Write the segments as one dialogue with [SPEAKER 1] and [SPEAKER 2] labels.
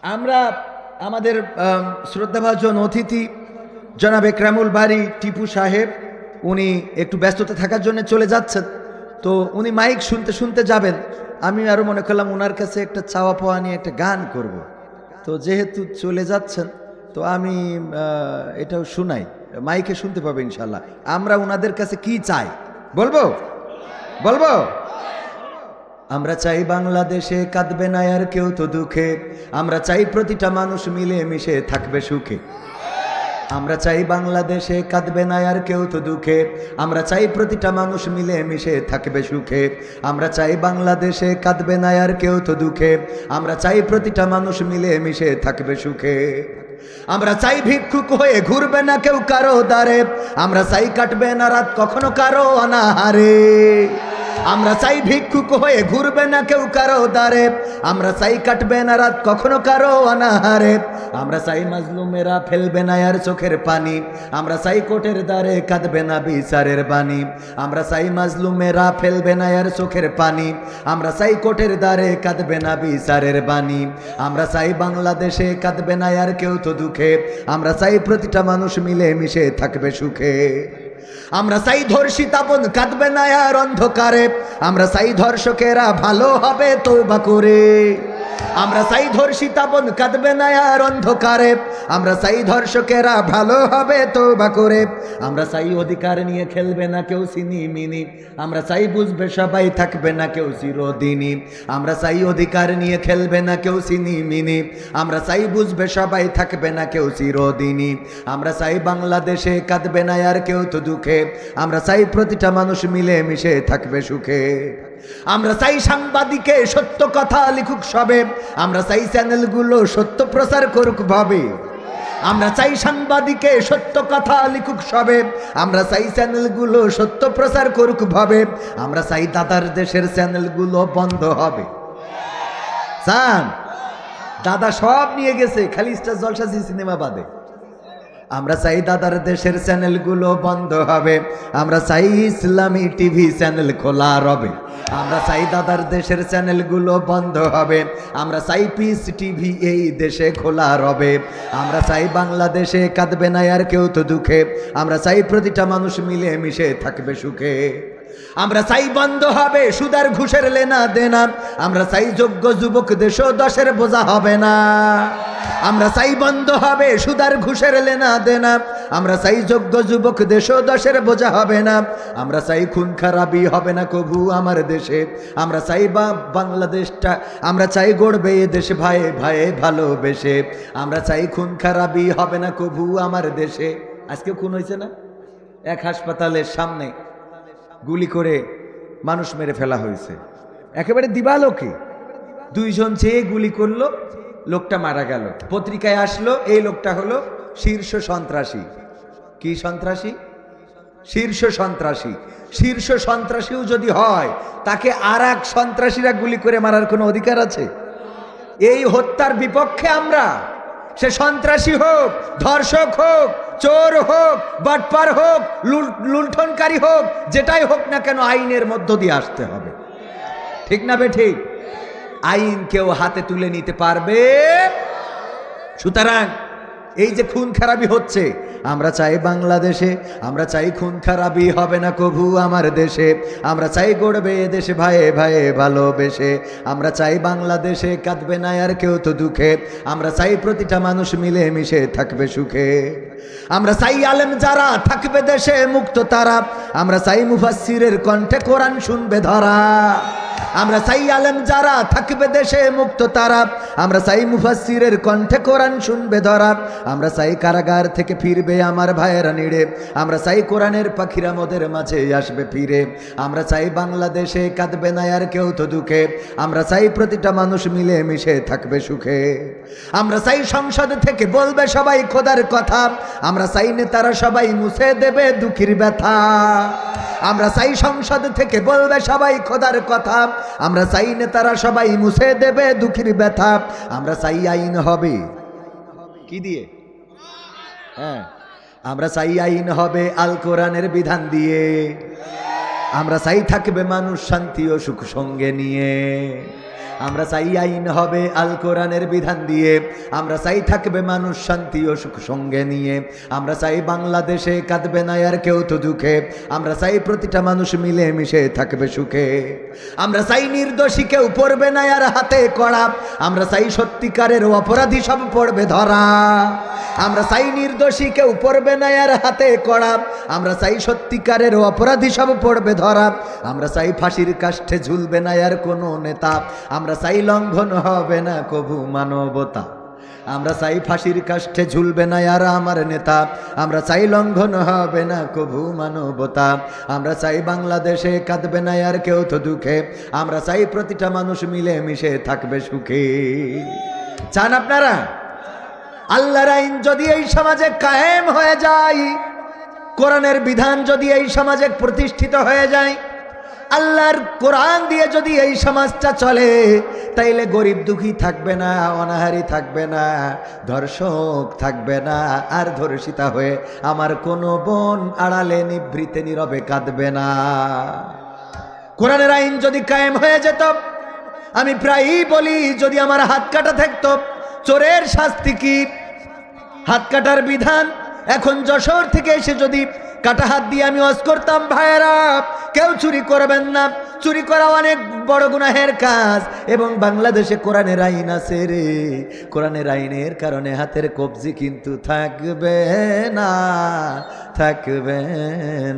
[SPEAKER 1] আমরা আমাদের শ্রদ্ধাভাজন অতিথি জনাব একরামুল বারী টিপু সাহেব উনি একটু ব্যস্ততা থাকার জন্য চলে যাচ্ছেন। তো উনি মাইক শুনতে শুনতে যাবেন। আমি আরও মনে করলাম ওনার কাছে একটা চাওয়া পাওয়া নিয়ে একটা গান করব। তো যেহেতু চলে যাচ্ছেন তো আমি এটাও শুনাই, মাইকে শুনতে পাবে ইনশাল্লাহ। আমরা ওনাদের কাছে কি চাই বলবো বলবো আমরা চাই বাংলাদেশে কাঁদবে না আর কেউ তো দুঃখে, আমরা চাই প্রতিটা মানুষ মিলে মিশে থাকবে সুখে। আমরা চাই বাংলাদেশে কাঁদবে না আর কেউ তো দুঃখে, আমরা চাই প্রতিটা মানুষ মিলে মিশে থাকবে সুখে। আমরা চাই বাংলাদেশে কাঁদবে না আর কেউ তো দুঃখে, আমরা চাই প্রতিটা মানুষ মিলে মিশে থাকবে সুখে। আমরা চাই ভিক্ষুক হয়ে ঘুরবে না কেউ কারো দ্বারে, আমরা চাই কাটবে না রাত কখনো কারো অনাহারে। আমরা চাই ভিক্ষুক হয়ে ঘুরবে না কেউ কারো দ্বারে, আমরা চাই কাটবে না রাত কখনো কারো অনাহারে। আমরা চাই মাজলুমেরা ফেলবে না আর চোখের পানি, আমরা চাই কোটের দ্বারে কাঁদবে না বিচারের বাণী। আমরা চাই মাজলুমেরা ফেলবে না আর চোখের পানি, আমরা চাই কোটের দ্বারে কাঁদবে না বিচারের বাণী। আমরা চাই বাংলাদেশে কাঁদবে না আর কেউ তো দুঃখে, আমরা চাই প্রতিটা মানুষ মিলে মিশে থাকবে সুখে। আমরা চাই ধর্ষিতা বোন কাঁদবে না আর অন্ধকারে, আমরা চাই ধর্ষকেরা ভালো হবে তওবা করে। আমরা চাই ধর্ষিতা বোন কাঁদবে না আর অন্ধকারে, আমরা চাই ধর্ষকেরা ভালো হবে তওবা করে। আমরা চাই অধিকার নিয়ে খেলবে না কেউ সিনিমিনি, আমরা চাই বুঝবে সবাই থাকবে না কেউ চিরদিনই। আমরা চাই অধিকার নিয়ে খেলবে না কেউ সিনিমিনি, আমরা চাই বুঝবে সবাই থাকবে না কেউ চিরদিনই। আমরা চাই বাংলাদেশে কাঁদবে না আর কেউ তো দুঃখে, আমরা চাই প্রতিটা মানুষ মিলে মিশে থাকবে সুখে। আমরা চাই সাংবাদিকে সত্য কথা লিখুক সবে, আমরা চাই চ্যানেলগুলো সত্য প্রচার করুক ভাবে। আমরা চাই সাংবাদিকে সত্য কথা লিখুক সবে, আমরা চাই চ্যানেলগুলো সত্য প্রচার করুক ভাবে। আমরা চাই দাদার দেশের চ্যানেলগুলো বন্ধ হবে। চান দাদা সব নিয়ে গেছে, খালি স্টার জলসা জি সিনেমা বাদে। আমরা চাই দাদার দেশের চ্যানেলগুলো বন্ধ হবে, আমরা চাই ইসলামী টিভি চ্যানেল খোলা রবে। আমরা চাই দাদার দেশের চ্যানেলগুলো বন্ধ হবে, আমরা চাই পিস টিভি এই দেশে খোলা রবে। আমরা চাই বাংলাদেশে কাঁদবে না আর কেউ তো দুঃখে, আমরা চাই প্রতিটা মানুষ মিলে মিশে থাকবে সুখে। আমরা চাই বন্ধ হবে সুদার ঘুষের লেনা দেনা, আমরা চাই যোগ্য যুবক দেশ দশের বোঝা হবে না। আমরা চাই বন্ধ হবে সুদার ঘুষের লেনা দেনা, আমরা চাই যোগ্য যুবক দেশ দশের বোঝা হবে না। আমরা চাই খুন খারাপি হবে না কবু আমার দেশে, আমরা চাই বাংলাদেশটা, আমরা চাই গড়বে এ দেশ ভাই ভাই ভালোবেসে। আমরা চাই খুন খারাপি হবে না কবু আমার দেশে। আজকে খুন হয়েছে না, এক হাসপাতালের সামনে গুলি করে মানুষ মেরে ফেলা হয়েছে, একেবারে দিবালোকে। দুইজন চেয়ে গুলি করলো, লোকটা মারা গেল। পত্রিকায় আসলো এই লোকটা হলো শীর্ষ সন্ত্রাসী। কি সন্ত্রাসী? শীর্ষ সন্ত্রাসী। শীর্ষ সন্ত্রাসীও যদি হয় তাকে আর এক সন্ত্রাসীরা গুলি করে মারার কোনো অধিকার আছে? এই হত্যার বিপক্ষে আমরা। সে সন্ত্রাসী হোক, ধর্ষক হোক, চোর হোক, বাটপার হোক, লুণ্ঠনকারী হোক, যেটাই হোক না কেন আইনের মধ্য দিয়ে আসতে হবে। ঠিক না বে ঠিক? আইন কেউ হাতে তুলে নিতে পারবে। সুতরাং এই যে খুন খারাপি হচ্ছে, আমরা চাই বাংলাদেশে, আমরা চাই খুন খারাপি হবে না কভু আমার দেশে। আমরা চাই গড়বে এ দেশে ভাইয়ে ভাইয়ে ভালোবেসে। আমরা চাই বাংলাদেশে কাঁদবে না আর কেউ তো দুঃখে, আমরা চাই প্রতিটা মানুষ মিলে মিশে থাকবে সুখে। আমরা চাই আলেম যারা থাকবে দেশে মুক্ত তারা, আমরা চাই মুফাসসিরের কণ্ঠে কোরআন শুনবে ধরা। আমরা চাই আলেম যারা থাকবে দেশে মুক্ত তারা, আমরা চাই মুফাসসিরের কণ্ঠে কোরআন শুনবে ধরা। আমরা চাই কারাগার থেকে ফিরবে আমার ভাইয়েরা নিড়ে, আমরা চাই কোরআনের পাখিরা মোদের মাঝে আসবে ফিরে। আমরা চাই বাংলাদেশে কাঁদবে না আর কেউ তো দুঃখে, আমরা চাই প্রতিটা মানুষ মিলে মিশে থাকবে সুখে। আমরা চাই সংসদ থেকে বলবে সবাই খোদার কথা, আমরা চাই নেতারা সবাই মুছে দেবে দুঃখীর ব্যথা। আমরা চাই সংসদ থেকে বলবে সবাই খোদার কথা, আমরা চাই নেতারা সবাই মুছে দেবে দুঃখীর ব্যথা। আমরা চাই আইন হবে কি দিয়ে? হ্যাঁ, আমরা চাই আইন হবে আল কোরআনের বিধান দিয়ে। আমরা চাই থাকবে মানুষ শান্তি ও সুখ সঙ্গে নিয়ে। আমরা চাই আইন হবে আল কোরআনের বিধান দিয়ে, আমরা চাই থাকবে মানুষ শান্তি ও সুখ সঙ্গে নিয়ে, আমরা চাই বাংলাদেশে কাঁদবে না আর কেউ তো দুঃখে, আমরা চাই প্রতিটা মানুষ মিলে মিশে থাকবে সুখে, আমরা চাই নির্দোষী কেউ পড়বে না আর হাতে কড়া, আমরা চাই সত্যিকারের অপরাধী সব পড়বে ধরা, আমরা চাই নির্দোষী কেউ পড়বে না আর হাতে কড়া, আমরা চাই সত্যিকারের অপরাধী সব পড়বে ধরা, আমরা চাই ফাঁসির কাষ্ঠে ঝুলবে না আর কোনো নেতা, আমরা চাই লঙ্ঘন হবে না কভু মানবতা, আমরা চাই ফাঁসির কাষ্ঠে ঝুলবে না আর আমার নেতা, আমরা চাই লঙ্ঘন হবে না কভু মানবতা, আমরা চাই বাংলাদেশে কাঁদবে না আর কেউ তো দুঃখে, আমরা চাই প্রতিটা মানুষ মিলে মিশে থাকবে সুখে। চান আপনারা আল্লাহর আইন যদি এই সমাজে কায়েম হয়ে যায়, কোরআনের বিধান যদি এই সমাজে প্রতিষ্ঠিত হয়ে যায়, আল্লাহর কোরআন দিয়ে যদি এই সমাজটা চলে, তাইলে গরিব দুঃখী থাকবে না, অনাহারী থাকবে না, ধর্ষক থাকবে না, আর ধর্ষিতা হয়ে আমার কোনো বোন আড়ালে নিভৃতে নীরবে কাঁদবে না। কোরআনের আইন যদি কায়েম হয়ে যেত, আমি প্রায়ই বলি যদি আমার হাত কাটা থাকতো, চোরের শাস্তি কি? হাত কাটার বিধান এখন যশোর থেকে এসে যদি কাটা হাত দিয়ে আমি ওয়াজ করতাম, ভাইয়েরা কেউ চুরি করবেন না, চুরি করা অনেক বড় গুনাহের কাজ, এবং বাংলাদেশে কোরআনের আইন আছে রে, কোরআনের আইনের কারণে হাতের কবজি কিন্তু থাকবে না, থাকবে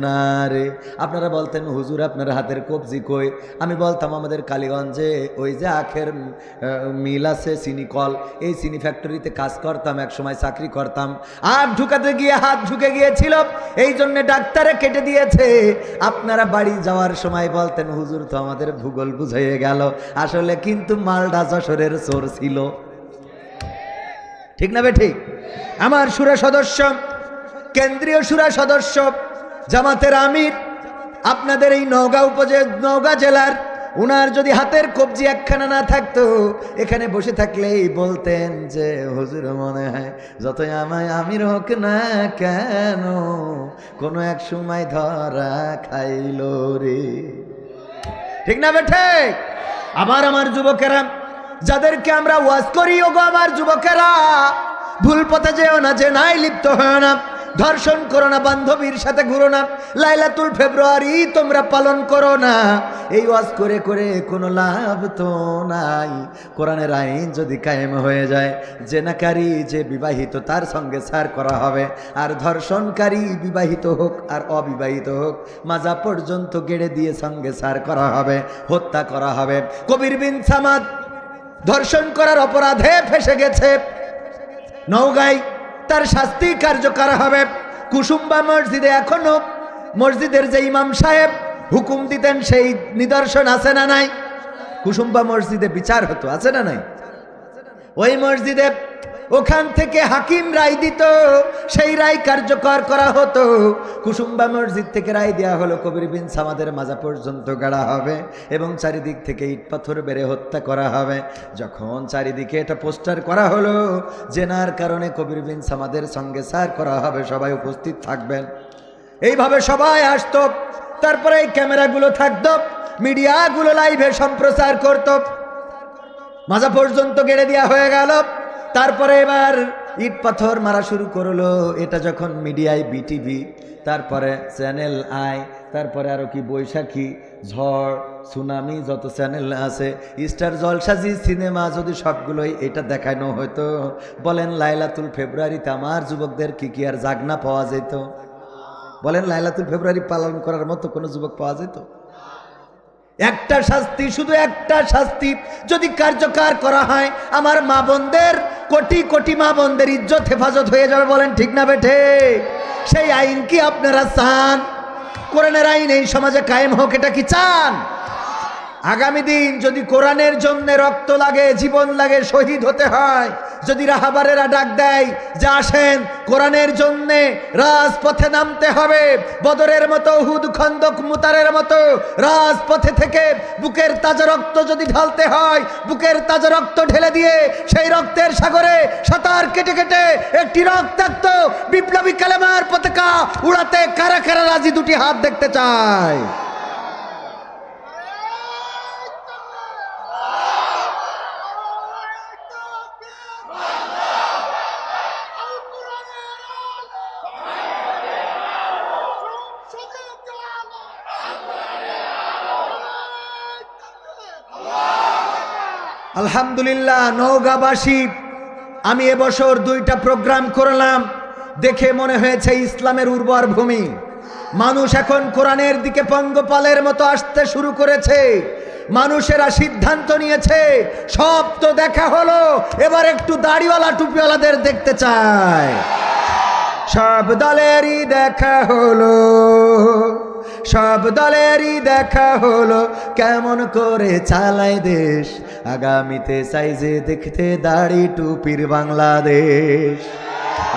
[SPEAKER 1] না রে। আপনারা বলতেন হুজুর আপনার হাতের কবজি কই? আমি বলতাম আমাদের কালীগঞ্জে ওই যে আখের মিল আছে, চিনি কল, এই চিনি ফ্যাক্টরিতে কাজ করতাম, এক সময় চাকরি করতাম, আর ঢুকাতে গিয়ে হাত ঢুকে গিয়েছিল, এই জন্য ডাক্তারে কেটে দিয়েছে। আপনারা বাড়ি যাওয়ার সময় বলতেন হুজুর তো আমাদের ভূগোল বুঝাইয়ে গেল, আসলে কিন্তু মালদা যশোরের চোর ছিল, ঠিক না বে ঠিক? আমার সুরা সদস্য, কেন্দ্রীয় সুরা সদস্য, জামাতের আমির, আপনাদের এই নওগাঁ জেলার, উনার যদি হাতের কবজি একখানা না থাকতো, এখানে বসে থাকলেই বলতেন যে হুজুর মনে হয় যতই আমায় আমির হোক না কেন কোনো এক সময় ধরা খাইলো রে, ঠিক না বেঠে? আবার আমার যুবকেরা যাদেরকে আমরা ওয়াজ করি, ওগো আমার যুবকেরা ভুল পথে যেও না, যে নাই লিপ্ত হয় না, ধর্ষণ করো না, বান্ধবীর সাথে ঘুরো না, লাইলাতুল ফেব্রুয়ারি তোমরা পালন করো না, এই ওয়াজ করে করে কোনো লাভ তো নাই। কোরআনের আইন যদি কায়েম হয়ে যায়, জেনাকারী যে বিবাহিত তার সঙ্গে ছাড় করা হবে, আর ধর্ষণকারী বিবাহিত হোক আর অবিবাহিত হোক মাজা পর্যন্ত গেড়ে দিয়ে সঙ্গে ছাড় করা হবে, হত্যা করা হবে। কবির বিন সামাদ ধর্ষণ করার অপরাধে ফেসে গেছে, নওগাঁয় তার শাস্তি কার্যকর হবে। কুসুম্বা মসজিদে এখনো মসজিদের যে ইমাম সাহেব হুকুম দিতেন সেই নিদর্শন আছে না নাই? কুসুম্বা মসজিদে বিচার হতো, আছে না নাই? ওই মসজিদে ওখান থেকে হাকিম রায় দিত, সেই রায় কার্যকর করা হতো। কুসুম্বা মসজিদ থেকে রায় দেওয়া হলো কবির বিন সামাদের মাজা পর্যন্ত গাড়া হবে এবং চারিদিক থেকে ইট পাথর বেড়ে হত্যা করা হবে। যখন চারিদিকে এটা পোস্টার করা হলো জেনার কারণে কবির বিন সামাদের সঙ্গে সার করা হবে, সবাই উপস্থিত থাকবেন, এইভাবে সবাই আসতো। তারপরে এই ক্যামেরাগুলো থাকতো, মিডিয়াগুলো লাইভে সম্প্রচার করত। মাজা পর্যন্ত গেড়ে দেওয়া হয়ে গেল, তারপরে এবার ইট পাথর মারা শুরু করলো। এটা যখন মিডিয়ায় বিটিভি, তারপরে চ্যানেল আই, তারপরে আরো কি বৈশাখী, ঝড়, সুনামি, যত চ্যানেল আছে, স্টার জলসাজি, সিনেমা, যদি সবগুলোই এটা দেখানো হতো, বলেন লাইলাতুল ফেব্রুয়ারিতে আমার যুবকদের কি কি আর জাগনা পাওয়া যেত? বলেন লাইলাতুল ফেব্রুয়ারি পালন করার মতো কোনো যুবক পাওয়া যেত? একটা শাস্তি, শুধু একটা শাস্তি যদি কার্যকর করা হয়, আমার মা বোনদের, কোটি কোটি মা বোনদের ইজ্জত হেফাজত হয়ে যাবে। বলেন ঠিক না বেঠে? সেই আইন কি আপনারা চান? কোরআনের আইন এই সমাজে কায়েম হোক, এটা কি চান? আগামী দিন যদি কোরআনের জন্য রক্ত লাগে, জীবন লাগে, শহীদ হতে হয়, যদি রাহাবারেরা ডাক দেয় যে আসেন কোরআনের জন্যে রাজপথে নামতে হবে, বদরের মতো, উহুদ, খন্দক, মুতারের মতো রাজপথে থেকে বুকের তাজা রক্ত যদি ঢালতে হয়, বুকের তাজা রক্ত ঢেলে দিয়ে সেই রক্তের সাগরে সাঁতার কেটে কেটে একটি রক্তাক্ত বিপ্লবী কালেমার পতাকা উড়াতে কারা কারা রাজি? দুটি হাত দেখতে চায়। আলহামদুলিল্লাহ নওগাঁবাসী, আমি এবছর 2টা প্রোগ্রাম করলাম, দেখে মনে হয়েছে ইসলামের উর্বর ভূমি। মানুষ এখন কোরআনের দিকে পঙ্গপালের মতো আসতে শুরু করেছে। মানুষেরা সিদ্ধান্ত নিয়েছে, সব তো দেখা হলো, এবার একটু দাড়িওয়ালা টুপিওয়ালাদের দেখতে চায়। সব দলেরই দেখা হলো, সব দলেরই দেখা হলো, কেমন করে চালায় দেশ। আগামীতে সাইজে দেখতে দাড়ি টুপির বাংলাদেশ।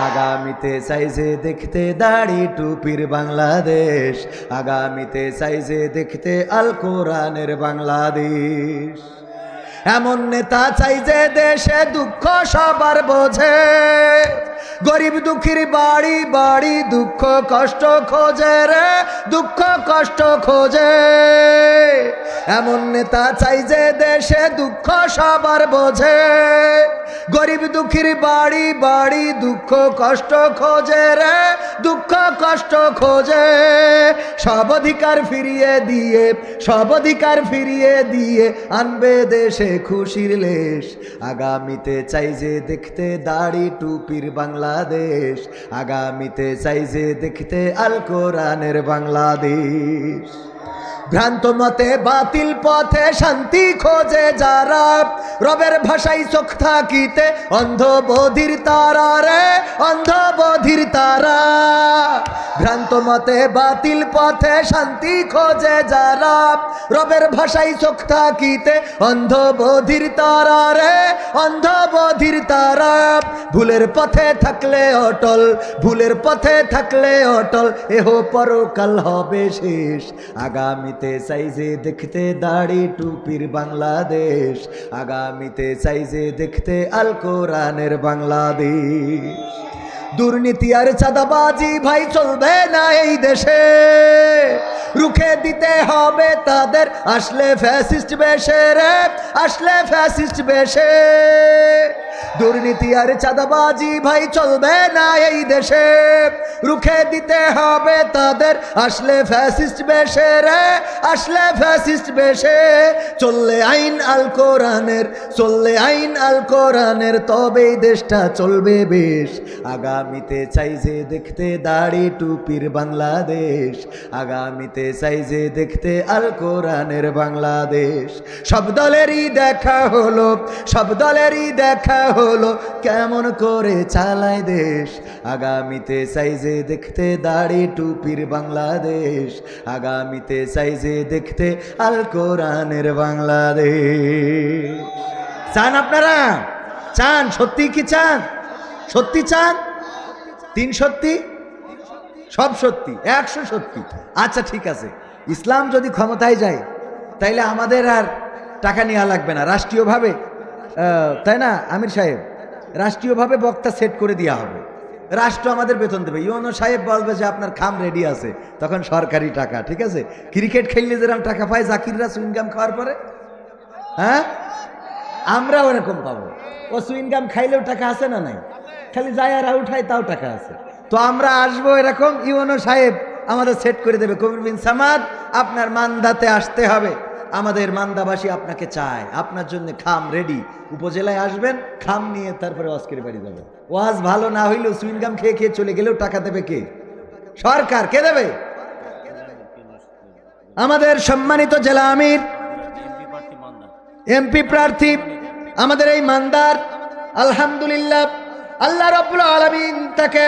[SPEAKER 1] আগামীতে সাইজে দেখতে দাড়ি টুপির বাংলাদেশ। আগামীতে সাইজে দেখতে আল কোরআনের বাংলাদেশ। এমন নেতা চাই যে দেশে দুঃখ সবার বোঝে, গরিব দুঃখীর বাড়ি বাড়ি দুঃখ কষ্ট খোঁজে রে, দুঃখ কষ্ট খোঁজে। এমন নেতা চাই যে দেশে দুঃখ সবার বোঝে, গরিব দুঃখীর বাড়ি বাড়ি দুঃখ কষ্ট খোঁজে রে, দুঃখ কষ্ট খোঁজে। সব অধিকার ফিরিয়ে দিয়ে, সব অধিকার ফিরিয়ে দিয়ে আনবে দেশে খুশির লেশ। আগামীতে চাই যে দেখতে দাড়ি টুপির বাংলাদেশ। আগামীতে চাই যে দেখতে আল কোরআনের বাংলাদেশ। ভ্রান্ত মতে বাতিল পথে শান্তি খোঁজে যারা, রবের ভাষায় চোখ থাকিতে অন্ধ বধির তারা রে, অন্ধ বধির তারা। ভ্রান্ত মতে বাতিল পথে শান্তি খোঁজে যারা, রবের ভাষায় চোখ থাকিতে অন্ধ বধির তারা রে, অন্ধ বধির তারা। ভুলের পথে থাকলে অটল, ভুলের পথে থাকলে অটল, এহ পরকাল হবে শেষ। আগামীতে সাইজে দেখতে দাড়ি টুপির বাংলাদেশ। আগামীতে সাইজে দেখতে আল কোরআনের বাংলাদেশ। দুর্নীতি আর চাঁদাবাজি ভাই চলবে না এই দেশে, রুখে দিতে হবে তাদের আসলে ফ্যাসিস্ট বেশে রে, আসলে ফ্যাসিস্ট বেশে। দুর্নীতি আর চাঁদাবাজি ভাই চলবে না এই দেশে, রুখে দিতে হবে তাদের আসলে ফ্যাসিস্ট বেশে রে, আসলে ফ্যাসিস্ট বেশে। চললে আইন আল কোরআনের, চললে আইন আল কোরআনের, তবেই দেশটা চলবে বেশ। আগামীতে চাই যে দেখতে দাড়ি টুপির বাংলাদেশ। আগামীতে চাই যে দেখতে আল কোরআনের বাংলাদেশ। সব দলেরই দেখা হলো, সব দলেরই দেখা হলো, কেমন করে চালায় দেশ। আগামীতে চাই যে দেখতে দাড়ি টুপির বাংলাদেশ। আগামীতে চাই যে দেখতে আল কোরআনের বাংলাদেশ। চান আপনারা? চান? সত্যি কি চান? সত্যি চান? 3 সত্যি? সব সত্যি? 100 সত্যি? আচ্ছা ঠিক আছে, ইসলাম যদি ক্ষমতায় যায় তাইলে আমাদের আর টাকা নেওয়া লাগবে না রাষ্ট্রীয়ভাবে, তাই না আমির সাহেব? রাষ্ট্রীয়ভাবে বক্তা সেট করে দেওয়া হবে, রাষ্ট্র আমাদের বেতন দেবে। ইউনো সাহেব বলবে যে আপনার খাম রেডি আছে, তখন সরকারি টাকা। ঠিক আছে? ক্রিকেট খেললে যেরকম টাকা পায় জাকিররা সুইংগাম খাওয়ার পরে, হ্যাঁ আমরাও এরকম পাবো। ও সুইংগাম খাইলেও টাকা আছে না নাই? খালি যায় আর আউট হয়, তাও টাকা আছে। তো আমরা আসবো এরকম, ইউনো সাহেব আমাদের সেট করে দেবে। কবির বিন সামাদ, আপনার মান্দাতে আসতে হবে, আমাদের মান্দাবাসী আপনাকে চায়, আপনার জন্য খাম রেডি। উপজেলায় আসবেন, খাম নিয়ে তারপরে ওয়াজকের বাড়ি যাবেন। ওয়াজ ভালো না হইলেও সুইংগাম খেয়ে খেয়ে চলে গেলেও টাকা দেবে কে? সরকার। কে দেবে? আমাদের সম্মানিত জেলা আমির, এমপি প্রার্থী আমাদের এই মান্দার, আলহামদুলিল্লাহ আল্লাহ রাব্বুল আলামিন তাকে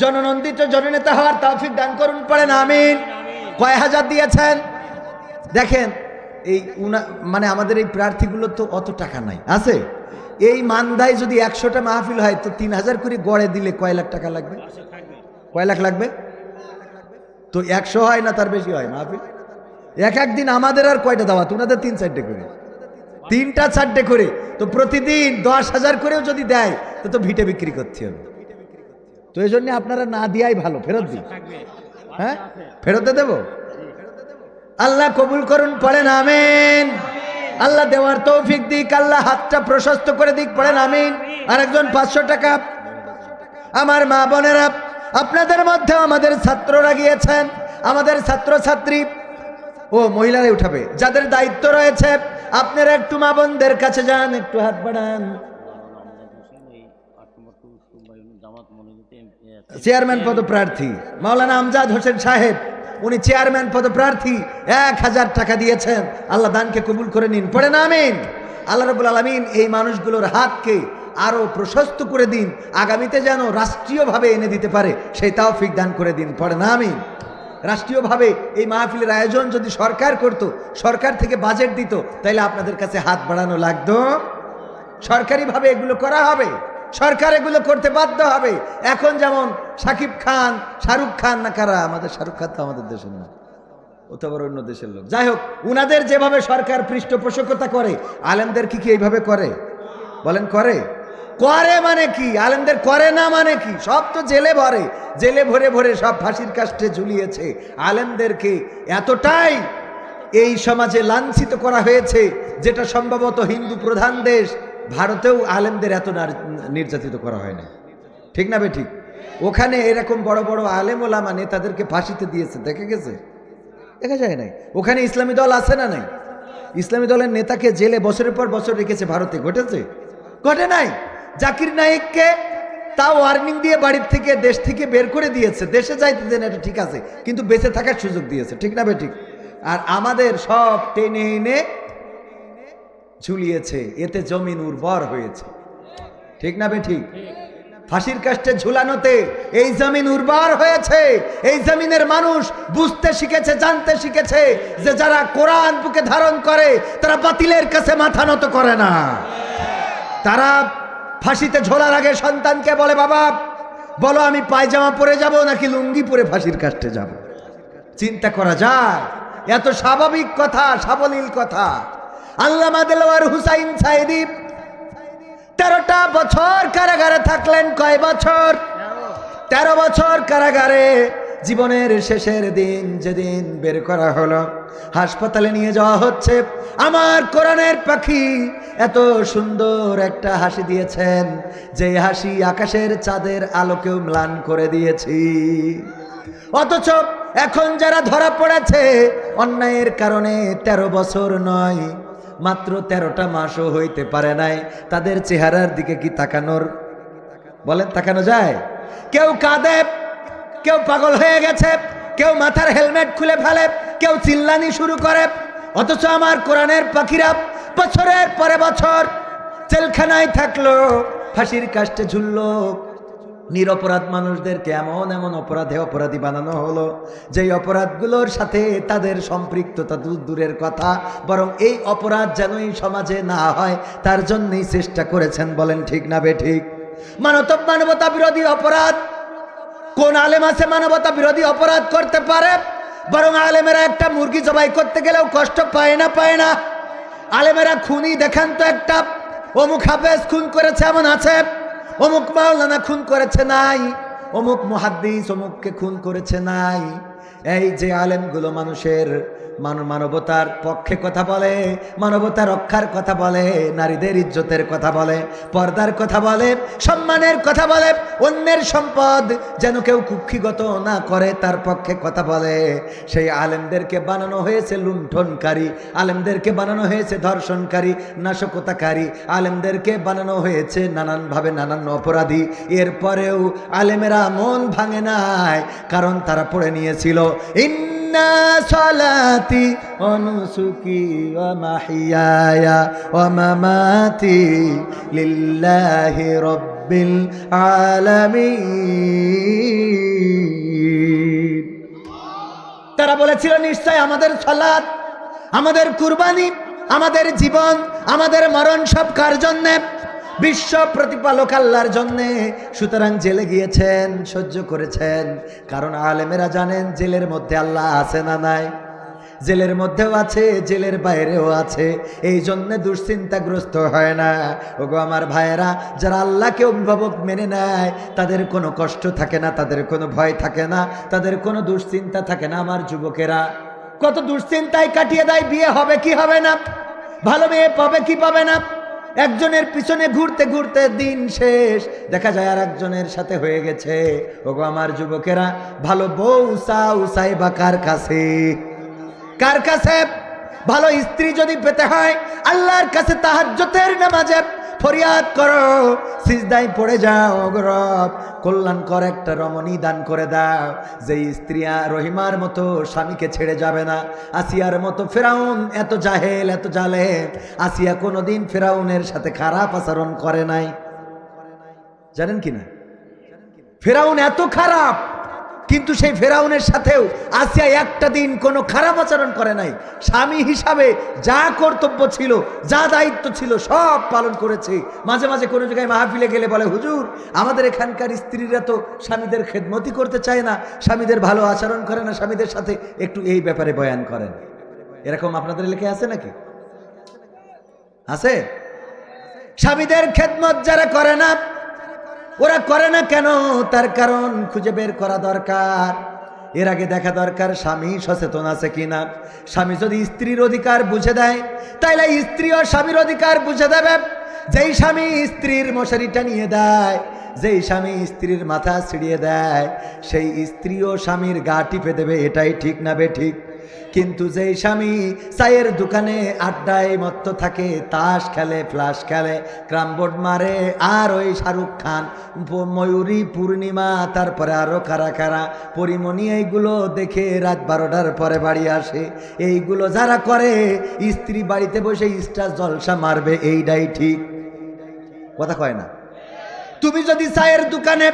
[SPEAKER 1] জননন্দিত জননেতা হওয়ার তৌফিক দান করুন, পড়েন আমিন। কয় হাজার দিয়েছেন দেখেন। এই মানে আমাদের এই প্রার্থীগুলো তো অত টাকা নাই, আছে? এই মান্দায় যদি 100টা মাহফিল হয় তো 3000 করে গড়ে দিলে কয় লাখ টাকা লাগবে? কয় লাখ লাগবে? তো 100 হয় না তার বেশি হয় মাহফিল? এক একদিন আমাদের আর কয়টা দাওয়াত? ওনাদের 3-4টে করে, 3টা-4টে করে। তো প্রতিদিন 10,000 করেও যদি দেয় তো ভিটে বিক্রি করতে হবে। তো এই জন্য আপনারা না দিয়াই ভালো। ফেরত দিন, হ্যাঁ ফেরতে দেব। আল্লাহ কবুল করুন, পড়েন আমিন। আল্লাহ দেওয়ার তৌফিক দিক, আল্লাহ হাতটা প্রশস্ত করে দিক, পড়েন আমিন। আরেকজন 500 টাকা। আমার মা বোনেরা, আপনাদের মধ্যে আমাদের ছাত্ররা গিয়েছেন, আমাদের ছাত্রছাত্রী ও মহিলারাই উঠাবে। যাদের দায়িত্ব রয়েছে আপনারা একটু মা বোনদের কাছে যান, একটু হাত বাড়ান। চেয়ারম্যান পদপ্রার্থী মাওলানা আমজাদ হোসেন সাহেব, উনি চেয়ারম্যান পদপ্রার্থী, 1000 টাকা দিয়েছেন। আল্লাহ দানকে কবুল করে নিন, পড়েন আমিন। আল্লাহ রাব্বুল আলামিন এই মানুষগুলোর হাতকে আরো প্রশস্ত করে দিন, আগামীতে যেন রাষ্ট্রীয়ভাবে এনে দিতে পারে সেই তৌফিক দান করে দিন, পড়েন আমিন। রাষ্ট্রীয়ভাবে এই মাহফিলের আয়োজন যদি সরকার করত, সরকার থেকে বাজেট দিত, তাহলে আপনাদের কাছে হাত বাড়ানো লাগতো। সরকারিভাবে এগুলো করা হবে, সরকার এগুলো করতে বাধ্য হবে। এখন যেমন শাকিব খান, শাহরুখ খান, না কারা, আমাদের শাহরুখ খান তো আমাদের দেশের না, ও তো আবার অন্য দেশের লোক। যাই হোক, উনাদের যেভাবে সরকার পৃষ্ঠপোষকতা করে, আলেমদের কি এইভাবে করে? বলেন করে? করে মানে কি? আলেমদের করে না মানে কি? সব তো জেলে ভরে, জেলে ভরে ভরে সব ফাঁসির কাস্টে ঝুলিয়েছে। আলেমদেরকে এতটাই এই সমাজে লাঞ্ছিত করা হয়েছে, যেটা সম্ভবত হিন্দু প্রধান দেশ ভারতেও আলেমদের এত নির্যাতিত করা হয় না, ঠিক না বেঠিক? ওখানে এরকম বড় বড় আলেম ওলামা নেতাদেরকে ফাঁসিতে দিয়েছে, দেখে গেছে? দেখা যায় নাই? ওখানে ইসলামী দল আছে না নাই? ইসলামী দলের নেতাকে জেলে বছরের পর বছর রেখেছে, ভারতে ঘটেছে? ঘটে নাই। জাকির নায়েককে তাও ওয়ার্নিং দিয়ে বাড়ির থেকে, দেশ থেকে বের করে দিয়েছে, দেশে যাইতে দেন, এটা ঠিক আছে, কিন্তু বেঁচে থাকার সুযোগ দিয়েছে, ঠিক না বেঠিক? আর আমাদের সব টেনে এনে ঝুলিয়েছে, এতে জমিন উর্বর হয়েছে, ঠিক না বেঠিক? ফাঁসির কাস্টে ঝুলানোতে এই জমিন উর্বর হয়েছে। এই জমিনের মানুষ বুঝতে শিখেছে, জানতে শিখেছে যে যারা কোরআন বুকে ধারণ করে তারা বাতিলের কাছে মাথা নত করে না। তারা ফাঁসিতে ঝোলার আগে সন্তানকে বলে, বাবা বলো আমি পায়জামা পরে যাব নাকি লুঙ্গি পরে ফাঁসির কাস্টে যাব? চিন্তা করা যায়? এত স্বাভাবিক কথা, সাবলীল কথা। আল্লামা দেলোয়ার হুসাইন সাইদি 13টা বছর কারাগারে থাকলেন। কয় বছর? 13 বছর কারাগারে। জীবনের শেষের দিন যেদিন বের করা হলো, হাসপাতালে নিয়ে যাওয়া হচ্ছে। আমার কোরআনের পাখি এত সুন্দর একটা হাসি দিয়েছেন, যে হাসি আকাশের চাঁদের আলোকেও ম্লান করে দিয়েছি। অথচ এখন যারা ধরা পড়েছে অন্যায়ের কারণে, 13 বছর নয়, মাত্র 13টা মাসও হইতে পারে নাই, তাদের চেহারার দিকে কি তাকানোর, বলেন তাকানো যায়? কেউ কাঁদে, কেউ পাগল হয়ে গেছে, কেউ মাথার হেলমেট খুলে ফেলে, কেউ চিল্লানি শুরু করে। অথচ আমার কোরআনের পাখিরা বছরের পরে বছর জেলখানায় থাকলো, ফাঁসির কাস্টে ঝুললো। নিরপরাধ মানুষদেরকে এমন এমন অপরাধে অপরাধী বানানো হলো, যেই অপরাধগুলোর সাথে তাদের সম্পৃক্ততা দূরের কথা, বরং এই অপরাধ যেন এই সমাজে না হয় তার জন্যই চেষ্টা করেছেন, বলেন ঠিক না বেঠিক? মানবতা বিরোধী অপরাধ কোন আলেম আছে মানবতা বিরোধী অপরাধ করতে পারে? বরং আলেমেরা একটা মুরগি জবাই করতে গেলেও কষ্ট পায় না, পায় না? আলেমেরা খুনি দেখান তো একটা, অমুক হাফেজ খুন করেছে এমন আছে, অমুক মাওলানা খুন করেছে নাই, অমুক মুহাদ্দিস অমুককে খুন করেছে নাই। এই যে আলেমগুলো মানুষের মানবতার পক্ষে কথা বলে, মানবতা রক্ষার কথা বলে, নারীদের ইজ্জতের কথা বলে, পর্দার কথা বলে, সম্মানের কথা বলে, অন্যের সম্পদ যেন কেউ কুক্ষিগত না করে তার পক্ষে কথা বলে, সেই আলেমদেরকে বানানো হয়েছে লুণ্ঠনকারী, আলেমদেরকে বানানো হয়েছে ধর্ষণকারী, নাশকতাকারী, আলেমদেরকে বানানো হয়েছে নানানভাবে নানান অপরাধী। এরপরেও আলেমেরা মন ভাঙে নাই, কারণ তারা পড়ে নিয়েছিল ইন্না সালাতি ওয়া নুসুকি ওয়া মাহইয়ায়া ওয়া মামাতি লিল্লাহি রাব্বিল আলামিন। তারা বলেছিল নিশ্চয় আমাদের সালাত, আমাদের কুরবানি, আমাদের জীবন, আমাদের মরণ সব কার জন্যে? বিশ্ব প্রতিপালক আল্লাহর জন্যে। সুতরাং জেলে গিয়েছেন, সহ্য করেছেন, কারণ আলেমেরা জানেন জেলের মধ্যে আল্লাহ আছে না নাই? জেলের মধ্যেও আছে, জেলের বাইরেও আছে, এই জন্য দুশ্চিন্তাগ্রস্ত হয় না। ওগো আমার ভাইয়েরা, যারা আল্লাহকে অভিভাবক মেনে নেয় তাদের কোনো কষ্ট থাকে না, তাদের কোনো ভয় থাকে না, তাদের কোনো দুশ্চিন্তা থাকে না। আমার যুবকেরা কত দুশ্চিন্তায় কাটিয়ে দেয়, বিয়ে হবে কি হবে না, ভালো মেয়ে পাবে কি পাবে না, একজনের পিছনে ঘুরতে ঘুরতে দিন শেষ, দেখা যায় আর একজনের সাথে হয়ে গেছে। ওগো আমার যুবকেরা, ভালো বউ চাও চাইবা কার কাছে? কার কাছে? ভালো স্ত্রী যদি পেতে হয় আল্লাহর কাছে তাহাজ্জুদের নামাজে ফরিয়াদ করো, সিজদায় পড়ে যাও, রব কল্যাণকর একটা রমণী দান করে দাও, যে স্ত্রী রহিমার মতো স্বামীকে ছেড়ে যাবে না। আসিয়ার মতো ফেরাউন এত জাহেল, এত জালেম, আসিয়া কোনোদিন ফেরাউনের সাথে খারাপ আচরণ করে নাই, জানেন কি না? ফেরাউন এত খারাপ, কিন্তু সেই ফেরাউনের সাথেও আসিয়া একটা দিন কোনো খারাপ আচরণ করে নাই। স্বামী হিসাবে যা কর্তব্য ছিল, যা দায়িত্ব ছিল সব পালন করেছে। মাঝে মাঝে কোনো জায়গায় মাহফিলে গেলে বলে, হুজুর আমাদের এখানকার স্ত্রীরা তো স্বামীদের খেদমতি করতে চায় না, স্বামীদের ভালো আচরণ করে না, স্বামীদের সাথে একটু এই ব্যাপারে বয়ান করেন। এরকম আপনাদের এলাকায় আছে নাকি? আছে? স্বামীদের খেদমত যারা করে না, ওরা করে না কেন? তার কারণ খুঁজে বের করা দরকার। এর আগে দেখা দরকার স্বামী সচেতন আছে কিনা। স্বামী যদি স্ত্রীর অধিকার বুঝে দেয়, তাইলে স্ত্রীও স্বামীর অধিকার বুঝে দেবে। যেই স্বামী স্ত্রীর মশারিটা নিয়ে দেয়, যেই স্বামী স্ত্রীর মাথা ছিড়িয়ে দেয়, সেই স্ত্রীও স্বামীর গা টিপে দেবে। এটাই ঠিক না বে ঠিক? কিন্তু যেই স্বামী চায়ের দোকানে আড্ডায় মত্ত থাকে, তাস খেলে, ফ্লাশ খেলে, ক্রামবোর্ড মারে, আর ওই শাহরুখ খান, ময়ূরী, পূর্ণিমা, তারপরে আরো কারা কারা পরিমণি, এইগুলো দেখে রাত 12টার পরে বাড়ি আসে, এইগুলো যারা করে স্ত্রী বাড়িতে বসে স্টার জলসা মারবে, এইটাই ঠিক? কথা কয় না? তুমি যদি চায়ের দোকানে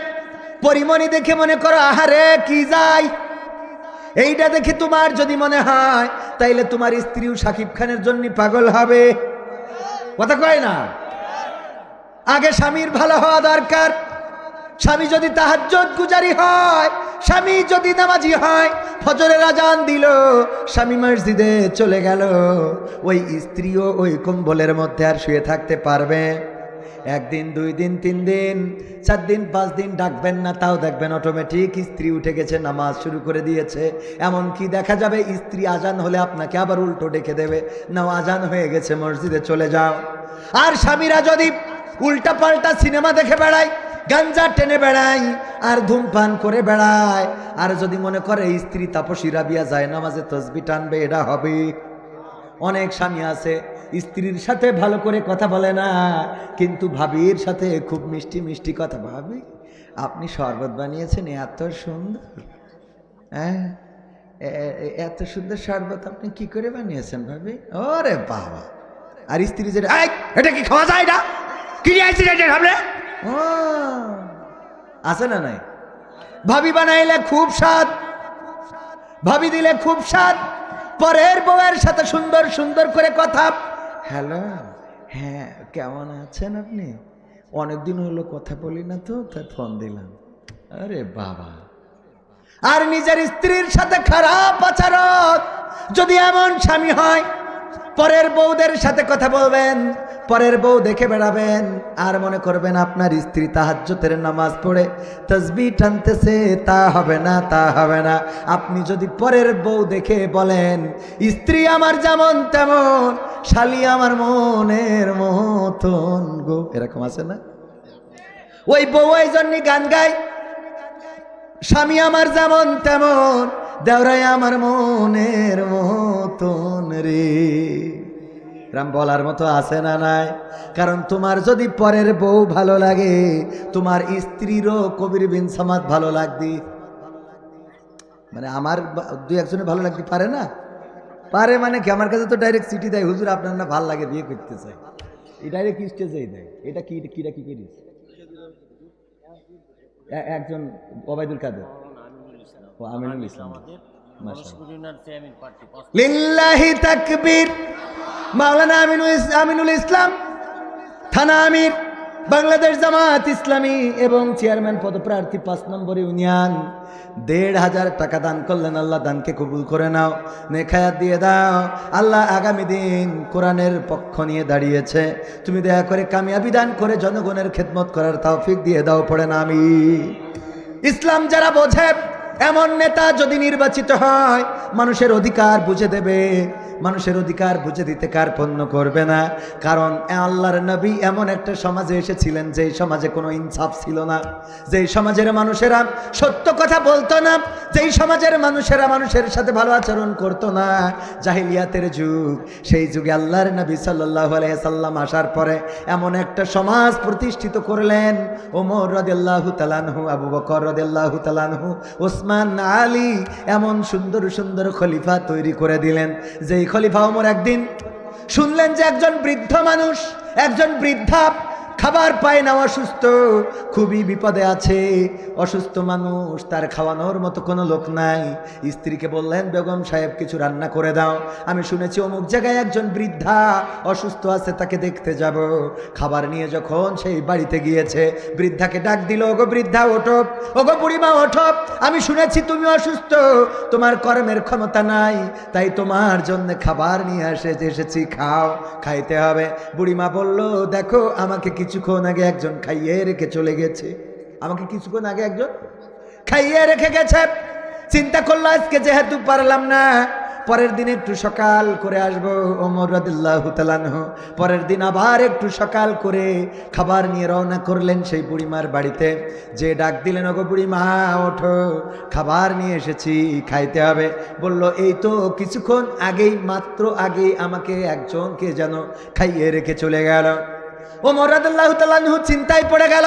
[SPEAKER 1] পরিমণি দেখে মনে করো আহারে কি যায়, এইটা দেখে তোমার যদি মনে হয়, তাইলে তোমার স্ত্রীও শাকিব খানের জন্য পাগল হবে। কথা কয় না? আগে স্বামীর ভালো হওয়া দরকার। স্বামী যদি তাহাজ্জুদ গুজারি হয়, স্বামী যদি নামাজি হয়, ফজরের আজান দিল, স্বামী মসজিদে চলে গেল, ওই স্ত্রীও ওই কম্বলের মধ্যে আর শুয়ে থাকতে পারবে? একদিন, 2 দিন, 3 দিন, 4 দিন, 5 দিন ডাকবেন না, তাও দেখবেন অটোমেটিক স্ত্রী উঠে গেছে, নামাজ শুরু করে দিয়েছে। এমনকি দেখা যাবে স্ত্রী আজান হলে আপনাকে আবার উল্টো ডেকে দেবে, নাও আজান হয়ে গেছে, মসজিদে চলে যাও। আর স্বামীরা যদি উল্টা পাল্টা সিনেমা দেখে বেড়ায়, গাঞ্জা টেনে বেড়ায়, আর ধূমপান করে বেড়ায়, আর যদি মনে করে স্ত্রী তাপসী রাবিয়া যায় নামাজে তসবিহ টানবে, এটা হবে? অনেক স্বামী আছে স্ত্রীর সাথে ভালো করে কথা বলে না, কিন্তু ভাবির সাথে খুব মিষ্টি মিষ্টি কথা। ভাবি আপনি শরবত বানিয়েছেন এত সুন্দর, হ্যাঁ এত সুন্দর শরবত আপনি কি করে বানিয়েছেন ভাবি? ওরে বাবা! আর স্ত্রী যেটা, এটা কি খাওয়া যায় না, কি ভাবলে? ও আছে না নাই? ভাবি বানাইলে খুব স্বাদ, ভাবি দিলে খুব স্বাদ, পরের বউয়ের সাথে সুন্দর সুন্দর করে কথা। হ্যালো, হ্যাঁ কেমন আছেন আপনি? অনেকদিন হলো কথা বলি না তো, তাই ফোন দিলাম। আরে বাবা! আর নিজের স্ত্রীর সাথে খারাপ আচরণ যদি এমন স্বামী হয়, পরের বউদের সাথে কথা বলবেন, পরের বউ দেখে বেড়াবেন, আর মনে করবেন আপনার স্ত্রী তাহাজ্জুদের নামাজ পড়ে তাসবিহ টানতেছে, তা হবে না, তা হবে না। আপনি যদি পরের বউ দেখে বলেন স্ত্রী আমার যেমন তেমন, শালি আমার মনের মতন গো, এরকম আছে না? ওই বউ এই জন্য গান গায়, স্বামী আমার যেমন তেমন, দেওরাই আমার মনের মতন রে। রাম বলার মতো আছে না নাই? কারণ তোমার যদি পরের বউ ভালো লাগে, তোমার স্ত্রীরও কবির বিন সামাদ ভালো লাগবে। মানে আমার 2-1 ভালো লাগতে পারে না? পারে মানে কি? আমার কাছে তো ডাইরেক্ট চিঠি দেয়, হুজুর আপনার না ভালো লাগে, বিয়ে করতে চাই। এই ডাইরেক্ট স্টেজেই দেয়। এটা কি কিরা কি করিস? একজন ওবায়দুল কাদের, ও আমিনুল ইসলাম, লিল্লাহি তাকবীর। মাওলানা আমিনুল ইসলাম, থানা আমির, বাংলাদেশ জামাত ইসলামী এবং চেয়ারম্যান পদপ্রার্থী 5 নম্বর ইউনিয়ন। 1,500 টাকা দান করলেন। আল্লাহ দানকে কবুল করে নাও, নেখায়াত দিয়ে দাও। আল্লাহ আগামী দিন কোরআনের পক্ষ নিয়ে দাঁড়িয়েছে, তুমি দয়া করে কামিয়াবি দান করে জনগণের খেদমত করার তৌফিক দিয়ে দাও, পড়েন আমিন। ইসলাম যারা বোঝে, এমন নেতা যদি নির্বাচিত হয়, মানুষের অধিকার বুঝে দেবে, মানুষের অধিকার বুঝে দিতে কার্পণ্য করবে না। কারণ আল্লাহর নবী এমন একটা সমাজে এসেছিলেন যেই সমাজে কোনো ইনসাফ ছিল না, যেই সমাজের মানুষেরা সত্য কথা বলতো না, যেই সমাজের মানুষেরা মানুষের সাথে ভালো আচরণ করতো না, জাহিলিয়াতের যুগ। সেই যুগে আল্লাহর নবী সাল্লাল্লাহু আলাইহি সাল্লাম আসার পরে এমন একটা সমাজ প্রতিষ্ঠিত করলেন। ওমর রাদিয়াল্লাহু তাআলা আনহু, আবু বকর রাদিয়াল্লাহু তাআলা আনহু, ওসমান, আলী, এমন সুন্দর সুন্দর খলিফা তৈরি করে দিলেন। যেই খলিফা ওমর একদিন শুনলেন যে একজন বৃদ্ধ মানুষ, একজন বৃদ্ধা খাবার পায় না, অসুস্থ, খুবই বিপদে আছে, অসুস্থ মানুষ, তার খাওয়ানোর মতো কোনো লোক নাই। স্ত্রীকে বললেন, বেগম সাহেব কিছু রান্না করে দাও, আমি শুনেছি অমুক জায়গায় একজন বৃদ্ধা অসুস্থ আছে, তাকে দেখতে যাব। খাবার নিয়ে যখন সেই বাড়িতে গিয়েছে, বৃদ্ধাকে ডাক দিল, ওগো বৃদ্ধা ওঠো, ওগো বুড়িমা ওঠো, আমি শুনেছি তুমি অসুস্থ, তোমার কর্মের ক্ষমতা নাই, তাই তোমার জন্য খাবার নিয়ে এসেছি, খাও, খাইতে হবে। বুড়িমা বলল, দেখো আমাকে কিছুক্ষণ আগে একজন খাইয়ে রেখে চলে গেছে, আমাকে কিছুক্ষণ আগে একজন খাইয়ে রেখে গেছে। চিন্তা করলো আজকে যেহেতু পারলাম না, পরের দিন একটু সকাল করে আসবো। ওমর রাদিয়াল্লাহু তাআলা আনহু পরের দিন আবার একটু সকাল করে খাবার নিয়ে রওনা করলেন সেই বুড়িমার বাড়িতে। যে ডাক দিলেন, ওগো বুড়িমা ওঠো, খাবার নিয়ে এসেছি, খাইতে হবে। বলল, এই তো কিছুক্ষণ আগেই, মাত্র আগেই আমাকে একজনকে যেন খাইয়ে রেখে চলে গেল। ওমর রাদিয়াল্লাহু তাআলা আনহু চিন্তায় পড়ে গেল,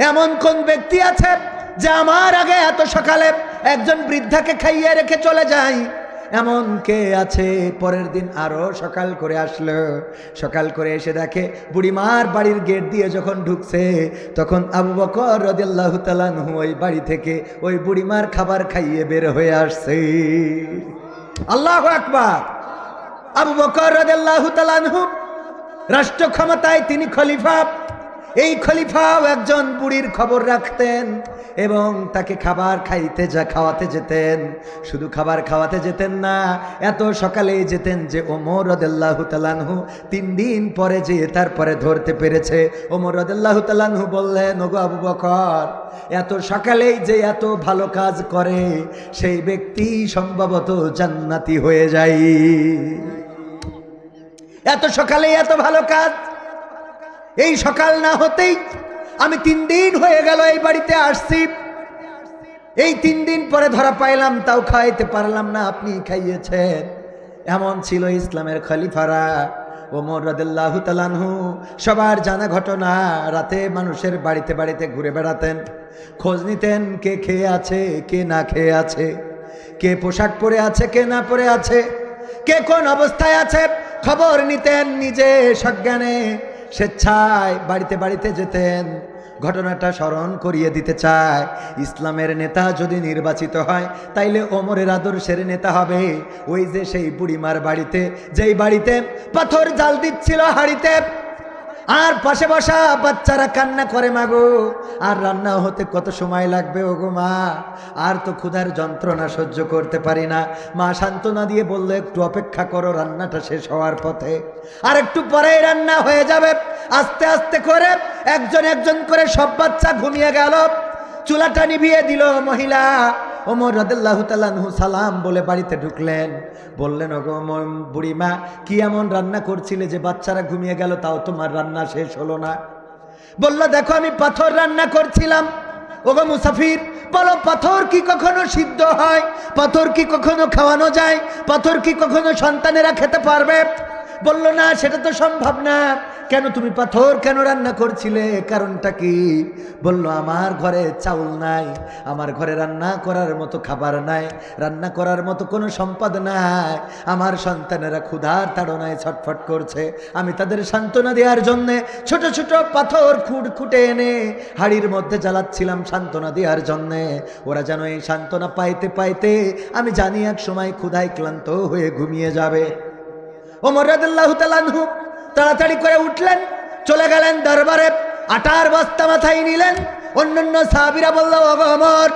[SPEAKER 1] এমন কোন ব্যক্তি আছে যে আমার আগে এত সকালে একজন বৃদ্ধাকে খাইয়ে রেখে চলে যায়? এমন কে আছে? পরের দিন আরো সকাল করে আসলো, সকাল করে এসে দেখে বুড়িমার বাড়ির গেট দিয়ে যখন ঢুকছে, তখন আবু বকর রাদিয়াল্লাহু তাআলা আনহু ওই বাড়ি থেকে ওই বুড়িমার খাবার খাইয়ে বের হয়ে আসছে। আল্লাহু আকবার। আবু বকর রাদিয়াল্লাহু তাআলা আনহু রাষ্ট্র ক্ষমতায়, তিনি খলিফা। এই খলিফাও একজন বুড়ির খবর রাখতেন এবং তাকে খাবার খাওয়াতে যেতেন। শুধু খাবার খাওয়াতে যেতেন না, এত সকালেই যেতেন যে ওমর রাদিয়াল্লাহু তাআলা আনহু 3 দিন পরে যে তারপরে ধরতে পেরেছে। ওমর রাদিয়াল্লাহু তাআলা আনহু বললেন, ওগো আবু বকর, এত সকালেই যে এত ভালো কাজ করে সেই ব্যক্তি সম্ভবত জান্নাতি হয়ে যায়। এত সকালে এত ভালো কাজ, এই সকাল না হতেই আমি 3 দিন হয়ে গেল এই বাড়িতে আসছি, এই 3 দিন পরে ধরা পাইলাম, তাও খাইতে পারলাম না, আপনি খাইয়েছেন। এমন ছিল ইসলামের খলিফারা। ওমর রাদিয়াল্লাহু তাআলা আনহু সবার জানা ঘটনা, রাতে মানুষের বাড়িতে বাড়িতে ঘুরে বেড়াতেন, খোঁজ নিতেন কে খেয়ে আছে, কে না খেয়ে আছে, কে পোশাক পরে আছে, কে না পরে আছে, কে কোন অবস্থায় আছে, খবর নিতেন। নিজে সজ্ঞানে স্বেচ্ছায় বাড়িতে বাড়িতে যেতেন। ঘটনাটা স্মরণ করিয়ে দিতে চায়, ইসলামের নেতা যদি নির্বাচিত হয় তাইলে ওমরের আদর্শের নেতা হবে। ওই যে সেই বুড়িমার বাড়িতে, যেই বাড়িতে পাথর জাল দিচ্ছিল হাড়িতে, আর পাশে বসা বাচ্চারা কান্না করে, মাগো আর রান্না হতে কত সময় লাগবে, ওগো মা আর তো ক্ষুধার যন্ত্রণা সহ্য করতে পারি না। মা সান্ত্বনা দিয়ে বলল, একটু অপেক্ষা করো, রান্নাটা শেষ হওয়ার পথে, আর একটু পরেই রান্না হয়ে যাবে। আস্তে আস্তে করে একজন একজন করে সব বাচ্চা ঘুমিয়ে গেল। চুলাটা নিভিয়ে দিল মহিলা। ওমর রাদিয়াল্লাহু তাআলা আনহু সালাম বলে বাড়িতে ঢুকলেন, বললেন, ওগো বুড়িমা, কি এমন রান্না করছিলে যে বাচ্চারা ঘুমিয়ে গেল, তাও তোমার রান্না শেষ হলো না? বলল, দেখো আমি পাথর রান্না করছিলাম। ওগো মুসাফির, বলো পাথর কি কখনো সিদ্ধ হয়? পাথর কি কখনো খাওয়ানো যায়? পাথর কি কখনো সন্তানেরা খেতে পারবে? বলল, না, সেটা তো সম্ভব না। কেন তুমি পাথর কেন রান্না করছিলে, কারণটা কি? বলল, আমার ঘরে চাউল নাই, আমার ঘরে রান্না করার মতো খাবার নাই, রান্না করার মতো কোনো সম্পদ নাই, আমার সন্তানেরা ক্ষুধার তাড়নায় ছটফট করছে, আমি তাদের সান্ত্বনা দেওয়ার জন্যে ছোট ছোট পাথর খুঁটে এনে হাড়ির মধ্যে জ্বালাচ্ছিলাম সান্ত্বনা দেওয়ার জন্যে। ওরা যেন এই সান্ত্বনা পাইতে পাইতে আমি জানি এক সময় ক্ষুধায় ক্লান্ত হয়ে ঘুমিয়ে যাবে। ওমর রাদিয়াল্লাহু তাআলা আনহু তাড়াতাড়ি করে উঠলেন, চলে গেলেন দরবারে, আটার বস্তা মাথায় নিলেন। অন্যান্য সাহাবীরা বলল, ওগো ওমর,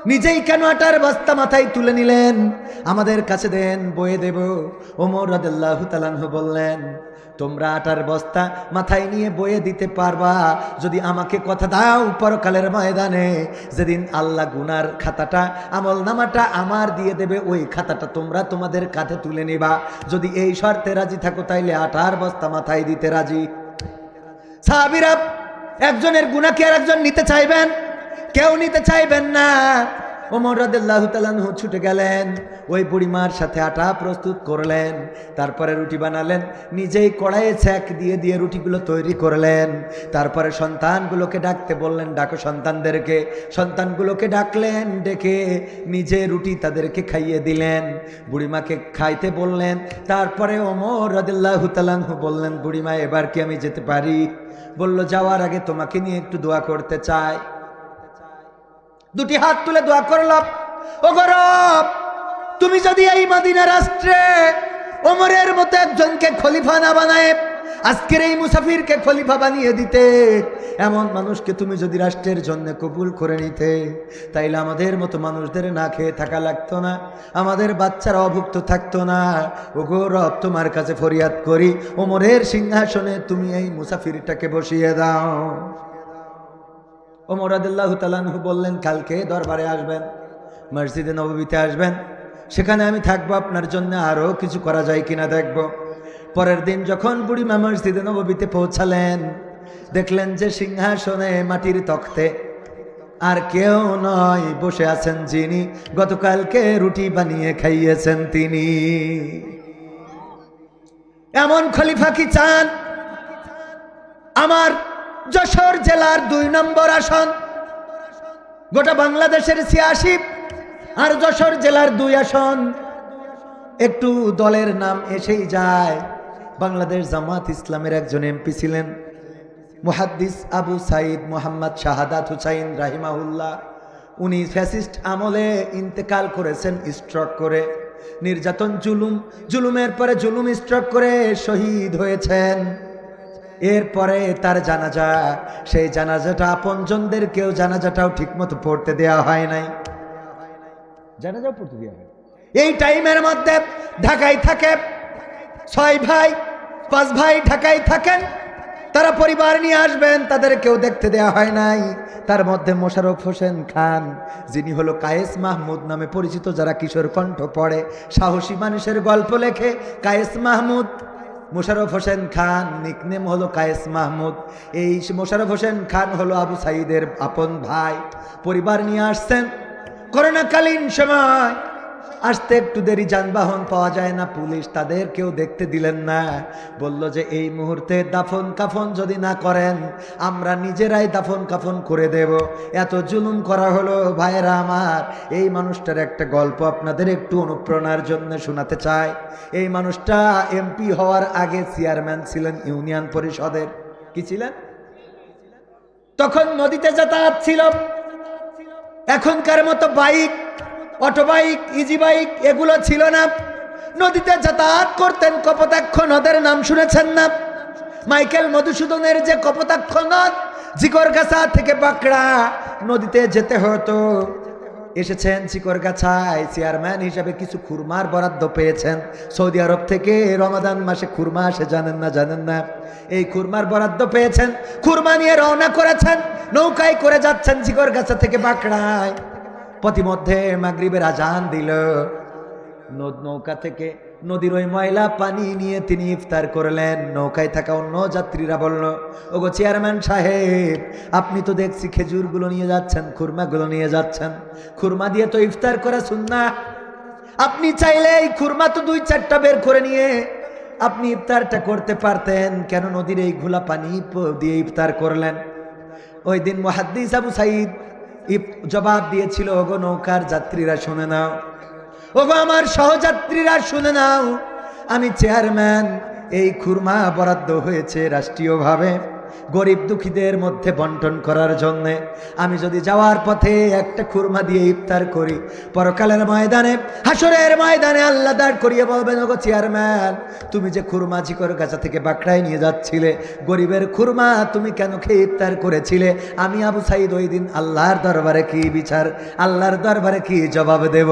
[SPEAKER 1] নিজেই কেন আটার বস্তা মাথায় তুলে নিলেন? আমাদের কাছে দেন, বয়ে দেব। ওমর রাদিয়াল্লাহু তাআলা আনহু বললেন, তোমরা আটার বস্তা মাথায় নিয়ে বয়ে দিতে পারবা যদি আমাকে কথা দাও পরকালের ময়দানে যেদিন আল্লাহ গুনার খাতাটা আমল নামাটা আমার দিয়ে দেবে ওই খাতাটা তোমরা তোমাদের কাঁধে তুলে নিবা। যদি এই শর্তে রাজি থাকো তাইলে আটার বস্তা মাথায় দিতে রাজি। সাহাবীরা একজনের গুনাহ কি আর একজন নিতে চাইবেন? কেউ নিতে চাইবেন না। ওমর রাদিয়াল্লাহু তাআলা আনহু ছুটে গেলেন, ওই বুড়িমার সাথে আটা প্রস্তুত করলেন, তারপরে রুটি বানালেন, নিজেই কড়াইয়ে ছ্যাঁক দিয়ে দিয়ে রুটিগুলো তৈরি করলেন। তারপরে সন্তানগুলোকে ডাকতে বললেন, ডাকো সন্তানদেরকে। সন্তানগুলোকে ডাকলেন, ডেকে নিজে রুটি তাদেরকে খাইয়ে দিলেন, বুড়িমাকে খাইতে বললেন। তারপরে ওমর রাদিয়াল্লাহু তাআলা আনহু বললেন, বুড়িমা এবার কি আমি যেতে পারি? বলল, যাওয়ার আগে তোমাকে নিয়ে একটু দোয়া করতে চাই। দুটি হাত তুলে দোয়া করল, ও রব, তুমি যদি এই মদিনা রাষ্ট্রে ওমরের মতো একজনকে খলিফা না বানায় আজকের এই মুসাফিরকে খলিফা বানিয়ে দিতে, এমন মানুষকে তুমি যদি রাষ্ট্রের জন্য কবুল করে নিতে, তাইলে আমাদের মতো মানুষদের না খেয়ে থাকা লাগতো না, আমাদের বাচ্চারা অভুক্ত থাকতো না। ওগো রব, তোমার কাছে ফরিয়াদ করি, ওমরের সিংহাসনে তুমি এই মুসাফিরটাকে বসিয়ে দাও। ওমর রাদিয়াল্লাহু তাআলা আনহু বললেন, কালকে দরবারে আসবেন, মসজিদে নববীতে আসবেন, সেখানে আমি থাকবো, আপনার জন্য আরও কিছু করা যায় কিনা দেখব। পরের দিন যখন বুড়িমা মসজিদে নববীতে পৌঁছালেন, দেখলেন যে সিংহাসনে মাটির তখ্তে আর কেউ নয়, বসে আছেন যিনি গতকালকে রুটি বানিয়ে খাইয়েছেন তিনি। এমন খলিফা কি চান? আমার যশোর জেলার 2 নম্বর আসন, গোটা বাংলাদেশের 86 আর যশোর জেলার 2 আসন, একটু দলের নাম এসেই যায়। বাংলাদেশ জামাত ইসলামের একজন এমপি ছিলেন মুহাদ্দিস আবু সাইদ মোহাম্মদ শাহাদাত হুসাইন রাহিমাহুল্লাহ। উনি ফ্যাসিস্ট আমলে ইন্তেকাল করেছেন স্ট্রোক করে। নির্যাতন, জুলুমের পরে জুলুম, স্ট্রোক করে শহীদ হয়েছেন। এরপরে তার জানাজা, সেই জানাজাটা আপনজনদের কেউ জানাজাটাও ঠিকমতো পড়তে দেওয়া হয় নাই, জানাজাও পড়তে দেওয়া হয়। এই টাইমের মধ্যে ঢাকায় থাকে 6 ভাই, 5 ভাই ঢাকায় থাকেন, তারা পরিবার নিয়ে আসবেন, তাদের কেউ দেখতে দেওয়া হয় নাই। তার মধ্যে মোশাররফ হোসেন খান, যিনি হলো কায়েস মাহমুদ নামে পরিচিত, যারা কিশোর কণ্ঠ পড়ে, সাহসী মানুষের গল্প লেখে, কায়েস মাহমুদ। মোশাররফ হোসেন খান নিকনেম হলো কায়েস মাহমুদ। এই মোশাররফ হোসেন খান হলো আবু সাইদের আপন ভাই। পরিবার নিয়ে আসছেন। করোনাকালীন সময় আসতে একটু দেরি, যানবাহন পাওয়া যায় না, পুলিশ তাদের কেউ দেখতে দিলেন না। বলল যে এই মুহূর্তে দাফন কাফন যদি না করেন, আমরা নিজেরাই দাফন কাফন করে দেব। এত জুলুম করা হলো। ভাইয়েরা আমার, এই মানুষটার একটা গল্প আপনাদের একটু অনুপ্রেরণার জন্য শোনাতে চাই। এই মানুষটা এমপি হওয়ার আগে চেয়ারম্যান ছিলেন ইউনিয়ন পরিষদের। কি ছিলেন? তখন নদীতে যাতায়াত ছিল, এখনকার মতো bike, auto bike, easy bike এগুলো ছিল না। নদীতে যাতায়াত করতেন। কপোতাক্ষ নদের নাম শুনেছেন না? মাইকেল মধুসূদনের যে কপোতাক্ষ নদ, জিকরগাছা থেকে বাঁকড়া নদীতে যেতে হতো। এসেছেন চিকরগাছায়, চেয়ারম্যান হিসাবে কিছু খুরমার বরাদ্দ পেয়েছেন। সৌদি আরব থেকে রমাদান মাসে খুরমা আসে, জানেন না? জানেন না? এই খুরমার বরাদ্দ পেয়েছেন, খুরমা নিয়ে রওনা করেছেন, নৌকায় করে যাচ্ছেন চিকরগাছা থেকে বাঁকড়ায়। পথিমধ্যে মাগরিবের আজান দিল। নৌকা থেকে নদীর ওই ময়লা পানি নিয়ে তিনি ইফতার করলেন। নৌকায় থাকা অন্য যাত্রীরা বলল, ওগো চেয়ারম্যান সাহেব, আপনি তো দেখছি খেজুরগুলো নিয়ে যাচ্ছেন, খুরমাগুলো নিয়ে যাচ্ছেন, খুরমা দিয়ে তো ইফতার করা সুন্নাহ। আপনি চাইলে এই খুরমা তো 2-4টা বের করে নিয়ে আপনি ইফতারটা করতে পারতেন, কেন নদীর এই ঘোলা পানি দিয়ে ইফতার করলেন? ওই দিন মুহাদ্দিস আবু সাইদ জবাব দিয়েছিল, ওগো নৌকার যাত্রীরা শুনে নাও, ওগো আমার সহযাত্রীরা শুনে নাও, আমি চেয়ারম্যান, এই খুরমা বরাদ্দ হয়েছে রাষ্ট্রীয়ভাবে গরিব দুঃখীদের মধ্যে বন্টন করার জন্য। আমি যদি যাওয়ার পথে একটা খুরমা দিয়ে ইফতার করি, পরকালের ময়দানে, হাসরের ময়দানে আল্লাহ দাঁড় করিয়ে বলবেন, ওগো চেয়ারম্যান, তুমি যে খুরমা চিকরগাছা থেকে বাঁকড়ায় নিয়ে যাচ্ছিলে, গরিবের খুরমা, তুমি কেন খেয়ে ইফতার করেছিলে? আমি আবু সাইদ ওই দিন আল্লাহর দরবারে কি বিচার, আল্লাহর দরবারে কি জবাব দেব?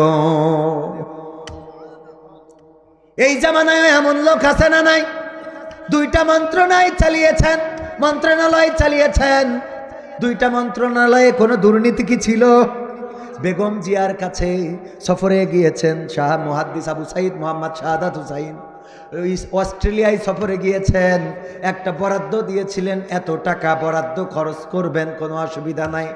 [SPEAKER 1] এই জামানায় এমন লোক আছে না নাই? দুইটা মন্ত্রণালয় চালিয়েছেন। দুইটা মন্ত্রণালয়ে কোনো দুর্নীতি কি ছিল? বেগম জিয়ার কাছে সফরে গিয়েছেন শাহ মুহাদ্দিস আবু সাইদ মোহাম্মদ শাহাদাত হুসাইন, অস্ট্রেলিয়ায় সফরে গিয়েছেন। একটা বরাদ্দ দিয়েছিলেন, এত টাকা বরাদ্দ খরচ করবেন, কোনো অসুবিধা নাই।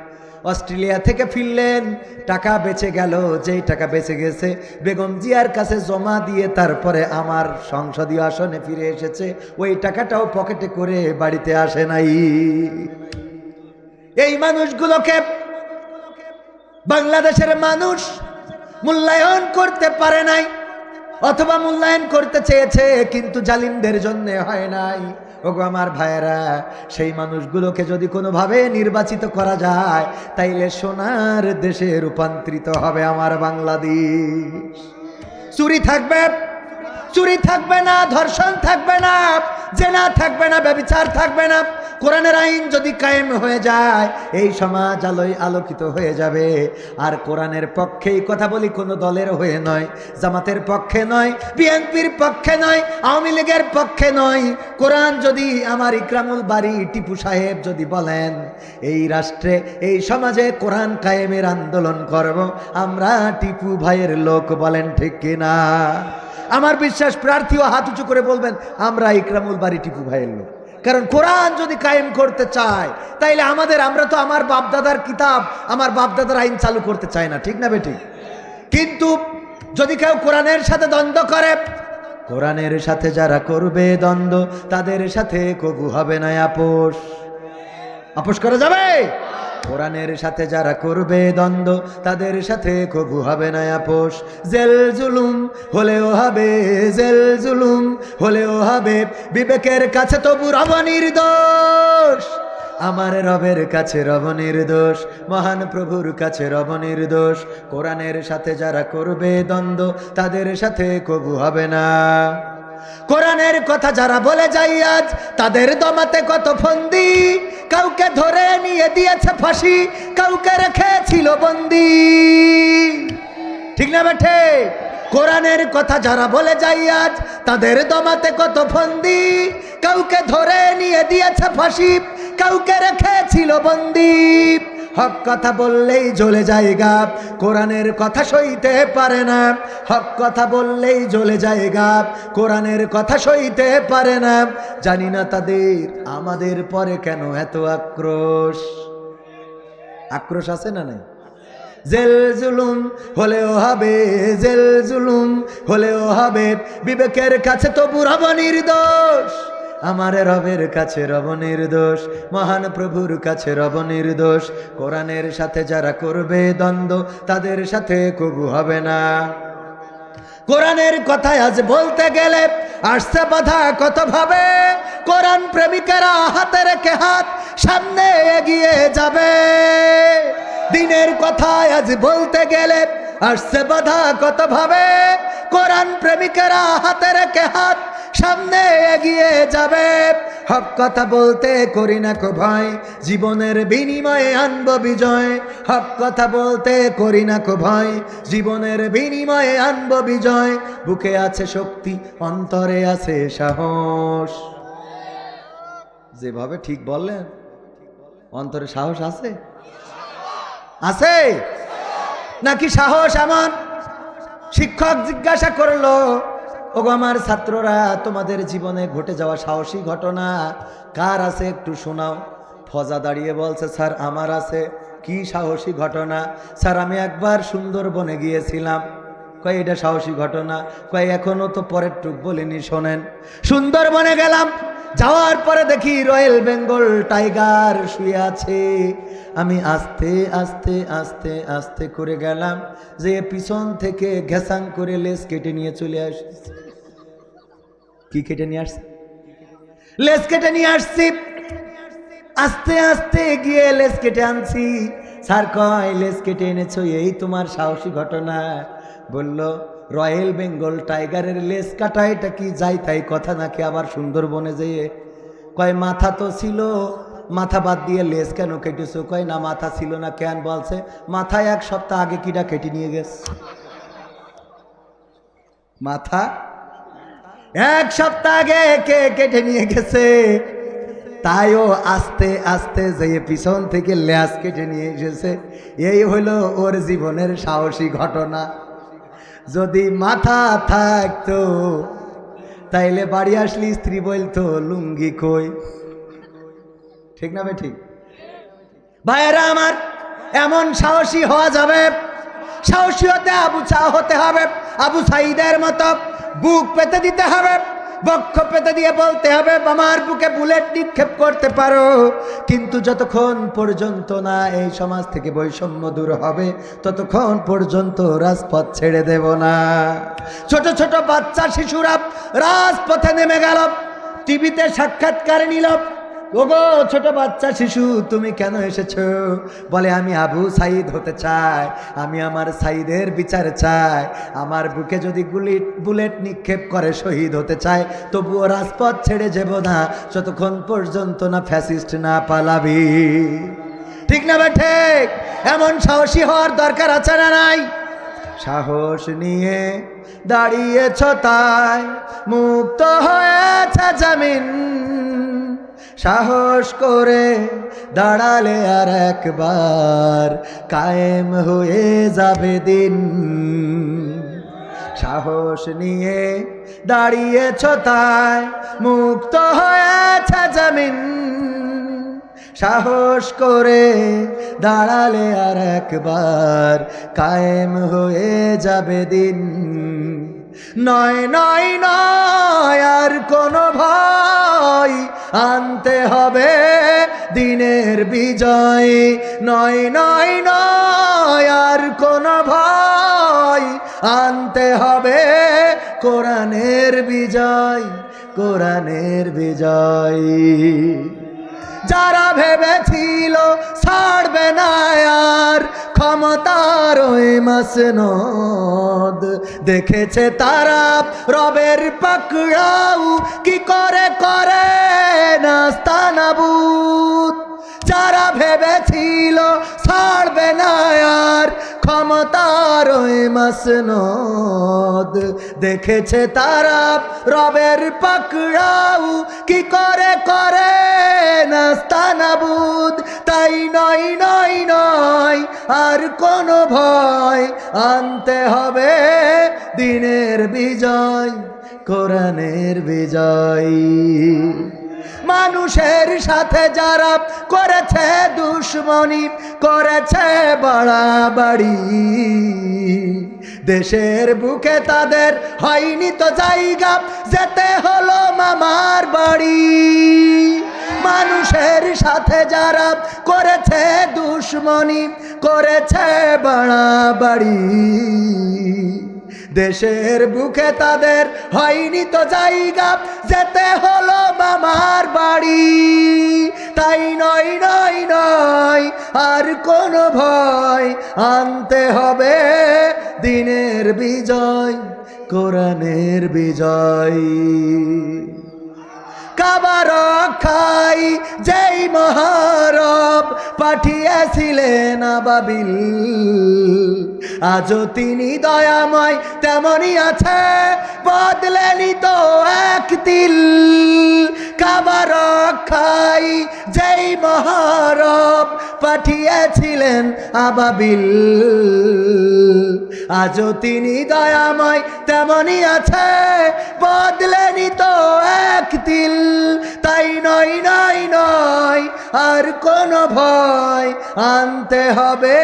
[SPEAKER 1] অস্ট্রেলিয়া থেকে ফিরলেন, টাকা বেঁচে গেল। যেই টাকা বেঁচে গেছে বেগম জিয়ার কাছে জমা দিয়ে তারপরে আমার সংসদীয় আসনে ফিরে এসেছে। ওই টাকাটাও পকেটে করে বাড়িতে আসে নাই। এই মানুষগুলোকে বাংলাদেশের মানুষ মূল্যায়ন করতে পারে নাই, অথবা মূল্যায়ন করতে চেয়েছে কিন্তু জালিমদের জন্য হয় নাই। ওগো আমার ভাইয়েরা, সেই মানুষগুলোকে যদি কোনোভাবে নির্বাচিত করা যায় তাইলে সোনার দেশে রূপান্তরিত হবে আমার বাংলাদেশ। চুরি থাকবে না, ধর্ষণ থাকবে না, জেনা থাকবে না, ব্যভিচার থাকবে না। কোরআনের আইন যদি কায়েম হয়ে যায় এই সমাজ আলোয় আলোকিত হয়ে যাবে। আর কোরআনের পক্ষেই কথা বলি, কোনো দলের হয়ে নয়, জামাতের পক্ষে নয়, বিএনপির পক্ষে নয়, আওয়ামী লীগের পক্ষে নয়। কোরআন যদি আমার ইকরামুল বারী টিপু সাহেব যদি বলেন এই রাষ্ট্রে এই সমাজে কোরআন কায়েমের আন্দোলন করব, আমরা টিপু ভাইয়ের লোক, বলেন ঠিক কিনা? আমার বিশ্বাস প্রার্থীও হাত উঁচু করে বলবেন আমরা ইকরামুল বারী টিপু ভাইয়ের লোক। কারণ কোরআন যদি কায়েম করতে চায় তাইলে আমরা তো আমার বাপদাদার কিতাব, আমার বাপদাদার আইন চালু করতে চাই না, ঠিক না বেঠিক? কিন্তু যদি কেউ কোরআনের সাথে দ্বন্দ্ব করে, কোরআনের সাথে যারা করবে দ্বন্দ্ব তাদের সাথে কবু হবে না আপোষ করা যাবে? কোরআনের সাথে যারা করবে দ্বন্দ্ব তাদের সাথে কবু হবে না আপোষ। জেল জুলুম হলেও হবে বিবেকের কাছে তবু রব নির্দোষ। আমার রবের কাছে রব নির্দোষ, মহান প্রভুর কাছে রব নির্দোষ। কোরআনের সাথে যারা করবে দ্বন্দ্ব তাদের সাথে কবু হবে না। কোরআনের কথা যারা বলে যায় আজ তাদের দমাতে কত ফন্দি, কাউকে ধরে নিয়ে দিয়েছে ফাঁসি, কাউকে রেখেছিল বন্দি, ঠিক না বেঠে? কোরআনের কথা যারা বলে যায় আজ তাদের দমাতে কত ফন্দি, কাউকে ধরে নিয়ে দিয়েছে ফাঁসি, কাউকে রেখেছিল বন্দি। হক কথা বললেই জ্বলে যায় গাব, কোরআনের কথা সইতে পারে না। হক কথা বললেই জ্বলে যায় গাব, কোরআনের কথা সইতে পারে না। জানি না তাদের আমাদের পরে কেন এত আক্রোশ আছে না নাই? জেল জুলুম হলেও হবে বিবেকের কাছে তবু রব নির্দোষ। আমার রবের কাছে রব নির্দোষ, মহান প্রভুর কাছে রব নির্দোষ। কোরআনের সাথে যারা করবে দ্বন্দ্ব তাদের সাথে কবু হবে না। কোরআনের কথায় আজ বলতে গেলে আসছে বাধা কত ভাবে, কোরআন প্রেমিকেরা হাতে রেখে হাত সামনে এগিয়ে যাবে। দিনের কথায় আজ বলতে গেলে আসছে বাধা কত ভাবে, কোরআন প্রেমিকেরা হাতে রেখে হাত সামনে এগিয়ে যাবে। হক কথা বলতে করি না কো ভয়, জীবনের বিনিময়ে আনবো বিজয়। হক কথা বলতে করি না কো ভয়, জীবনের বিনিময়ে আনবো বিজয়। বুকে আছে শক্তি, অন্তরে আছে সাহস। যেভাবে ঠিক বললেন, অন্তরে সাহস আছে নাকি? সাহস এমন? শিক্ষক জিজ্ঞাসা করলো, ওগো আমার ছাত্ররা, তোমাদের জীবনে ঘটে যাওয়া সাহসী ঘটনা কার আছে একটু শোনাও। ফজা দাঁড়িয়ে বলছে, স্যার আমার আছে। কি সাহসী ঘটনা? স্যার আমি একবার সুন্দরবনে গিয়েছিলাম। কয় এটা সাহসী ঘটনা? কয় এখনো তো পরের টুক বলিনি, শোনেন। সুন্দরবনে গেলাম, যাওয়ার পরে দেখি রয়্যাল বেঙ্গল টাইগার শুয়ে আছে। আমি আস্তে আস্তে আস্তে আস্তে করে গেলাম, যে পিছন থেকে ঘেসাং করে লেজ কেটে নিয়ে চলে আসছি। কি কেটে নিয়ে আসছি? লেজ কেটে নিয়ে আসছি। আস্তে আস্তে গিয়ে লেজ কেটে আনছি। স্যার কয় লেজ কেটে এনেছো, এই তোমার সাহসী ঘটনা? বলল রয়্যাল বেঙ্গল টাইগারের লেজ কাটা এটা কি যাই তাই কথা নাকি? আবার সুন্দরবনে যেয়ে কয় মাথা তো ছিল, মাথা বাদ দিয়ে লেজ কেন কেটেছো? কয় না মাথা ছিল না। কেন? বলছে মাথায় 1 সপ্তাহ আগে কিটা কেটে নিয়ে গেছে। মাথা এক সপ্তাহ আগে কে কেটে নিয়ে গেছে, তাইও আস্তে আস্তে যেয়ে পিছন থেকে ল্যাস কেটে নিয়ে এসেছে। এই হলো ওর জীবনের সাহসী ঘটনা। যদি মাথা থাকতো তাইলে বাড়ি আসলি স্ত্রী বলতো লুঙ্গি কই। ঠিক না ভাই? ঠিক ভাইয়েরা আমার, এমন সাহসী হওয়া যাবে। সাহসী হতে হতে হবে আবু সাঈদের মতো। বুক পেতে দিতে হবে, বক্ষ পেতে দিয়ে বলতে হবে আমার বুকে বুলেট নিক্ষেপ করতে পারো, কিন্তু যতক্ষণ পর্যন্ত না এই সমাজ থেকে বৈষম্য দূর হবে ততক্ষণ পর্যন্ত রাজপথ ছেড়ে দেব না। ছোট ছোট বাচ্চা শিশুরা রাজপথে নেমে গেল, টিভিতে সাক্ষাৎকার নিল। ওগো ছোট বাচ্চা শিশু, তুমি কেন এসেছো? বলে আমি আবু সাঈদ হতে চাই, আমি আমার সাঈদের বিচার চাই। আমার বুকে যদি বুলেট নিক্ষেপ করে শহীদ হতে চায়, তবুও রাজপথ ছেড়ে যাব না যতক্ষণ পর্যন্ত না ফ্যাসিস্ট না পালাবি। ঠিক না ভাই? ঠিক। এমন সাহসী হওয়ার দরকার আছে না নাই? সাহস নিয়ে দাঁড়িয়েছ তাই মুক্ত হয়েছে জমিন, সাহস করে দাঁড়ালে আর একবার কায়েম হয়ে যাবে দিন। সাহস নিয়ে দাঁড়িয়েছ তাই মুক্ত হয়েছে জমিন, সাহস করে দাঁড়ালে আর একবার কায়েম হয়ে যাবে দিন। নয় নয় নয় আর কোনো ভয়, আনতে হবে দিনের বিজয়। নয় নয় নয় আর কোনো ভয়, আনতে হবে কোরআনের বিজয়, কোরআনের বিজয়। যারা ভেবেছিল ছাড়বে না আর ক্ষমতার ওই মাসনদ, দেখেছে তারা রবের পাকড়াও কি করে করে নাস্তানাবুদ। যারা ভেবেছিল ছাড়বে না আর ক্ষমতার ওই মাসনদ, দেখেছে তারা রবের পাকড়াও কি করে করে নাস্তানাবুদ। তাই নয় নয় নয় আর কোনো ভয়, আনতে হবে দিনের বিজয়, কোরআনের বিজয়। মানুষের সাথে যারা করেছে দুশ্মনী, করেছে বাড়াবাড়ি, দেশের বুকে তাদের হয়নি তো জায়গা, যেতে হলো মামার বাড়ি। মানুষের সাথে যারা করেছে দুশ্মনী, করেছে বাড়াবাড়ি, দেশের বুকে তাদের হয়নি তো জায়গা, যেতে হলো মামার বাড়ি। তাই নয় নয় নয় আর কোনো ভয়, আনতে হবে দিনের বিজয়, কোরআনের বিজয়। কাবা রক্ষাই যেই মহারব পাঠিয়েছিলেন আবাবিল, আজও তিনি দয়াময় তেমনই আছে, বদলেনি তো এক তিল। কাবা রক্ষাই যেই মহারব পাঠিয়েছিলেন আবাবিল, আজও তিনি দয়াময় তেমনই আছে, বদলেনি তো এক তিল। তাই নয় নয় নয় আর কোনো ভয়, আনতে হবে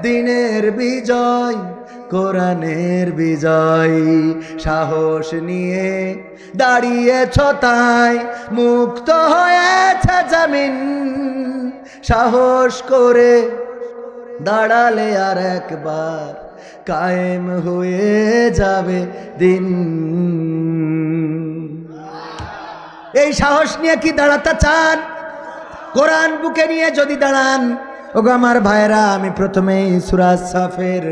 [SPEAKER 1] দিনের বিজয়, কোরআনের বিজয়। সাহস নিয়ে দাঁড়িয়েছ তাই মুক্ত হয়েছে জমিন, সাহস করে দাঁড়ালে আর একবার কায়েম হয়ে যাবে দিন। এই সাহস নিয়ে কি দাঁড়াতে চান? কোরআন বুকে নিয়ে যদি দাঁড়ান, ওগো আমার ভাইরা, আমি প্রথমেই সূরা সাফের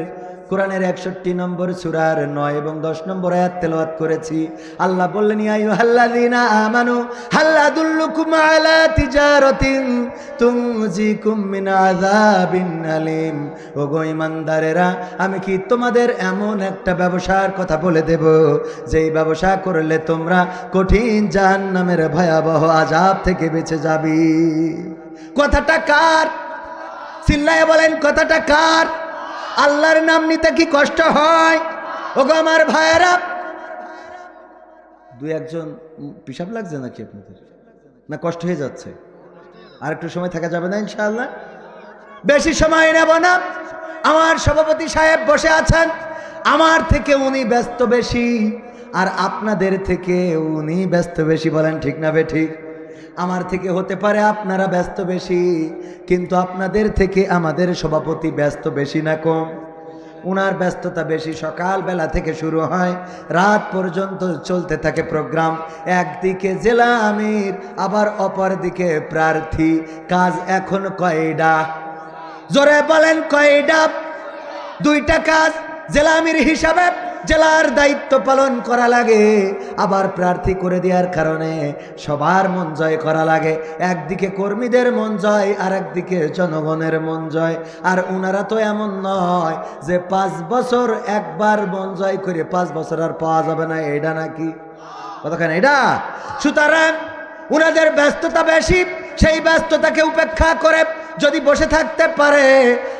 [SPEAKER 1] কোরআনের 61 নম্বর সূরার 9 এবং 10 নম্বর আয়াত তেলাওয়াত করেছি। আল্লাহ বললেন, ইয়া আইয়ুহাল্লাযীনা আমানু হাল আদুল্লুকুম আলা তিজারাতিন তুনজিকুম মিন আযাবিন আলীম। ওগো ঈমানদারেরা, আমি কি তোমাদের এমন একটা ব্যবসার কথা বলে দেব যেই ব্যবসা করলে তোমরা কঠিন জাহান্নামের ভয়াবহ আযাব থেকে বেঁচে যাবে। কথাটা কার? চিল্লায়ে বলেন, কথাটা কার? আল্লাহর নাম নিতে কি কষ্ট হয়? ওগো আমার ভাইয়েরা, দুই একজন পিশাব লাগছে নাকি আপনাদের? না কষ্ট হয়ে যাচ্ছে? আর একটু সময় থাকা যাবে না ইনশাআল্লাহ? বেশি সময় নেব না। আমার সভাপতি সাহেব বসে আছেন, আমার থেকে উনি ব্যস্ত বেশি, আর আপনাদের থেকে উনি ব্যস্ত বেশি। বলেন ঠিক না বেঠিক? আমার থেকে হতে পারে আপনারা ব্যস্ত বেশি, কিন্তু আপনাদের থেকে আমাদের সভাপতি ব্যস্ত বেশি না কম? উনার ব্যস্ততা বেশি। সকালবেলা থেকে শুরু হয়, রাত পর্যন্ত চলতে থাকে প্রোগ্রাম। একদিকে জেলা আমির, আবার অপর দিকে প্রার্থী। কাজ এখন কয়টা? জোরে বলেন কয়টা? দুইটা কাজ। জেলা আমির হিসাবে জেলার দায়িত্ব পালন করা লাগে, আবার প্রার্থী করে দেওয়ার কারণে সবার মন জয় করা লাগে। একদিকে কর্মীদের মন জয়, আর একদিকে জনগণের মন জয়। আর উনারা তো এমন নয় যে 5 বছর একবার মন জয় করে 5 বছর আর পাওয়া যাবে না, এটা নাকি কতখানি এটা? সুতরাং উনাদের ব্যস্ততা বেশি, সেই ব্যস্ততাকে উপেক্ষা করে যদি বসে থাকতে পারে,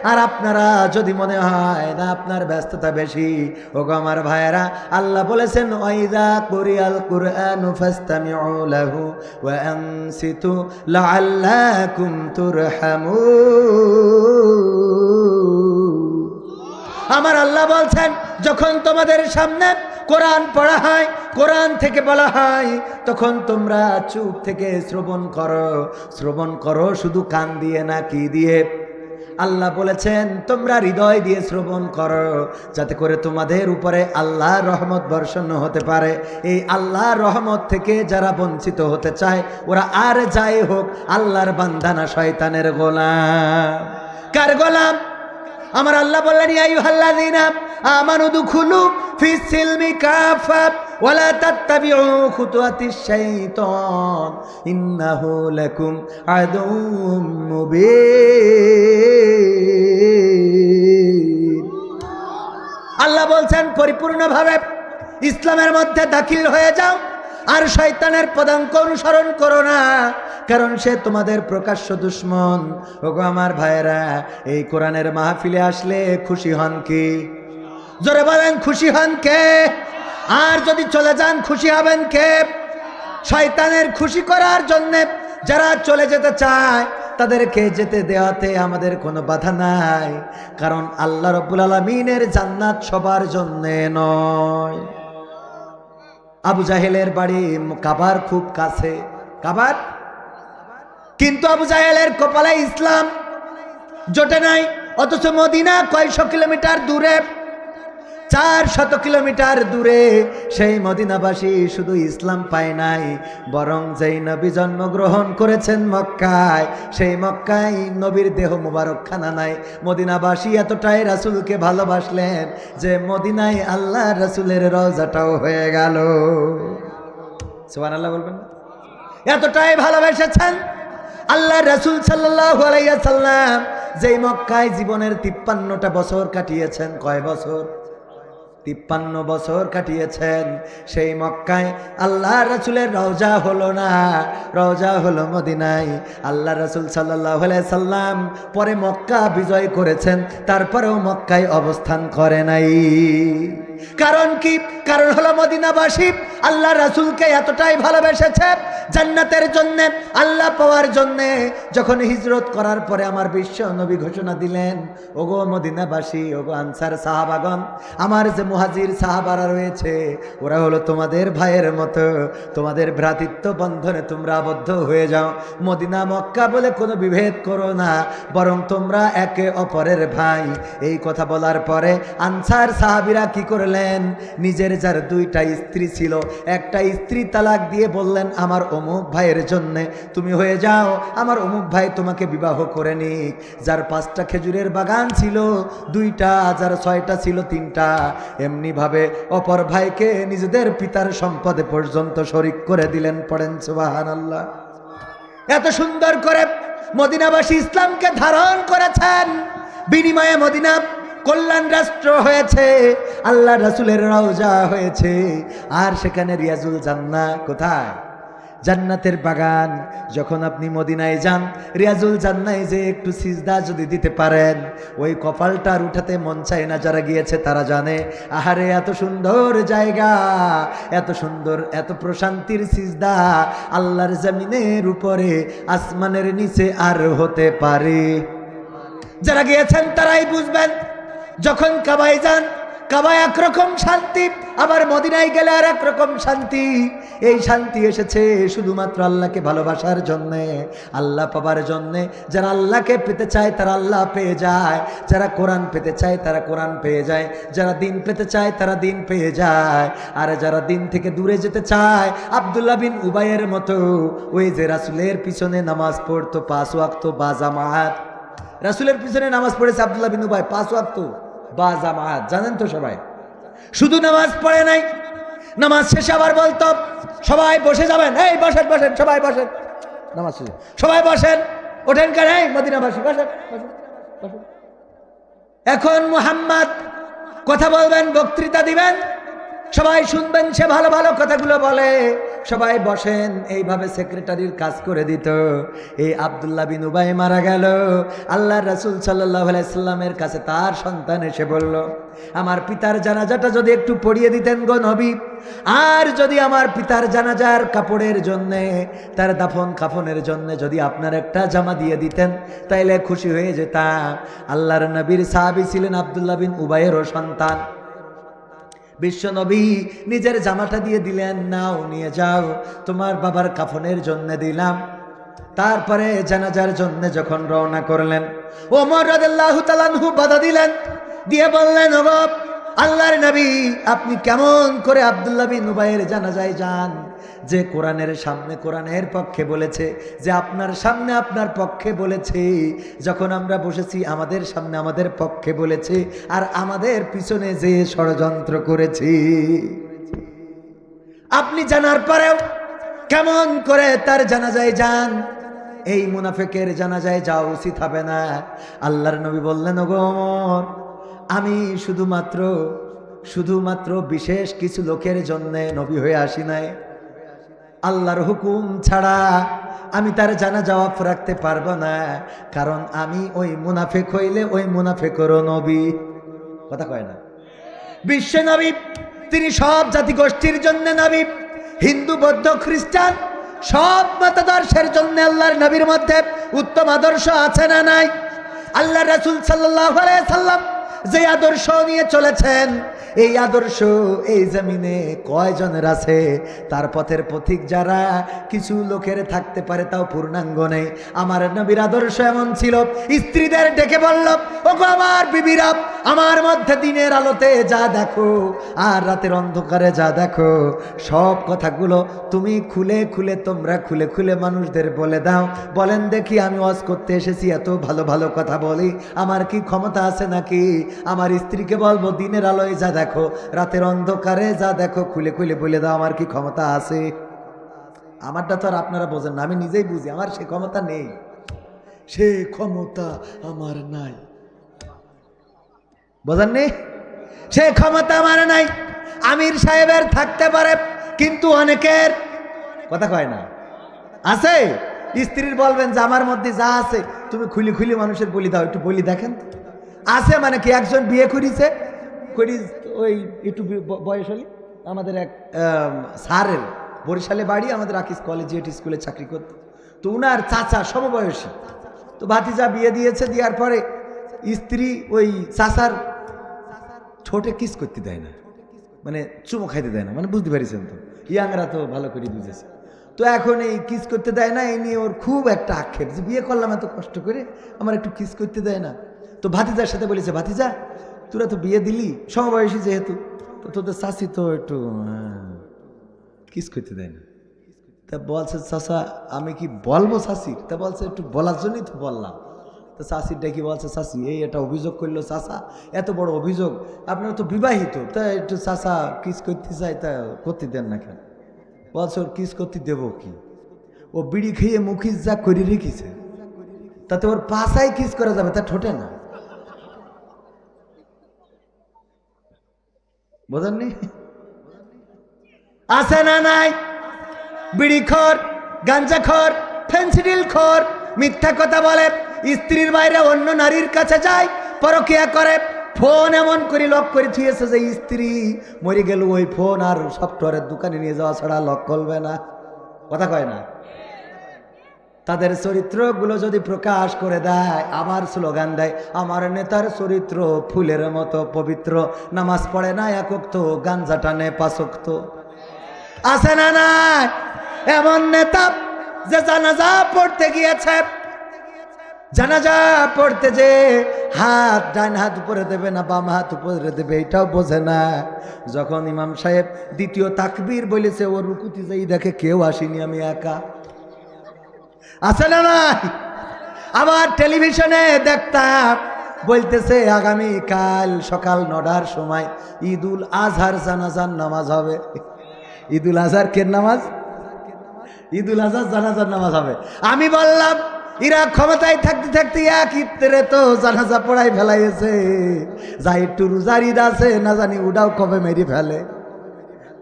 [SPEAKER 1] আর আপনারা যদি মনে হয় না আপনার ব্যস্ততা বেশি, ওগো আমার ভাইয়েরা, আল্লাহ বলেছেন, ওয়াইদা কুরিয়াল কুরআনু ফাসতামিউ লাহু ওয়া আনসিতু লাআল্লাকুম তুরহামুন। আমার আল্লাহ বলছেন, যখন তোমাদের সামনে কোরআন পড়া হয়, কোরআন থেকে বলা হয়, তখন তোমরা চুপ থেকে শ্রবণ করো। শ্রবণ করো শুধু কান দিয়ে না, কি দিয়ে? আল্লাহ বলেছেন তোমরা হৃদয় দিয়ে শ্রবণ করো, যাতে করে তোমাদের উপরে আল্লাহর রহমত বর্ষণ হতে পারে। এই আল্লাহর রহমত থেকে যারা বঞ্চিত হতে চায়, ওরা আর যাই হোক আল্লাহর বান্দা না, শয়তানের গোলাম। কার গোলাম? আমার আল্লাহ বললেন, ইয়া আইয়ুহাল্লাযীনা আমানু দুখুলু ফিস সিলমি কাফা ওয়া লা তাত্তাবিউ খুতুওয়াতিশ শাইতান ইন্নাহু লাকুম আদুউম মুবিন। আল্লাহ বলছেন, পরিপূর্ণভাবে ইসলামের মধ্যে দাখিল হয়ে যাও, আর শয়তানের পদাঙ্ক অনুসরণ করো না, কারণ সে তোমাদের প্রকাশ্য দুশমন। ওগো আমার ভাইয়েরা, এই কোরআনের মাহফিলে আসলে খুশি হন কি? জোরে বলেন, খুশি হন কে? আর যদি চলে যান, খুশি হবেন কে? শয়তানের খুশি করার জন্য যারা চলে যেতে চায়, তাদেরকে যেতে দেওয়াতে আমাদের কোনো বাধা নাই, কারণ আল্লাহ রাব্বুল আলামিনের জান্নাত সবার জন্য নয়। আবু জাহেলের বাড়ি কাবার খুব কাছে, কাবার, কিন্তু আবু জাহেলের কপালে ইসলাম জোটে নাই। অথচ মদিনা কয়শো কিলোমিটার দূরে, 400 কিলোমিটার দূরে। সেই মদিনাবাসী শুধু ইসলাম পায় নাই, বরং যেই নবী জন্মগ্রহণ করেছেন মক্কায়, সেই মক্কায় নবীর দেহ মুবারক খানা নাই। মদিনাবাসী এতটাই রাসূলকে ভালোবাসলেন যে মদিনায় আল্লাহ রাসূলের রওজাটাও হয়ে গেল। সুবহানাল্লাহ বলবেন না? এতটাই ভালোবেসেছেন আল্লাহ রাসূল সাল্লাল্লাহু আলাইহি ওয়াসাল্লাম, যেই মক্কায় জীবনের 53টা বছর কাটিয়েছেন। কয় বছর? 53 বছর কাটিয়েছেন। সেই মক্কায় আল্লাহ রাসূলের রওজা হলো না, রওজা হলো মদিনায়। আল্লাহ রাসূল সাল্লাল্লাহু আলাইহি সাল্লাম পরে মক্কা বিজয় করেছেন, তারপরেও মক্কায় অবস্থান করে নাই। কারণ কি? কারণ হলো মদিনাবাসী আল্লাহ রাসূলকে এতটাই ভালোবেসেছে, জান্নাতের জন্য, আল্লাহ পাওয়ার জন্য। যখন হিজরত করার পরে আমার বিশ্ব নবী ঘোষণা দিলেন, ওগো মদিনাবাসী, ওগো আনসার সাহাবাগণ, আমার যে মুহাজির সাহাবারা রয়েছে, ওরা হলো তোমাদের ভাইয়ের মতো, তোমাদের ভ্রাতৃত্ব বন্ধনে তোমরা আবদ্ধ হয়ে যাও। মদিনা মক্কা বলে কোনো বিভেদ করো না, বরং তোমরা একে অপরের ভাই। এই কথা বলার পরে আনসার সাহাবীরা কি করলেন? নিজের যার 2টা স্ত্রী ছিল, একটা স্ত্রী তালাক দিয়ে বললেন আমার অমুক ভাইয়ের জন্যে তুমি হয়ে যাও, আমার অমুক ভাই তোমাকে বিবাহ করে নিক। যার 5টা খেজুরের বাগান ছিল 2টা, যার 6টা ছিল 3টা, এমনিভাবে অপর ভাইকে নিজেদের পিতার সম্পদে পর্যন্ত শরিক করে দিলেন। পড়েন সুবহানাল্লাহ। এত সুন্দর করে মদিনাবাসী ইসলামকে ধারণ করেছেন, বিনিময়ে মদিনা কল্যাণ রাষ্ট্র হয়েছে, আল্লাহ রাসূলের রওজা হয়েছে, আর সেখানে রিয়াজুল জান্নাহ। কোথায়? জান্নাতের বাগান। যখন আপনি মদিনায় যান, রিয়াজুল জান্নায় যে একটু সিজদা যদি দিতে পারেন, ওই কপালটা আর উঠাতে মন চায় না। যারা গিয়েছে তারা জানে, আহারে এত সুন্দর জায়গা, এত সুন্দর, এত প্রশান্তির সিজদা আল্লাহর জমিনের উপরে, আসমানের নিচে আর হতে পারে? যারা গিয়েছেন তারাই বুঝবেন। যখন কাবায় যান, কাবায় একরকম শান্তি, আবার মদিনায় গেলে আর একরকম শান্তি। এই শান্তি এসেছে শুধুমাত্র আল্লাহকে ভালোবাসার জন্যে, আল্লাহ পাবার জন্যে। যারা আল্লাহকে পেতে চায় তারা আল্লাহ পেয়ে যায়, যারা কোরআন পেতে চায় তারা কোরআন পেয়ে যায়, যারা দিন পেতে চায় তারা দিন পেয়ে যায়। আর যারা দিন থেকে দূরে যেতে চায়, আব্দুল্লাহ বিন উবাইয়ের মতো, ওই যে রাসূলের পিছনে নামাজ পড়তো 5 ওয়াক্ত বা জামাত, রাসূলের পিছনে নামাজ পড়েছে আব্দুল্লাহ বিন উবাই 5 ওয়াক্ত বা জামাত, জানেন তো সবাই। শুধু নামাজ পড়ে নাই, নামাজ শেষে আবার বলতো সবাই বসে যাবেন, এই বসেন বসেন, সবাই বসেন, নামাজ শেষে সবাই বসেন, ওঠেন কেন, এই মদিনাবাসী বসেন বসেন বসেন। এখন মুহাম্মদ কথা বলবেন, বক্তৃতা দিবেন, সবাই শুনবেন, সে ভালো ভালো কথাগুলো বলে, সবাই বসেন। এইভাবে সেক্রেটারির কাজ করে দিত। এই আব্দুল্লাহ বিন উবাই মারা গেল। আল্লাহর রাসূল সাল্লাল্লাহু আলাইহি সাল্লামের কাছে তার সন্তান এসে বলল, আমার পিতার জানাজাটা যদি একটু পড়িয়ে দিতেন গো নবী, আর যদি আমার পিতার জানাজার কাপড়ের জন্যে, তার দাফন কাফনের জন্য যদি আপনার একটা জামা দিয়ে দিতেন, তাইলে খুশি হয়ে যেতাম। আল্লাহর নবীর সাহাবী ছিলেন আব্দুল্লাহ বিন উবাইয়েরও সন্তান। বিশ্ব নবী নিজের জামাটা দিয়ে দিলেন, নাও নিয়ে যাও, তোমার বাবার কাফনের জন্য দিলাম। তারপরে জানাজার জন্য যখন রওনা করলেন, ওমর রাদিয়াল্লাহু তাআলা আনহু বাধা দিলেন, দিয়ে বললেন, ওগো আল্লাহর নবী, আপনি কেমন করে আব্দুল্লাহ বিন উবাইয়ের জানাজায় যান, যে কোরআনের সামনে কোরআনের পক্ষে বলেছে, যে আপনার সামনে আপনার পক্ষে বলেছে, যখন আমরা বসেছি আমাদের সামনে আমাদের পক্ষে বলেছে, আর আমাদের পিছনে যে ষড়যন্ত্র করেছি, আপনি জানার পরেও কেমন করে তার জানাজায় যান? এই মুনাফিকের জানাজায় যাওয়া উচিত হবে না। আল্লাহর নবী বললেন, ওগো ওমর, আমি শুধুমাত্র বিশেষ কিছু লোকের জন্য নবী হয়ে আসি নাই। আল্লাহর হুকুম ছাড়া আমি তার জানাজা ওয়াকফ রাখতে পারবো না, কারণ আমি ওই মুনাফিক হইলে ওই মুনাফিকেরও নবী। কথা কয় না? বিশ্ব নবী, তিনি সব জাতি গোষ্ঠীর জন্য নবী। হিন্দু, বৌদ্ধ, খ্রিস্টান সব মতাদর্শের জন্য আল্লাহর নবীর মধ্যে উত্তম আদর্শ আছে না নাই? আল্লাহ রাসূল সাল্লাল্লাহু আলাইহি সাল্লাম যে আদর্শ নিয়ে চলেছেন, এই আদর্শ এই জমিনে কয়জনের আছে? তার পথের পথিক যারা, কিছু লোকের থাকতে পারে, তাও পূর্ণাঙ্গ নেই। আমার নবীর আদর্শ এমন ছিল, স্ত্রীদের ডেকে বলল, ওগো আমার বিবিরা, আমার মধ্যে দিনের আলোতে যা দেখো আর রাতের অন্ধকারে যা দেখো, সব কথাগুলো তুমি খুলে খুলে, তোমরা খুলে খুলে মানুষদের বলে দাও। বলেন দেখি, আমি ওয়াজ করতে এসেছি, এত ভালো ভালো কথা বলি, আমার কি ক্ষমতা আছে নাকি আমার স্ত্রীকে বলবো দিনের আলোয় যা দেখো, রাতের অন্ধকারে যা দেখো, খুলে খুলে বলে দাও? আমার কি ক্ষমতা আছে? আমারটা তো আর আপনারা বোঝেন না, আমি নিজেই বুঝি, আমার সে ক্ষমতা নেই, সে ক্ষমতা আমার নাই। বোঝেন নি? সে ক্ষমতা আমার নাই। আমির সাহেবের থাকতে পারে, কিন্তু অনেকের কথা কয় না, আছে। স্ত্রীর বলবেন যে আমার মধ্যে যা আছে তুমি খুলি খুলি মানুষের বলি দাও, একটু বলি দেখেন আছে। মানে কি, একজন বিয়ে করিছে, ওই একটু বয়স হলে, আমাদের এক স্যারের বরিশালে বাড়ি, আমাদের আকিস কলেজিয়েট স্কুলে চাকরি করত, তো উনার চাচা সমবয়সী, তো ভাতিজা বিয়ে দিয়েছে। দেওয়ার পরে স্ত্রী ওই চাচার ঠোঁটে কিস করতে দেয় না, মানে চুমো খাইতে দেয় না, মানে বুঝতে পারিছেন তো, ইয়াংরা তো ভালো করে বুঝেছে। তো এখন এই কিস করতে দেয় না, এই নিয়ে ওর খুব একটা আক্ষেপ, যে বিয়ে করলাম এত কষ্ট করে, আমার একটু কিস করতে দেয় না। তো ভাতিজার সাথে বলেছে, ভাতিজা তোরা তো বিয়ে দিলি, সমবয়সী যেহেতু, তো তোদের শাশি তো একটু কিস করতে দেয় না। তা বলছে চাচা আমি কি বলবো চাষির? তা বলছে একটু বলার জন্যই তো বললাম। তো চাষির ডেকে বলছে চাষি এই এটা অভিযোগ করলো চাচা, এত বড় অভিযোগ, আপনারা তো বিবাহিত, তা একটু চাচা কিস করতে চাই, তা করতে দেন না কেন? বলছে ওর কিস করতে দেবো কি, ও বিড়ি খেয়ে মুখিস যা করে রেখেছে, তাতে ওর পাশায় কিস করা যাবে, তা ঠোঁটে না। বোঝেননি? আছে না নাই বিড়ি খোর, গাঞ্জা খোর, ফেন্সিডিল খোর, মিথ্যা কথা বলে, স্ত্রীর বাইরে অন্য নারীর কাছে যায়, পরকিয়া করে, ফোন এমন করে লক করে থুয়েছে যে স্ত্রী মরে গেল ওই ফোন আর সফটওয়্যারের দোকানে নিয়ে যাওয়া ছাড়া লক করবে না। কথা কয় না? তাদের চরিত্রগুলো যদি প্রকাশ করে দেয়, আবার স্লোগান দেয় আমার নেতার চরিত্র ফুলের মতো পবিত্র, নামাজ পড়ে না এক ওয়াক্ত, গাঞ্জা টানে 5 ওয়াক্ত। আছে না নাই এমন নেতা যে জানাজা পড়তে গিয়েছে, জানাজা পড়তে যে হাত ডান হাত উপরে দেবে না বাম হাত উপরে দেবে এটাও বোঝে না। যখন ইমাম সাহেব দ্বিতীয় তাকবীর বলেছে ও রুকুতে যাই দেখে কেউ আসেনি, আমি একা। আছে না নাই? আবার টেলিভিশনে দেখতাম বলতেছে আগামী কাল সকাল 9টার সময় ঈদুল আজহার জানাজার নামাজ হবে। ঈদুল আজহার কের নামাজ? ঈদুল আজহার জানাজার নামাজ হবে। আমি বললাম এরা ক্ষমতায় থাকতে থাকতে এক ঈদে তো জানাজা পড়াই ফেলাইছে, যা একটু রোজার ঈদ আছে না জানি ওটাও কবে মেরে ফেলে।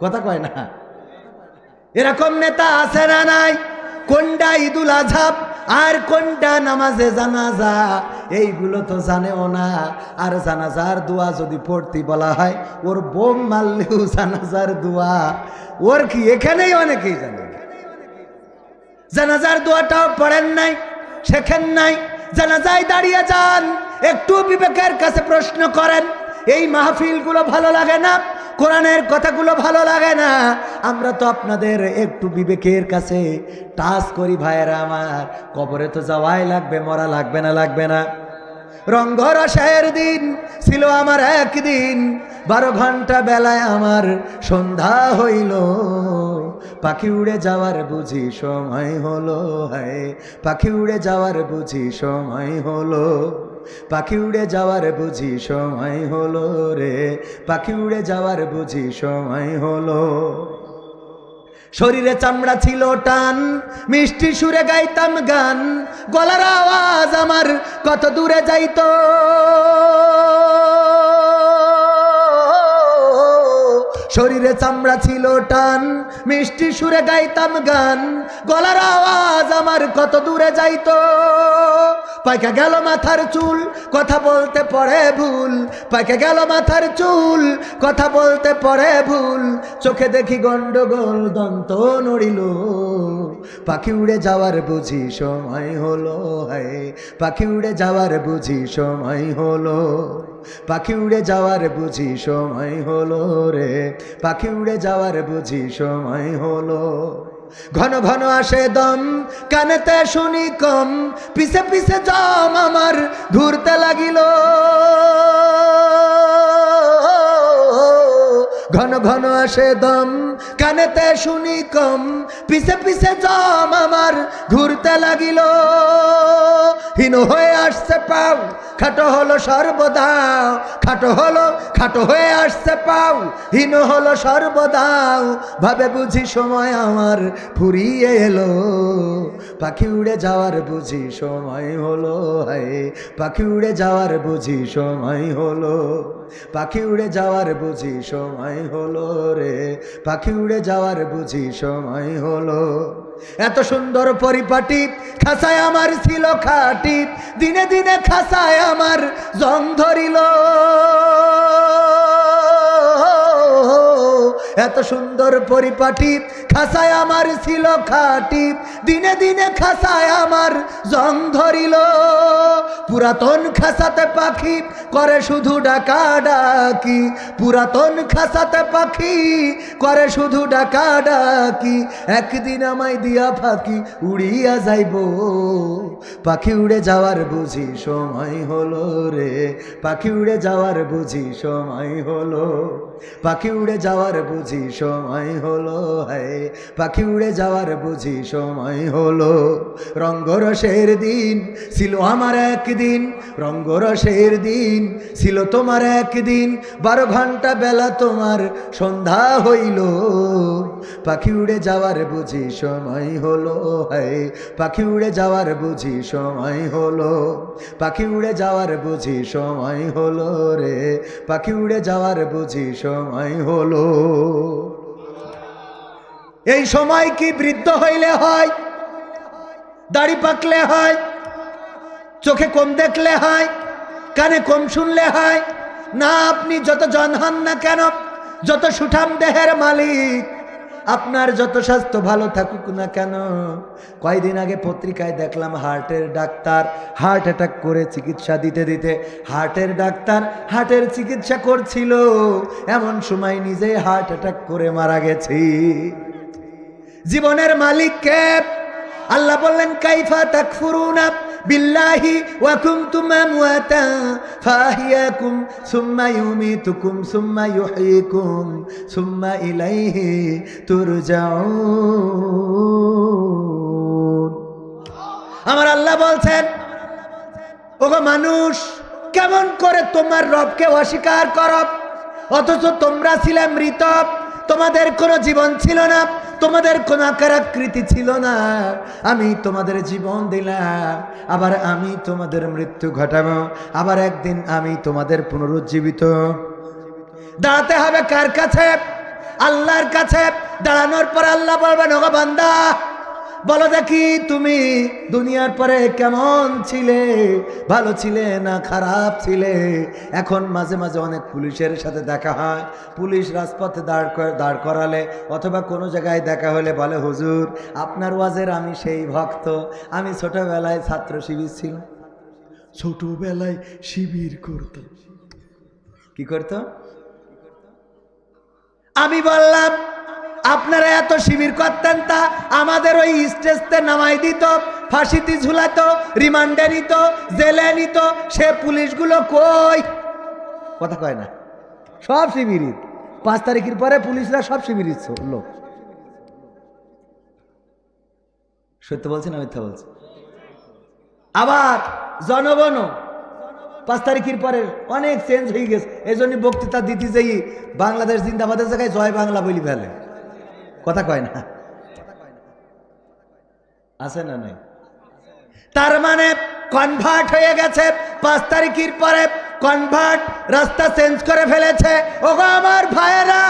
[SPEAKER 1] কথা কয় না? এরকম নেতা আছে না নাই? কোনটা ঈদুল আজহা আর কোনটা নামাজে জানাজা এইগুলো তো জানেও না। আর জানাজার দোয়া যদি পড়তে বলা হয়, ওর বোম মারলেও জানাজার দোয়া ওর কি এখানেই অনেকেই জানে। জানাজার দোয়াটাও পড়েন নাই, শেখেন নাই। জানাজায় দাঁড়িয়ে যান, একটু বিবেকের কাছে প্রশ্ন করেন। এই মাহফিলগুলো ভালো লাগে না, কোরআনের কথাগুলো ভালো লাগে না, আমরা তো আপনাদের একটু বিবেকের কাছে টাচ করি ভাইয়েরা আমার। কবরে তো যাওয়াই লাগবে, মরা লাগবে না? লাগবে না? রঙ্গরসের দিন ছিল আমার একদিন, 12 ঘন্টা বেলায় আমার সন্ধ্যা হইল, পাখি উড়ে যাওয়ার বুঝি সময় হলো। হায় পাখি উড়ে যাওয়ার বুঝি সময় হলো, পাখি উড়ে যাওয়ার বুঝি সময় হলো রে, পাখি উড়ে যাওয়ার বুঝি সময় হলো। শরীরে চামড়া ছিল টান, মিষ্টি সুরে গাইতাম গান, গলার আওয়াজ আমার কত দূরে যাইতো। শরীরে চামড়া ছিল টান, মিষ্টি সুরে গাইতাম গান, গলার আওয়াজ আমার কত দূরে যাইতো। পাইকা গেল মাথার চুল, কথা বলতে পড়ে ভুল, পাইকা গেল মাথার চুল, কথা বলতে পড়ে ভুল, চোখে দেখি গন্ডগোল, দন্ত নড়িল, পাখি উড়ে যাওয়ার বুঝি সময় হলো। হায় পাখি উড়ে যাওয়ার বুঝি সময় হলো, পাখি উড়ে যাওয়ার বুঝি সময় হলো রে, পাখি উড়ে যাওয়ার বুঝি সময় হলো। ঘন ঘন আসে দম, কানেতে শুনি কম, পিছে পিছে জম আমার ঘুরতে লাগিল। ঘন ঘন আসে দম, কানেতে শুনি কম, পিছে পিছে জম আমার ঘুরতে লাগিল। হীন হয়ে আসছে পাও, খাটো হলো সর্বদাও, খাটো হয়ে আসছে পাও, হীন হলো সর্বদাও, ভাবে বুঝি সময় আমার ফুরিয়ে এলো, পাখি উড়ে যাওয়ার বুঝি সময় হলো। হায় পাখি উড়ে যাওয়ার বুঝি সময় হলো, পাখি উড়ে যাওয়ার বুঝি সময় হলো রে, পাখি উড়ে যাওয়ার বুঝি সময় হলো। এত সুন্দর পরিপাটি খাসায় আমার ছিল খাটি, দিনে দিনে খাসায় আমার জং ধরিল। এত সুন্দর পরিপাটি খাসায় আমার ছিল খাটি, দিনে দিনে খাসায় আমার জং ধরিল। পুরাতন খাসাতে পাখি করে শুধু ডাকাডাকি, পুরাতন খাসাতে পাখি করে শুধু ডাকাডাকি, একদিন আমায় দিয়া ফাঁকি উড়িয়া যাইব, পাখি উড়ে যাওয়ার বুঝি সময় হলো রে, পাখি উড়ে যাওয়ার বুঝি সময় হলো, পাখি উড়ে যাওয়ার বুঝি সময় হলো, হায় পাখি উড়ে যাওয়ার বুঝি সময় হলো। রঙ্গরসের দিন ছিল আমার একদিন, রঙ্গরসের দিন ছিল তোমার একদিন, 12 ঘন্টা বেলা তোমার সন্ধ্যা হইল, পাখি উড়ে যাওয়ার বুঝি সময় হলো, হায় পাখি উড়ে যাওয়ার বুঝি সময় হলো, পাখি উড়ে যাওয়ার বুঝি সময় হলো রে, পাখি উড়ে যাওয়ার বুঝি সময় হলো। এই সময় কি বৃদ্ধ হইলে হয়, দাড়ি পাকলে হয়, চোখে কম দেখলে হয়, কানে কম শুনলে হয় না? আপনি যত জন হন না কেন, যত সুঠাম দেহের মালিক, আপনার যত স্বাস্থ্য ভালো থাকুক না কেন, কয়দিন আগে পত্রিকায় দেখলাম হার্টের ডাক্তার হার্ট অ্যাটাক করে চিকিৎসা দিতে দিতে, হার্টের ডাক্তার হার্টের চিকিৎসা করছিল, এমন সময় নিজে হার্ট অ্যাটাক করে মারা গেছি। জীবনের মালিক কে? আল্লাহ বললেন কাইফা তাকফুরুনা বিল্লাহি ওয়া কুনতুম আমওয়াতা ফাহিয়াকুম সুম্মা ইউমিতুকুম সুম্মা ইউহয়িকুম সুম্মা ইলাইহি তুরজাউন। আমার আল্লাহ বলছেন, ওগো মানুষ, কেমন করে তোমার রবকে অস্বীকার করো, অথচ তোমরা ছিলে মৃত, তোমাদের কোনো জীবন ছিল না, তোমাদের কোনো আকার আকৃতি ছিল না, আমি তোমাদের জীবন দিলাম, আবার আমি তোমাদের মৃত্যু ঘটাবো, আবার একদিন আমি তোমাদের পুনরুজ্জীবিত। দাঁড়াতে হবে কার কাছে? আল্লাহর কাছে। দাঁড়ানোর পর আল্লাহ বলবেন, ওগো বান্দা, বলো দেখি তুমি দুনিয়ার পরে কেমন ছিলে, ভালো ছিলে না খারাপ ছিলে? এখন মাঝে মাঝে অনেক পুলিশের সাথে দেখা হয়, পুলিশ রাজপথে দাঁড় করালে অথবা কোনো জায়গায় দেখা হলে বলে, হুজুর আপনার ওয়াজের আমি সেই ভক্ত, আমি ছোটবেলায় ছাত্র শিবির ছিল। ছোটবেলায় শিবির করত, কি করত? আমি বললাম, আপনারা এত শিবির করতেন, তা আমাদের ওই স্টেজতে নামাই দিত, ফাঁসিতে ঝুলাতো, রিমান্ডে নিত, জেলে নিত, সে পুলিশগুলো কই? কথা কয় না, সব শিবিরই। 5 তারিখের পরে পুলিশরা সব শিবিরই লোক। সত্য বলছি না মিথ্যা বলছি? আবার জনগণ 5 তারিখের পরে অনেক চেঞ্জ হয়ে গেছে, এই জন্য বক্তৃতা দিতে যাই বাংলাদেশ জিন্দাবাদের জায়গায় জয় বাংলা বলি ফেলে। কথা কয় না, আছে না নাই? তার মানে কনভার্ট হয়ে গেছে। 5 তারিখের পরে কনভার্ট, রাস্তা চেঞ্জ করে ফেলেছে। ওগো আমার ভাইয়েরা,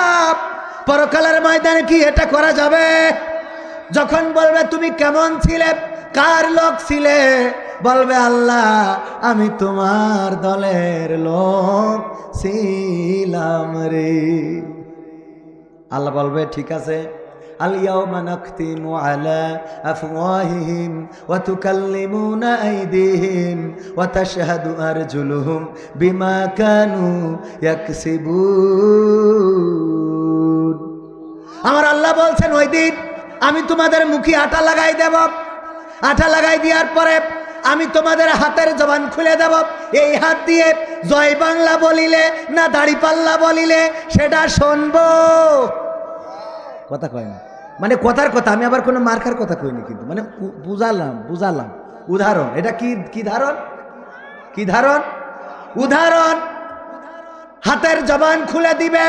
[SPEAKER 1] পরকালের ময়দানে কি এটা করা যাবে? যখন বলবে তুমি কেমন ছিলে, কার লোক ছিলে, বলবে আল্লাহ আমি তোমার দলের লোক ছিলাম রে। আল্লাহ বলবে ঠিক আছে, আল-ইয়াওমা নাখতিমু আলা আফওয়াহিহিম ওয়া তুকাল্লিমুনা আইদিহিম ওয়া তাশহাদু আরজুলুহুম বিমা কানু ইয়াকসিবুন। আমার আল্লাহ বলছেন, ওই দিন আমি তোমাদের মুখে আটা লাগাই দেব, আটা লাগাই দেওয়ার পরে আমি তোমাদের হাতের জবান খুলে দেব। এই হাত দিয়ে জয় বাংলা বলিলে না দাড়িপাল্লা বলিলে সেটা শুনবো। কথা কয় না, মানে কথার কথা, আমি আবার কোনো মার্কার কথা কইনি, কিন্তু মানে বুঝালাম উদাহরণ। এটা কি ধারণ? কি ধারণ? উদাহরণ। হাতের জবান খুলে দিবে।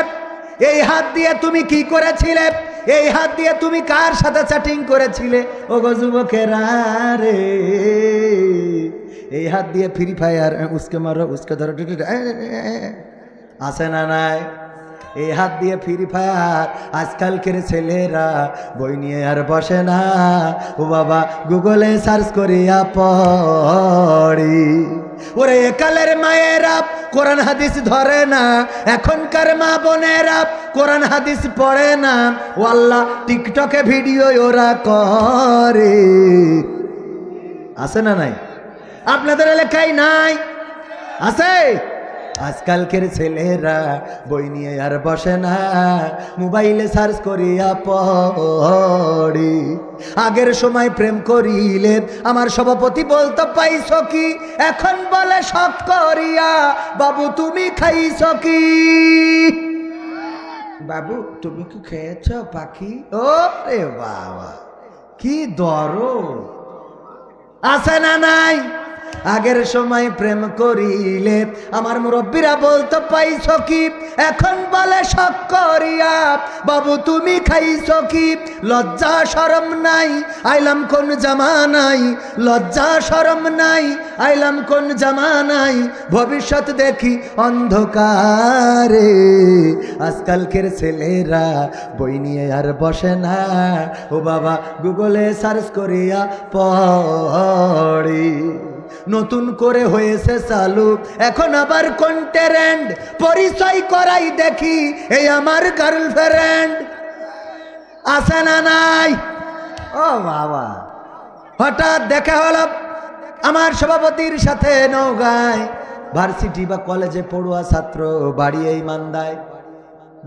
[SPEAKER 1] এই হাত দিয়ে তুমি কি করেছিলে, এই হাত দিয়ে তুমি কার সাথে চ্যাটিং করেছিলে? ও গো যুবকেরা রে, এই হাত দিয়ে ফ্রি ফায়ার উসকে মারো উসকে ধরো আছে না নাই? এই হাত দিয়ে ফ্রি ফায়ার আজকালকের ছেলেরা বই নিয়ে আর বসে না, ও বাবা গুগলে সার্চ করিয়া পড়ি। ওরে একালের মায়েরা কোরআন হাদিস ধরে না, এখনকার মা বোনেরা কোরআন হাদিস পড়ে না, ও আল্লাহ টিকটকে ভিডিও ওরা করে। আছে না নাই? আপনাদের এলাকায় নাই? আছে? আজকালকের ছেলেরা বই নিয়ে আর বসে না, মোবাইলে সার্চ করিয়া পড়ি। আগের সময় প্রেম করিলে আমার সভাপতি বলতো পাইছ কি, এখন বলে শখ করিয়া বাবু তুমি খাইছ কি? বাবু তুমি কি খেয়েছ পাখি? ও রে বাবা, কি দরদ আছে না নাই? আগের সময় প্রেম করিলে আমার মুরব্বীরা বলতো পাইছ কি, এখন বলে শখ করিয়া বাবু তুমি খাইছ কি? লজ্জা শরম নাই, আইলাম কোন জামানাই, লজ্জা শরম নাই, আইলাম কোন জামানাই, ভবিষ্যৎ দেখি অন্ধকারে। আজকালকের ছেলেরা বই নিয়ে আর বসে না, ও বাবা গুগলে সার্চ করিয়া পড়ি। নতুন করে হয়েছে চালু এখন আবার কোন ট্রেন্ড, পরিচয় করাই দেখি এই আমার গার্লফ্রেন্ড। আছে না নাই? ও বাবা, হঠাৎ দেখা হলো আমার সভাপতির সাথে নওগাঁয়, ভার্সিটি বা কলেজে পড়ুয়া ছাত্র, বাড়ি এই মান্দায়।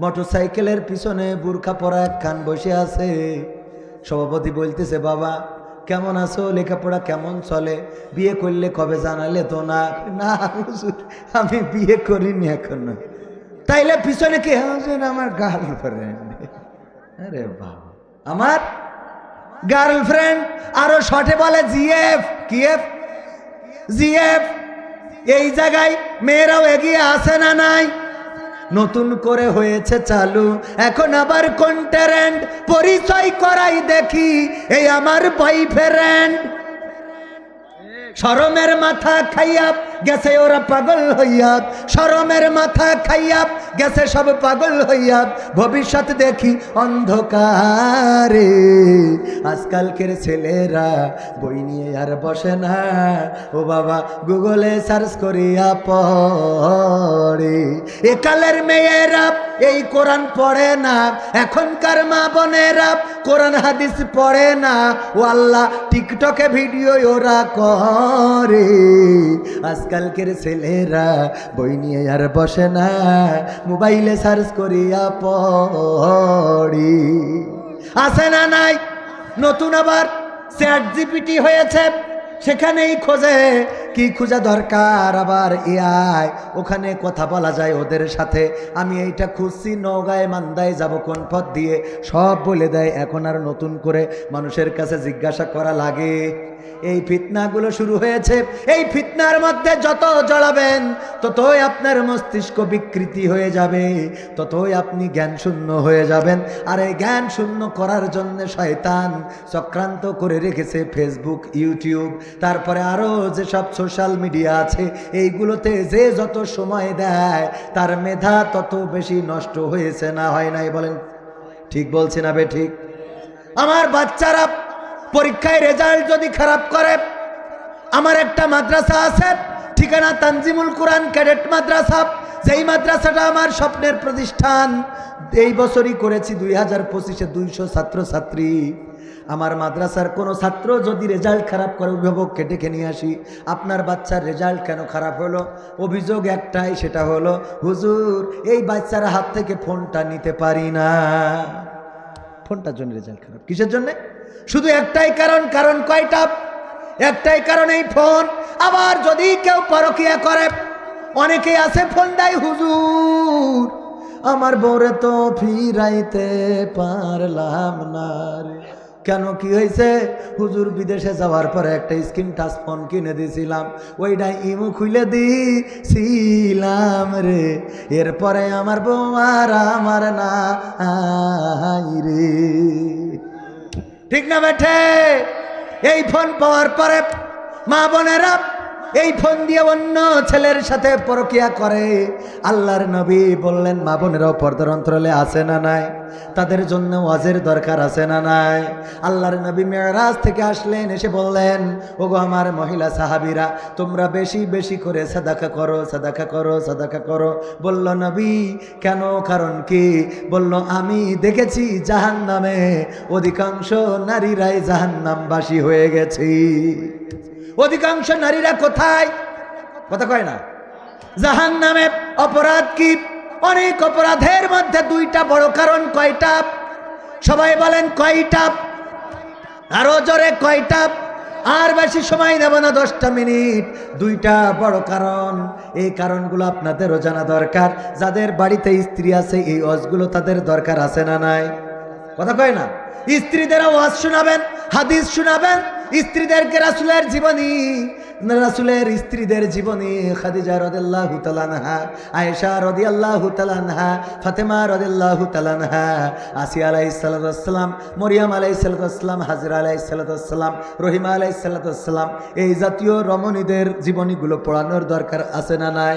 [SPEAKER 1] মোটরসাইকেলের পিছনে বুরকা পরা একখান বসে আছে। সভাপতি বলতেছে, বাবা কেমন আছো, লেখাপড়া কেমন চলে, বিয়ে করলে কবে জানালে তো না? না হুজুর, আমি বিয়ে করিনি এখনো। তাইলে পিছনে কি? হুজুর আমার গার্লফ্রেন্ড। আরে বাবা, আমার গার্লফ্রেন্ড। আরো শর্টে বলে জিএফ। কি এফ? জিএফ। এই জায়গায় মেয়েরাও এগিয়ে আসে না নাই? নতুন করে হয়েছে চালু এখন আবার কোন ট্রেন্ড, পরিচয় করাই দেখি এই আমার বয়ফ্রেন্ড। শরমের মাথা খাইয়া গেছে ওরা পাগল হইয়া, শরমের মাথা খাইয়া গেছে সব পাগল হইয়া, ভবিষ্যৎ দেখি অন্ধকারে। আজকালকের ছেলেরা বই নিয়ে আর বসে না, ও বাবা গুগলে সার্চ করিয়া পড়ে। একালের মেয়েরা এই কোরআন পড়ে না, এখনকার মা বোনেরা কোরআন হাদিস পড়ে না, ও আল্লাহ টিকটকে ভিডিও ওরা করে। আজকালকের ছেলেরা বই নিয়ে আর বসে না, মোবাইলে সার্চ করিয়া পড়ি। আছে না নাই? নতুন আবার চ্যাট জিপিটি হয়েছে, সেখানেই খোঁজে, কি খোঁজা দরকার আবার এআই, ওখানে কথা বলা যায় ওদের সাথে। আমি এইটা খুঁজছি, নওগাঁয় মান্দায় যাব কোন পথ দিয়ে, সব বলে দেয়। এখন আর নতুন করে মানুষের কাছে জিজ্ঞাসা করা লাগে? এই ফিতনাগুলো শুরু হয়েছে। এই ফিতনার মধ্যে যত জড়াবেন ততই আপনার মস্তিষ্ক বিকৃতি হয়ে যাবে, ততই আপনি জ্ঞান শূন্য হয়ে যাবেন। আর এই জ্ঞান শূন্য করার জন্য শয়তান চক্রান্ত করে রেখেছে ফেসবুক, ইউটিউব, তারপরে আরও যেসব সোশ্যাল মিডিয়া আছে, এইগুলোতে যে যত সময় দেয় তার মেধা তত বেশি নষ্ট হয়েছে। না হয় নাই? বলেন ঠিক বলছি না বে ঠিক? আমার বাচ্চারা পরীক্ষায় রেজাল্ট যদি খারাপ করে, আমার একটা মাদ্রাসা আছে, ঠিকানা তানজিমুল কোরআন ক্যাডেট মাদ্রাসা, যেই মাদ্রাসাটা আমার স্বপ্নের প্রতিষ্ঠান। এই বছরই করেছি 2025-এ 200 ছাত্রছাত্রী। আমার মাদ্রাসার কোনো ছাত্র যদি রেজাল্ট খারাপ করে, অভিভাবককে ডেকে নিয়ে আসি, আপনার বাচ্চার রেজাল্ট কেন খারাপ হলো? অভিযোগ একটাই, সেটা হলো হুজুর এই বাচ্চার হাত থেকে ফোনটা নিতে পারি না। ফোনটার জন্য রেজাল্ট খারাপ। কিসের জন্যে? শুধু একটাই কারণ। কারণ কয়টা? একটাই কারণ, এই ফোন। আবার যদি কেউ পরকিয়া করে, অনেকেই আছে ফোন দেয়, হুজুর আমার বউরে তো ফিরাইতে পারলাম না রে। কেন, কি হয়েছে? হুজুর বিদেশে যাওয়ার পরে একটা স্ক্রিন টাচ ফোন কিনে দিয়েছিলাম, ওইটা ইমু খুলে দিছিলাম রে, এরপরে আমার বউ আর আমার নাই রে। ঠিক না বেঠে? এই ফোন পাওয়ার পরে মা বোনেরা এই ফোন দিয়ে অন্য ছেলের সাথে পরকিয়া করে। আল্লাহর নবী বললেন, মা বোনেরাও পর্দার অন্তরালে আছে না নাই? তাদের জন্য ওয়াজের দরকার আছে না নাই? আল্লাহর নবী মেরাজ থেকে আসলেন, এসে বললেন, ওগো আমার মহিলা সাহাবীরা, তোমরা বেশি বেশি করে সাদাকা করো, সাদাকা করো, সাদাকা করো। বলল নবী কেন, কারণ কি? বলল আমি দেখেছি জাহান্নামে অধিকাংশ নারীরাই জাহান্নামবাসী হয়ে গেছি। অধিকাংশ নারীরা কোথায়? কথা কয় না। জাহান্নামে। অপরাধ কি? অনেক অপরাধের মধ্যে দুইটা বড় কারণ। কয়টা? সবাই বলেন কয়টা? আরো জোরে কয়টা? আর বেশি সময় নেব না, 10টা মিনিট। দুইটা বড় কারণ। এই কারণগুলো আপনাদেরও জানা দরকার। যাদের বাড়িতে স্ত্রী আছে এই ওয়াজগুলো তাদের দরকার আছে না নাই? কথা কয় না। স্ত্রীদের ওয়াজ শোনাবেন, হাদিস শোনাবেন, স্ত্রীদেরকে রাসূলের জীবনী, রাসূলের স্ত্রীদের জীবনী, খাদিজা রাদিয়াল্লাহু তাআলা আনহা, আয়েশা রাদিয়াল্লাহু তাআলা আনহা, ফাতেমা রাদিয়াল্লাহু তাআলা আনহা, আসিয়া আলাইহিস সালাতু ওয়াসসালাম, মরিয়ম আলাইহিস সালাতু ওয়াসসালাম, হাজরা আলাইহিস সালাতু ওয়াসসালাম, রহিমা আলাইহিস সালাতু ওয়াসসালাম, এই জাতীয় রমণীদের জীবনীগুলো পড়ানোর দরকার আছে না নাই?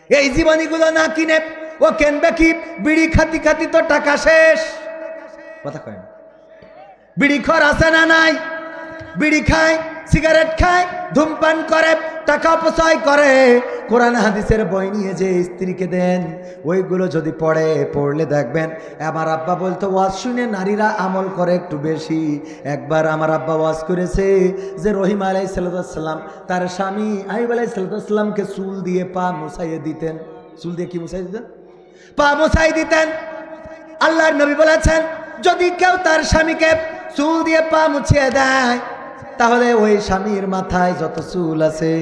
[SPEAKER 1] এই জীবনীগুলো না কিনে ও কেনবে কি? বিড়ি খাতি খাতি তো টাকা শেষ। কথা কয় না। বিড়ি খর আছে না নাই? বিড়ি খায়, সিগারেট খায়, ধূমপান করে, টাকা অপচয় করে। কোরআন হাদিসের বই নিয়ে যে স্ত্রীকে দেন, ওইগুলো যদি পড়লে দেখবেন। আমার আব্বা বলতো ওয়াজ শুনে নারীরা আমল করে একটু বেশি। একবার আমার আব্বা ওয়াজ করেছে যে রহিম আলাইহিস সালাম তার স্বামী আইয়ুব আলাইহিস সালামকে চুল দিয়ে পা মুছাইয়ে দিতেন। চুল দিয়ে কি মুছাই দিতেন? পা মুছাই দিতেন। আল্লাহর নবী বলেছেন যদি কেউ তার স্বামীকে চুল দিয়ে পা মুছিয়ে দেয় তাহলে ওই স্বামীর মাথায় যত চুল আছে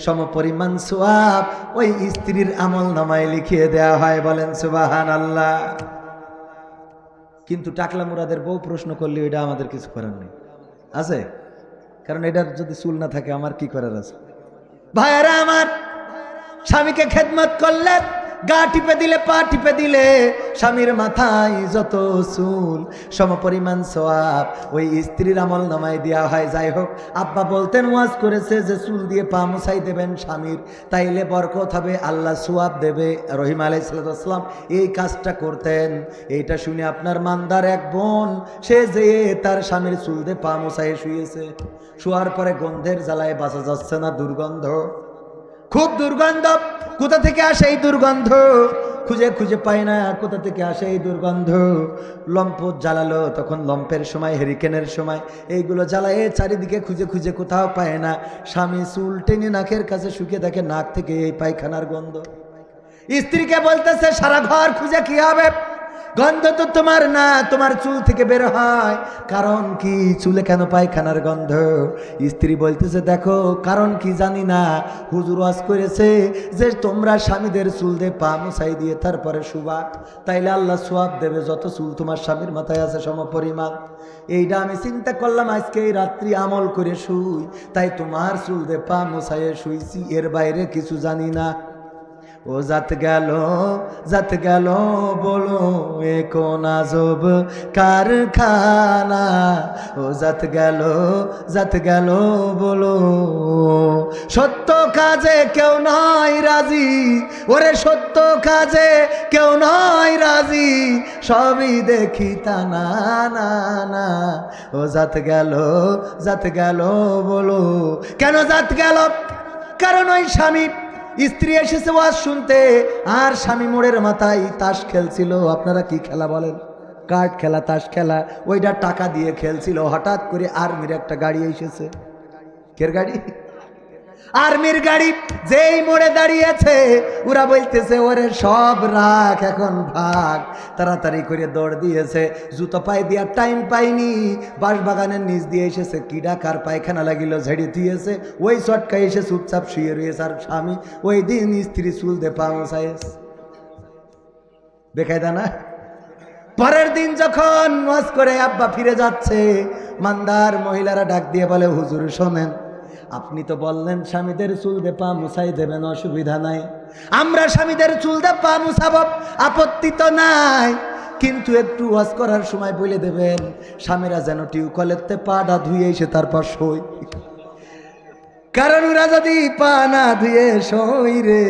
[SPEAKER 1] সমপরিমাণ সওয়াব ওই স্ত্রীর আমল নামায় লিখিয়ে দেওয়া হয়। বলেন সুবহানাল্লাহ। কিন্তু টাকলা মুরাদের বউ প্রশ্ন করলে এটা আমাদের কিছু করার নেই, আছে? কারণ এটার যদি চুল না থাকে আমার কি করার আছে? ভাইয়েরা আমার, স্বামীকে খেদমত করলে, গা টিপে দিলে, পা টিপে দিলে স্বামীর মাথায় যত চুল সমপরিমাণ সওয়াব ওই স্ত্রীর আমল নামায় দেওয়া হয়। যাই হোক, আব্বা বলতেন ওয়াজ করেছে যে চুল দিয়ে পা মুছাই দেবেন স্বামীর, তাইলে বরকত হবে, আল্লাহ সওয়াব দেবে। রহিম আলাইহিস সালাম এই কাজটা করতেন। এইটা শুনে আপনার মানদার এক বোন সে যেয়ে তার স্বামীর চুল দিয়ে পা মুছাই শুয়েছে। শোয়ার পরে গন্ধের জ্বালায় বাঁচা যাচ্ছে না, দুর্গন্ধ, খুব দুর্গন্ধ। কোথা থেকে আসে এই দুর্গন্ধ? খুঁজে খুঁজে পায় না কোথা থেকে আসে এই দুর্গন্ধ। লম্প জ্বালালো, তখন লম্পের সময়, হেরিকেনের সময়, এইগুলো জ্বালায় চারিদিকে খুঁজে খুঁজে কোথাও পায় না। স্বামী চুল টেনে নাকের কাছে শুকিয়ে দেখে নাক থেকে এই পায়খানার গন্ধ। স্ত্রীকে বলতেছে সারা ঘর খুঁজে কি হবে, গন্ধ তো তোমার না, তোমার চুল থেকে বের হয়। কারণ কি? চুলে কেন পায়খানার গন্ধ? স্ত্রী বলতেছে দেখো কারণ কি জানি না, হুজুর ওয়াজ করেছে যে তোমরা স্বামীদের চুল দিয়ে পা মুছাই দিয়ে তারপরে শুবা, তাইলে আল্লাহ সওয়াব দেবে, যত চুল তোমার স্বামীর মাথায় আছে সমপরিমাণ। এইটা আমি চিন্তা করলাম আজকে এই রাত্রি আমল করে শুই, তাই তোমার চুল দিয়ে পা মুছাইয়ে শুইছি, এর বাইরে কিছু জানি না। ও জাত গেল বলো এ কোন আজব কারখানা। ও জাত গেল বলো সত্য কাজে কেউ নয় রাজি, ওরে সত্য কাজে কেউ নয় রাজি, সবই দেখি তা না না না। ও জাত গেল বলো। কেন জাত গেল? কারণ ওই স্বামী, স্ত্রী এসেছে ওয়াজ শুনতে আর স্বামী মোড়ের মাথায় তাস খেলছিল। আপনারা কি খেলা বলেন? কার্ড খেলা, তাস খেলা। ওইটা টাকা দিয়ে খেলছিল। হঠাৎ করে আর্মির একটা গাড়ি এসেছে। কের গাড়ি? আর্মির গাড়ি। যেই মোড়ে দাঁড়িয়েছে ওরা বলতেছে ওরে সব রাখ, এখন ভাগ। তাড়াতাড়ি করে দৌড় দিয়েছে, জুতো পায়ে দেওয়ার টাইম পাইনি, বাঁশবাগানের নিচ দিয়ে এসেছে, কিডা কার পায়খানা লাগিল ঝেড়ে দিয়েছে, ওই চটকায় এসে চুপচাপ শুয়ে রয়েছে। আর স্বামী ওই দিন স্ত্রী চুল দে পা মোছাইস, বেকায়দা না? পরের দিন যখন ওয়াজ করে আব্বা ফিরে যাচ্ছে, মানদার মহিলারা ডাক দিয়ে বলে হুজুর শোনেন, আপনি তো বললেন স্বামীদের চুল দিয়ে পা মুছাই দেবেন, অসুবিধা নাই, আমরা স্বামীদের চুল দিয়ে পা মুছাব, আপত্তি তো নাই, কিন্তু একটু ওয়াজ করার সময় বলে দেবেন স্বামীরা যেন টিউবকলেতে পাটা ধুয়ে এসে তারপর সই। কারণ ওরা যদি পা না ধুয়ে সই রে,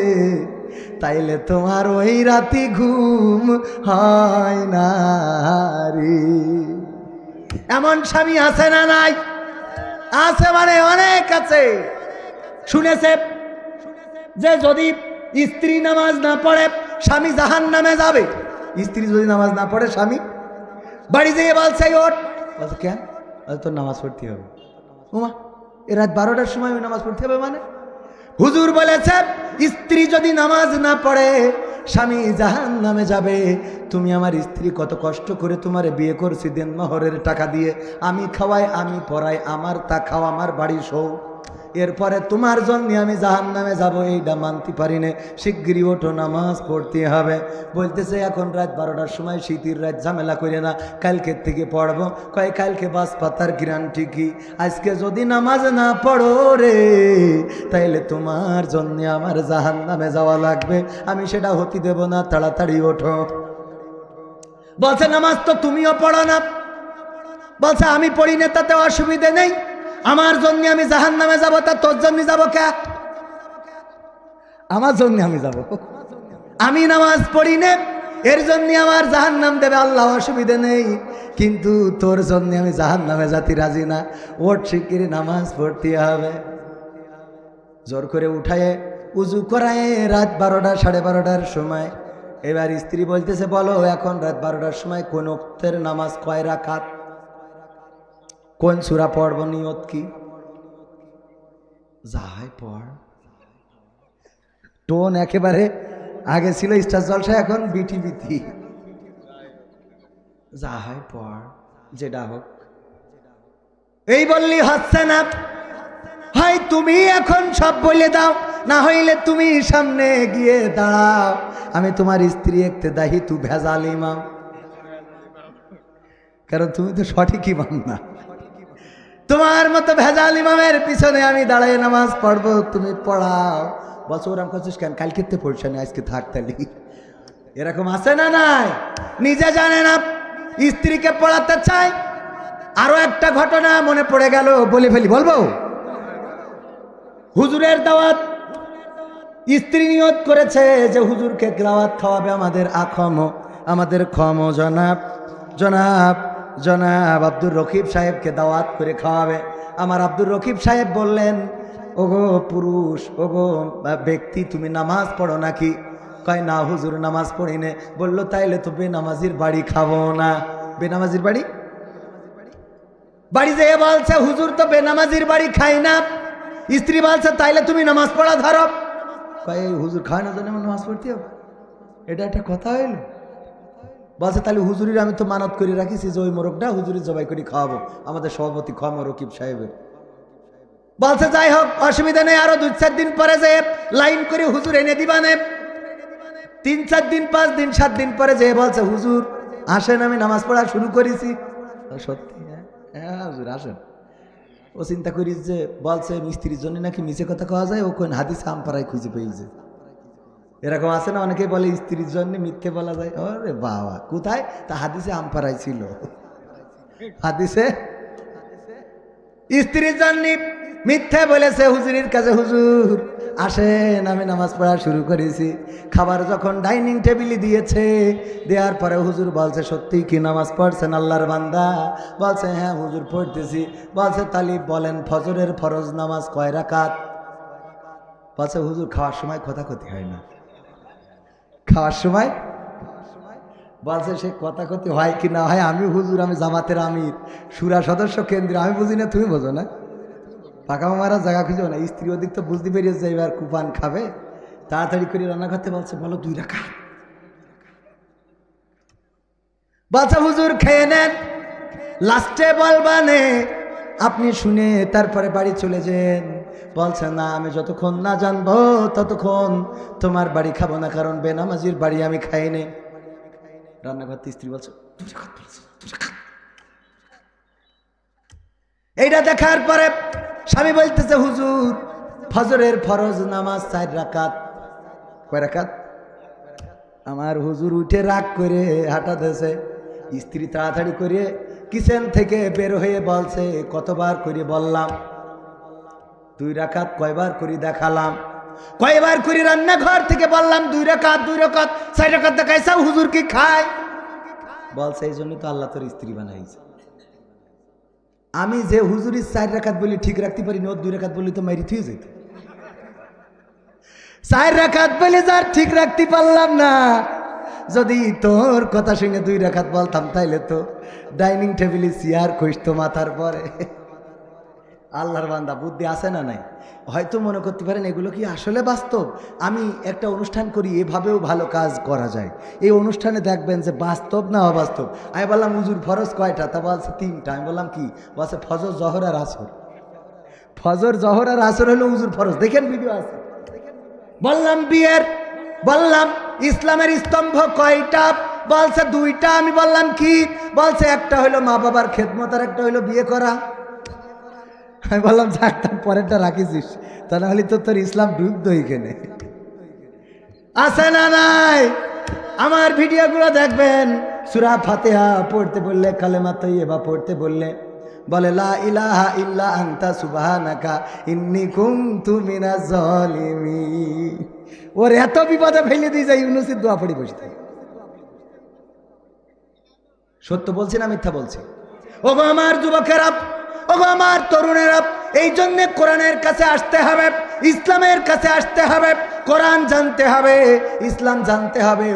[SPEAKER 1] তাইলে তোমার ওই রাতি ঘুম হয় না রে। এমন স্বামী আছে না নাই? আছে, মানে অনেক আছে। শুনেছে যে যদি স্ত্রী নামাজ না পড়ে স্বামী জাহান্নামে যাবে। স্ত্রী যদি নামাজ না পড়ে স্বামী বাড়ি যেয়ে বলছে ওঠ, বলছে কেন? তোর নামাজ পড়তে হবে। উমা, এ রাত 12টার সময় ওই নামাজ পড়তে হবে মানে? হুজুর বলেছে স্ত্রী যদি নামাজ না পড়ে স্বামী জাহান্নামে যাবে। তুমি আমার স্ত্রী, কত কষ্ট করে তোমারে বিয়ে করছি দেনমোহরের টাকা দিয়ে, আমি খাওয়াই, আমি পড়াই, আমার তা খাওয়া, আমার বাড়ি শো, এরপরে তোমার জন্য আমি জাহান্নামে যাব, এইটা মানতে পারি না। শিগগিরই ওঠো, নামাজ পড়তে হবে। বলতেছে এখন রাত 12টার সময়, শীতের রাত, ঝামেলা করে না, কালকের থেকে পড়বো। কয় কালকে বাস পাতার গ্যারান্টি কি? আজকে যদি নামাজ না পড়ো রে, তাইলে তোমার জন্য আমার জাহান্নামে যাওয়া লাগবে, আমি সেটা হতে দেব না, তাড়াতাড়ি ওঠো। বলছে নামাজ তো তুমিও পড়ো না। বলছে আমি পড়ি না, তাতে অসুবিধে নেই, আমার জন্য আমি জাহান্নামে যাব, তা তোর জন্য যাব কে? আমার জন্য আমি যাব, আমি নামাজ পড়ি না, এর জন্য আমার জাহান্নাম দেবে আল্লাহ, অসুবিধে নেই, কিন্তু তোর জন্য আমি জাহান্নামে যেতে রাজি না। ওঠ, শিগগিরই নামাজ পড়তে হবে। জোর করে উঠায় উজু করায় রাত 12টা 12:30টার সময়। এবার স্ত্রী বলতেছে বলো এখন রাত 12টার সময় কোন ওয়াক্তের নামাজ কয় রাকাত, কোন সূরা পড়ব, নিয়ত কি? যাই পড়। টোন একেবারে আগে ছিল স্টার জলসা, এখন বিটিবিটি। যাই পড়, যেটা হোক। এই বললি হচ্ছে না, হয় তুমি এখন সব বলে দাও, না হইলে তুমি সামনে গিয়ে দাঁড়াও, আমি তোমার স্ত্রী একতে দাহি, তু ভেজাল ইমাম, কারণ তুমি তো সঠিক ইমাম না। তোমার মতো ভেজাল ইমামের পিছনে আমি দাঁড়াই নামাজ পড়বো, তুমি পড়াও। বলছো ওরাম করছিস কেন, কালকে তো পড়ছে না, আজকে থাক তালি। এরকম আছে না নাই? নিজে জানে না, স্ত্রীকে পড়াতে চাই। আরো একটা ঘটনা মনে পড়ে গেল, বলে ফেলি, বলবো? হুজুরের দাওয়াত, স্ত্রী নিয়ত করেছে যে হুজুরকে দাওয়াত খাওয়াবে, আমাদের আমাদের জনাব জনাব জনাব আব্দুর রকিব সাহেবকে দাওয়াত করে খাওয়াবে। আমার আব্দুর রকিব সাহেব বললেন, ওগো পুরুষ, ওগো ব্যক্তি, তুমি নামাজ পড়ো নাকি? কয় না হুজুর, নামাজ পড়ি নে। বললো তাইলে তো বেনামাজির বাড়ি খাবো না। বেনামাজির বাড়ি যেয়ে বলছে হুজুর তো বেনামাজির বাড়ি খাই না। স্ত্রী বলছে তাইলে তুমি নামাজ পড়া ধরো। কয় হুজুর খায় না, জন্য নামাজ পড়তে হবে, এটা একটা কথা হইল? বলছে তাহলে হুজুরির আমি তো মানত করে রাখিছি যে ওই মোরগটা হুজুরি জবাই করে খাওয়াবো, আমাদের সভাপতি খোয়ামো রকিব সাহেবের। বলছে যাই হোক, অসুবিধা নেই, আরো 2-4 দিন পরে যে লাইন করে হুজুর এনে দিবানে। 3-4 দিন 5 দিন 7 দিন পরে যে বলছে হুজুর আসেন, আমি নামাজ পড়া শুরু করেছি। সত্যি? হ্যাঁ হুজুর আসেন। ও চিন্তা করিস যে বলছে মিস্ত্রির জন্য নাকি মিছে কথা কওয়া যায়, ও কোন হাদিসে আমপাড়ায় খুঁজে পেয়েছে। এরকম আছে না, অনেকেই বলে স্ত্রীর জন্য মিথ্যে বলা যায়। আরে বাবা, কোথায়? তা হাদিসে আমপাড়ায় ছিল, হাদিসে স্ত্রীর জন্য মিথ্যে বলেছে হুজুরের কাছে, হুজুর আসেন, আমি নামাজ পড়া শুরু করেছি। খাবার যখন ডাইনিং টেবিলে দিয়েছে, দেওয়ার পরে হুজুর বলছে সত্যিই কি নামাজ পড়ছেন আল্লাহর বান্দা? বলছে হ্যাঁ হুজুর পড়তেছি। বলছে তালি বলেন ফজরের ফরজ নামাজ কয় রাকাত? বলছে হুজুর খাওয়ার সময় কথাকথি হয় না। খাওয়ার সময় বলছে সে কথাকথি হয় কি না হয়, আমি হুজুর, আমি জামাতের আমির, সুরা সদস্য কেন্দ্রে, আমি বুঝি না, তুমি বোঝো না? পাকা মারা জায়গা খুঁজো না। স্ত্রী ওদিক তো বুঝতে পেরেছে এবার কুপান খাবে, তাড়াতাড়ি করে রান্না করতে বলছে, বলো 2 রাকাত। বলছে হুজুর খেয়ে নেন, লাস্টে বলবানে আপনি শুনে তারপরে বাড়ি চলে যান। বলছে না, আমি যতক্ষণ না জানবো ততক্ষণ তোমার বাড়ি খাবো না, কারণ বেনামাজির বাড়ি আমি খাই নে। রান্না করতে স্ত্রী বলছে 2 রাকাত বলছে, 2 রাকাত। এইটা দেখার পরে স্বামী বলতেছে হুজুর ফজরের ফরজ নামাজ 4 রাকাত। কয় রাকাত? আমার হুজুর উঠে রাগ করে হাঁটা দিয়েছে। স্ত্রী তাড়াতাড়ি করে কিচেন থেকে বের হয়ে বলছে, কতবার করে বললাম 2 রাকাত, কয়বার করে দেখালাম, কয়বার করে রান্নাঘর থেকে বললাম 2 রাকাত 2 রাকাত 4 রাকাত দেখাইছাও, হুজুর কি খায়? বলছে এই জন্যই তো আল্লাহ তোর স্ত্রী বানাইছে। আমি যে হুজুরি 4 রাকাত বলি ঠিক রাখতে পারি না, 2 রাকাত বলি তো মারি থুয়ে যেত। 4 রাকাত বলে যার ঠিক রাখতে পারলাম না, যদি তোর কথা শুনে 2 রাকাত বলতাম তাইলে তো ডাইনিং টেবিলে চেয়ার কষতো মাথার পরে। আল্লাহর বান্দা, বুদ্ধি আছে না নাই? হয়তো মনে করতে পারেন এগুলো কি আসলে বাস্তব? আমি একটা অনুষ্ঠান করি, এভাবেও ভালো কাজ করা যায়। এই অনুষ্ঠানে দেখবেন যে বাস্তব না অবাস্তব। আমি বললাম হুজুর ফরজ কয়টা? তা বলছে 3টা। আমি বললাম কি? বলছে ফজর, জহর আর আসর। ফজর, জহর আর আসর হলো হুজুর ফরজ। দেখেন ভিডিও আছে। বললাম বিয়ের, বললাম ইসলামের স্তম্ভ কয়টা? বলছে 2টা। আমি বললাম কি? বলছে একটা হলো মা বাবার খেদমত আর একটা হলো বিয়ে করা। আমি বললাম যাক, তার পরেরটা রাখিস, তা না হলে তো তোর ইসলাম ডুবতো এইখানে। আছে না নাই? আমার ভিডিওগুলো দেখবেন, সূরা ফাতিহা পড়তে বললে, কালেমা তাইয়্যিবা পড়তে বললে বলে লা ইলাহা ইল্লা আনতা সুবহানাকা ইন্নী কুনতু মিনাজ জালিমিন। ওর এত বিপদে ফেলে দিয়ে যায়, ইউনূসের দোয়া পড়ে বসে থাকে। সত্য বলছি না মিথ্যা বলছি? ওগো আমার যুবকেরা, ওগো আমার তরুণেরা, এই জন্যে কোরআনের কাছে আসতে হবে, ইসলামের কাছে আসতে হবে, কোরআন জানতে হবে, ইসলাম জানতে হবে।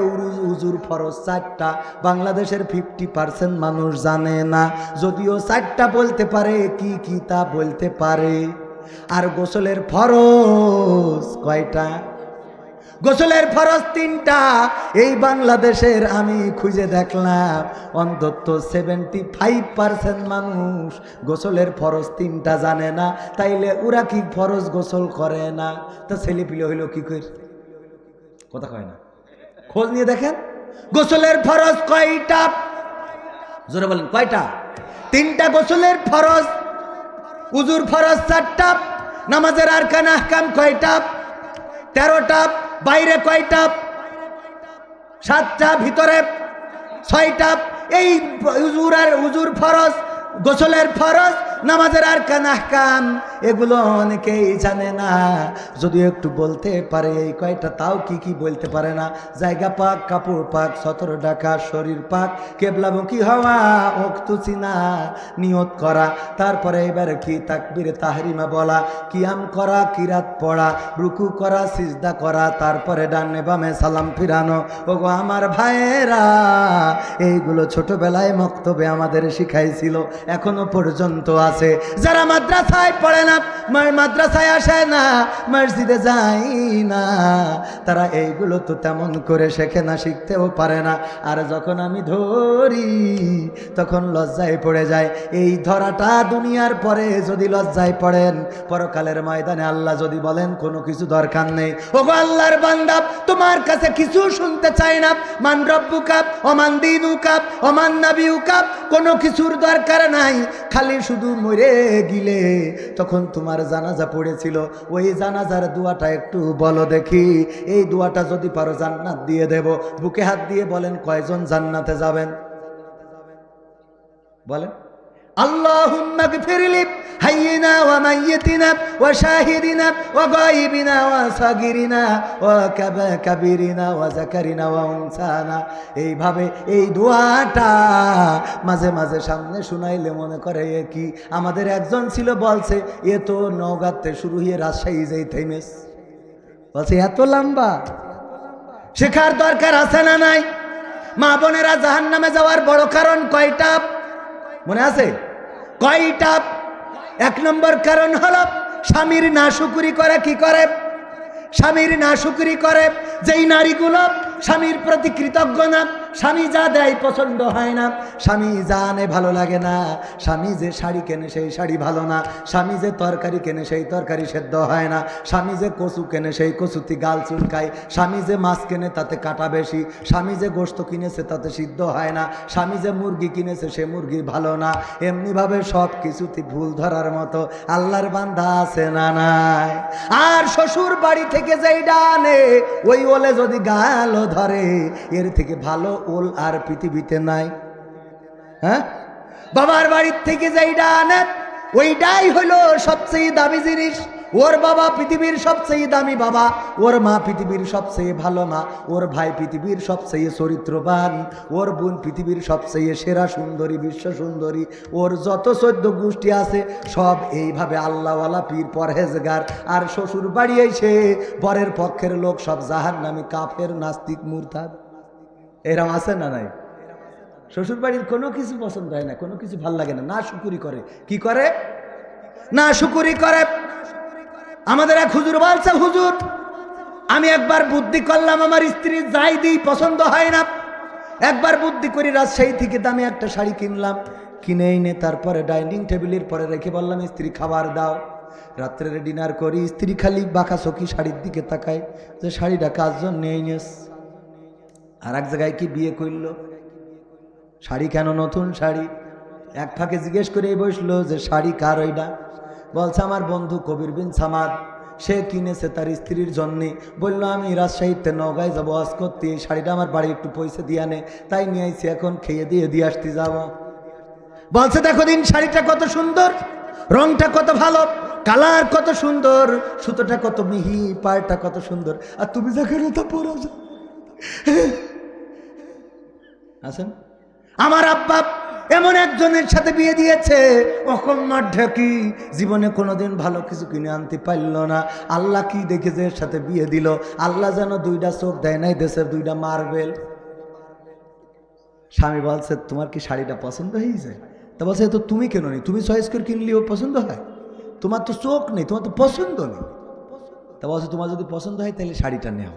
[SPEAKER 1] হুজুর ফরজ 4টা, বাংলাদেশের 50% মানুষ জানে না। যদিও 4টা বলতে পারে, কি কি তা বলতে পারে। আর গোসলের ফরজ কয়টা? গোসলের ফরজ 3টা। এই বাংলাদেশের আমি খুঁজে দেখলাম অন্তত 75% মানুষ গোসলের ফরজ 3টা জানে না। তাইলে ওরা কি ফরজ গোসল করে না? তা ছেলেপিলে হইল কি করে? কথা কয় না। খোঁজ নিয়ে দেখেন গোসলের ফরজ কয়টা? জোরে বলেন কয়টা? 3টা গোসলের ফরজ। উজুর ফরজ 4টা। নামাজের আরকান আহকাম কয়টা? 13টা। বাইরে কয়টা? 7টা। ভিতরে 6টা। এই উজুর ফরজ, গোসলের ফরজ, নামাজের আরকান আহকাম, এগুলো অনেকেই জানে না। যদি একটু বলতে পারে এই কয়টা, তাও কি কি বলতে পারে না। জায়গা পাক, কাপড় পাক, সতর ঢাকা, শরীর পাক, কেবলামুখী হওয়া, ওয়াক্ত চিনা, নিয়ত করা, তারপরে এবার কি তাকবীর তাহরিমা বলা, কিয়াম করা, কিরাত পড়া, রুকু করা, সিজদা করা, তারপরে ডানে বামে সালাম ফিরানো। ওগো আমার ভাইয়েরা, এইগুলো ছোটবেলায় মক্তবে আমাদের শিখাইছিল, এখনো পর্যন্ত আছে। যারা মাদ্রাসায় পড়ে না, মাদ্রাসায় আসে না, মসজিদে যায় না, তারা এইগুলো তো তেমন করে শেখে না, শিখতেও পারে না। আর যখন আমি ধরি তখন লজ্জায় পড়ে যায়। এই ধরাটা দুনিয়ার পরে যদি লজ্জায় পড়েন, পরকালের ময়দানে আল্লাহ যদি বলেন কোনো কিছু দরকার নেই, ওগো আল্লাহর বান্দা, তোমার কাছে কিছু শুনতে চাই না, মান রব্বুকা ওমান দীনুকা ওমান নাবিয়ুকা, কোনো কিছুর দরকার নাই, খালি শুধু মরে গিলে তখন তোমার জানাজা পড়েছিল, ওই জানাজার দোয়াটা একটু বলো দেখি। এই দোয়াটা যদি পারো জান্নাত দিয়ে দেব। বুকে হাত দিয়ে বলেন কয়জন জান্নাতে যাবেন? বলেন আল্লাহুম্মা গফিরলি হাইয়িনা ওয়া মাইয়িতিনা ওয়া শাহিদিনা ওয়া গায়িবিনা ওয়া সাগিরিনা ওয়া কাবিরিনা ওয়া যাকারিনা ওয়া উনসানা। এইভাবে এই দোয়াটা মাঝে মাঝে সামনে শুনাইলে মনে করে এ কি। আমাদের একজন ছিল, বলছে এ তো নওগাঁতে শুরু হয়ে রাজশাহী যেই থেমেস, বলছে এত লম্বা। শেখার দরকার আছে না নাই? মা বোনেরা, জাহান্নামে যাওয়ার বড় কারণ কয়টা মনে আছে? কয়টা? 1 নম্বর কারণ হলো স্বামীর নাশুকরি করে। কি করে? স্বামীর নাশুকরি করে। যেই নারীগুলো স্বামীর প্রতি কৃতজ্ঞ না, স্বামী যা দেয় পছন্দ হয় না, স্বামী যা আনে ভালো লাগে না, স্বামী যে শাড়ি কেনে সেই শাড়ি ভালো না, স্বামী যে তরকারি কেনে সেই তরকারি সেদ্ধ হয় না, স্বামী যে কচু কেনে সেই কচুতি গাল চুলকায়, স্বামী যে মাছ কেনে তাতে কাটা বেশি, স্বামী যে গোশত কিনেছে তাতে সিদ্ধ হয় না, স্বামী যে মুরগি কিনেছে সে মুরগি ভালো না। এমনিভাবে সব কিছুতে ভুল ধরার মতো আল্লাহর বান্দা আছে না নাই? আর শ্বশুর বাড়ি থেকে যেই ডানে ওই ওলে যদি গালও ধরে, এর থেকে ভালো ওল আর পৃথিবীতে নাই। হ্যাঁ, বাবার বাড়ির থেকে যেইটা আনে ওইটাই হলো সবচেয়ে দামি জিনিস। ওর বাবা পৃথিবীর সবচেয়ে দামি বাবা, ওর মা পৃথিবীর সবচেয়ে ভালো মা, ওর ভাই পৃথিবীর সবচেয়ে চরিত্রবান, ওর বোন পৃথিবীর সবচেয়ে সেরা সুন্দরী, বিশ্ব সুন্দরী, ওর যত 14 গোষ্ঠী আছে সব এইভাবে আল্লাহওয়ালা পীর পরহেজগার। আর শ্বশুর বাড়ি এসে বরের পক্ষের লোক সব জাহান্নামী, কাফের, নাস্তিক, মুরতাদ। এরম আছে না নাই? শ্বশুর বাড়ির কোনো কিছু পছন্দ হয় না, কোনো কিছু ভাল লাগে না, না শুকুরি করে। কি করে? না শুকুরি করে। আমাদের এক হুজুর বলছে, হুজুর আমি একবার বুদ্ধি করলাম, আমার স্ত্রী যাই দিই পছন্দ হয় না। একবার বুদ্ধি করি রাজশাহী থেকে দামি একটা শাড়ি কিনলাম, কিনে এনে তারপরে ডাইনিং টেবিলের পরে রেখে বললাম, স্ত্রী খাবার দাও। রাত্রে ডিনার করি, স্ত্রী খালি বাঁকা চোখি শাড়ির দিকে তাকায় যে শাড়িটা কাজ জন্য নেইনেস। আর এক জায়গায় কি বিয়ে করলো, শাড়ি কেন নতুন শাড়ি? এক ফাঁকে জিজ্ঞেস করে বসলো যে শাড়ি কার ওইটা? বলছে আমার বন্ধু কবির বিন সামাদ, সে কিনেছে তার স্ত্রীর জন্যে। বললো আমি রাজশাহীতে নওগাঁয় যাবো আজ করতে, এই শাড়িটা আমার বাড়ি একটু পয়সা দিয়ে আনে, তাই নিয়ে আইছি, এখন খেয়ে দিয়ে আসতে যাব। বলছে দেখো দিন শাড়িটা কত সুন্দর, রংটা কত ভালো, কালার কত সুন্দর, সুতোটা কত মিহি, পাড়টা কত সুন্দর, আর তুমি দেখো তা পরো আছেন। আমার আব্বা এমন একজনের সাথে বিয়ে দিয়েছে, অকম্মার ঢেকি, জীবনে কোনোদিন ভালো কিছু কিনে আনতে পারল না। আল্লাহ কি দেখেছে এর সাথে বিয়ে দিল? আল্লাহ যেন দুইটা চোখ দেয় নাই, দেশের দুইটা মার্বেল। স্বামী বলছে তোমার কি শাড়িটা পছন্দ হয়েছে? তা বলছে তো তুমি কেন নি, তুমি চয়েস করে কিনলেও পছন্দ হয়, তোমার তো চোখ নেই, তোমার তো পছন্দ নেই। তা বলছে তোমার যদি পছন্দ হয় তাহলে শাড়িটা নেও।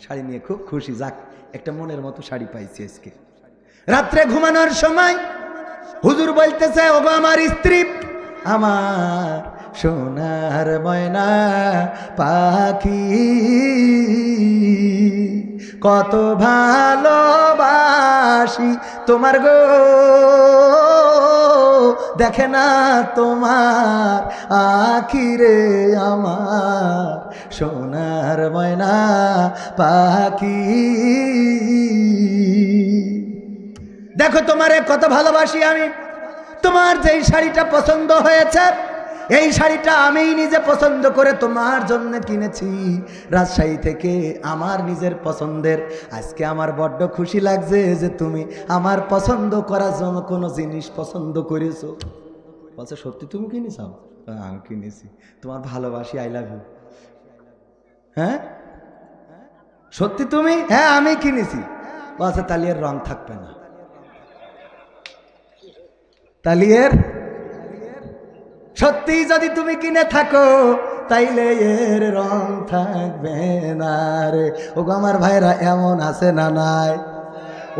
[SPEAKER 1] শাড়ি নিয়ে খুব খুশি, যাক একটা মনের মতো শাড়ি পাইছি আজকে। রাত্রে ঘুমানোর সময় হুজুর বলতেছে, ওগো আমার স্ত্রী, আমার সোনার ময়না পাখি, কত ভালোবাসি তোমার গো, দেখে না তোমার আখিরে আমার সোনার ময়না পাখি, দেখো তোমারে কত ভালোবাসি আমি। তোমার যেই শাড়িটা পছন্দ হয়েছে, এই শাড়িটা আমি নিজে পছন্দ করে তোমার জন্য কিনেছি রাজশাহী থেকে, আমার নিজের পছন্দের। আজকে আমার বড্ড খুশি লাগছে যে তুমি আমার পছন্দ করার জন্য কোনো জিনিস পছন্দ করেছো। বলছে সত্যি তুমি কিনেছ? আমি কিনেছি, তোমার ভালোবাসি, আই লাভ ইউ। হ্যাঁ সত্যি তুমি? হ্যাঁ আমি কিনেছি। বলছে তাহলে এর রং থাকবে না, তালিয়ের সত্যি যদি তুমি কিনে থাকো তাইলে এর রং থাকবে না রে। ওগো আমার ভাইরা এমন আছে না নাই?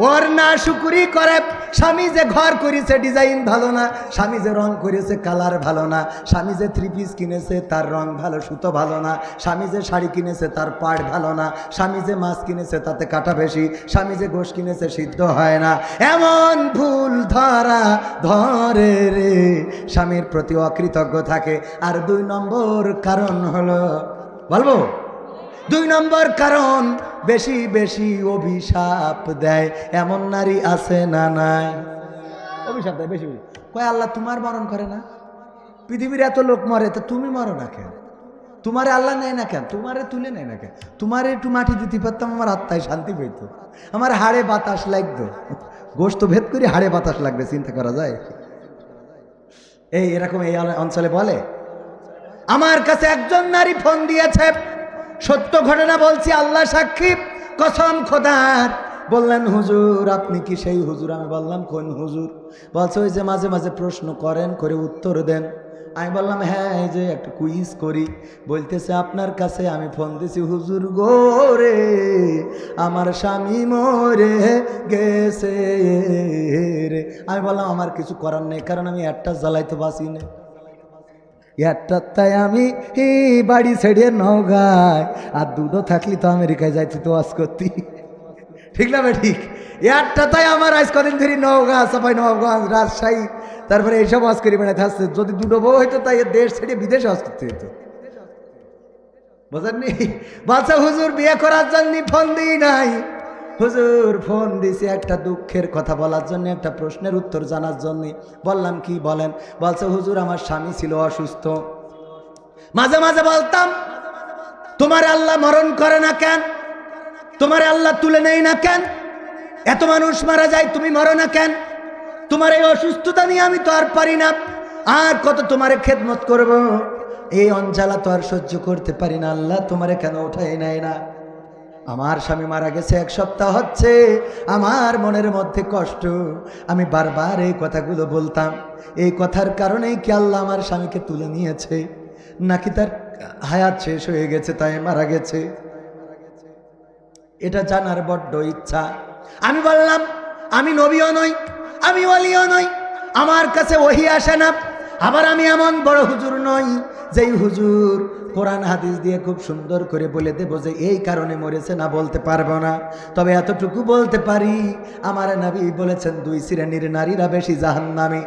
[SPEAKER 1] ওর না শুকুরি করে। স্বামী যে ঘর করেছে ডিজাইন ভালো না, স্বামী যে রং করেছে কালার ভালো না, স্বামী যে থ্রি পিস কিনেছে তার রং ভালো, সুতো ভালো না, স্বামী যে শাড়ি কিনেছে তার পাড় ভালো না, স্বামী যে মাছ কিনেছে তাতে কাটা বেশি, স্বামী যে গোশ কিনেছে সিদ্ধ হয় না, এমন ভুল ধরা ধরে রে, স্বামীর প্রতি অকৃতজ্ঞ থাকে। আর 2 নম্বর কারণ হলো, বলবো 2 নম্বর কারণ, বেশি বেশি অভিশাপ দেয়। এমন নারী আছে না নাই? অভিশাপ দেয় বেশি বেশি। কয় আল্লাহ তোমার মরণ করে না, পৃথিবীর এত লোক মরে, তো তুমি মরো না কেন? তোমারে আল্লাহ নেয় না কেন? তোমারে তুলে নেয় না কেন? তোমারে একটু মাটি দিতে পারতাম, আমার আত্মায় শান্তি পেত, আমার হাড়ে বাতাস লাগতো। গোশত ভেদ করে হাড়ে বাতাস লাগবে, চিন্তা করা যায়? এই এরকম এই অঞ্চলে বলে। আমার কাছে একজন নারী ফোন দিয়েছে, সত্য ঘটনা বলছি, আল্লাহ সাক্ষী, কসম খোদার। বললেন হুজুর আপনি কি সেই হুজুর? আমি বললাম কোন হুজুর? বলছে ওই যে মাঝে মাঝে প্রশ্ন করেন, করে উত্তর দেন। আমি বললাম হ্যাঁ, এই যে একটা কুইজ করি। বলতেছে আপনার কাছে আমি ফোন দিছি হুজুর গো রে, আমার স্বামী মরে গেছে রে। আমি বললাম আমার কিছু করার নেই, কারণ আমি একটা জ্বালাইতে বাঁচি না, তাই আমি বাড়ি ছেড়ে নওগাঁয়, আর দুটো থাকলি তো আমেরিকায় যাইতি তো আজ করতি, ঠিক না ভাই? ঠিক একটা তাই আমার আজ কদিন ধরে নওগাঁ, সবাই নবগঞ্জ, রাজশাহী, তারপরে এইসব আজ করি বেড়াতে আসছে। যদি দুটো বউ হইতো তাই দেশ ছেড়ে বিদেশে আজ করতে হইতো, বোঝেননি? বাচ্চা হুজুর বিয়ে করার জন্য ফোন দিই নাই, হুজুর ফোন দিছি একটা দুঃখের কথা বলার জন্য, একটা প্রশ্নের উত্তর জানার জন্য। বললাম কি বলেন? বলছে হুজুর আমার স্বামী ছিল অসুস্থ, মাঝে মাঝে বলতাম তোমার আল্লাহ মরণ করে না কেন, তোমার আল্লাহ তুলে নেই না কেন, এত মানুষ মারা যায় তুমি মরো না কেন, তোমার এই অসুস্থতা নিয়ে আমি তো আর পারি না, আর কত তোমারে খেদমত করব, এই অঞ্জালা তো আর সহ্য করতে পারি না, আল্লাহ তোমারে কেন উঠাই নেয় না। আমার স্বামী মারা গেছে 1 সপ্তাহ হচ্ছে, আমার মনের মধ্যে কষ্ট। আমি বারবার এই কথাগুলো বলতাম। এই কথার কারণেই কি আল্লাহ আমার স্বামীকে তুলে নিয়েছে, নাকি তার হায়াত শেষ হয়ে গেছে তাই মারা গেছে? এটা জানার বড্ড ইচ্ছা। আমি বললাম, আমি নবীও নই, আমি ওলিও নই, আমার কাছে ওহী আসে না। আবার আমি এমন বড় হুজুর নই যেই হুজুর কোরআন হাদিস দিয়ে খুব সুন্দর করে বলে দেব যে এই কারণে মরেছে, না বলতে পারবো না। তবে এতটুকু বলতে পারি, আমার নবী বলেছেন 2 শ্রেণীর নারীরা বেশি জাহান্নামী।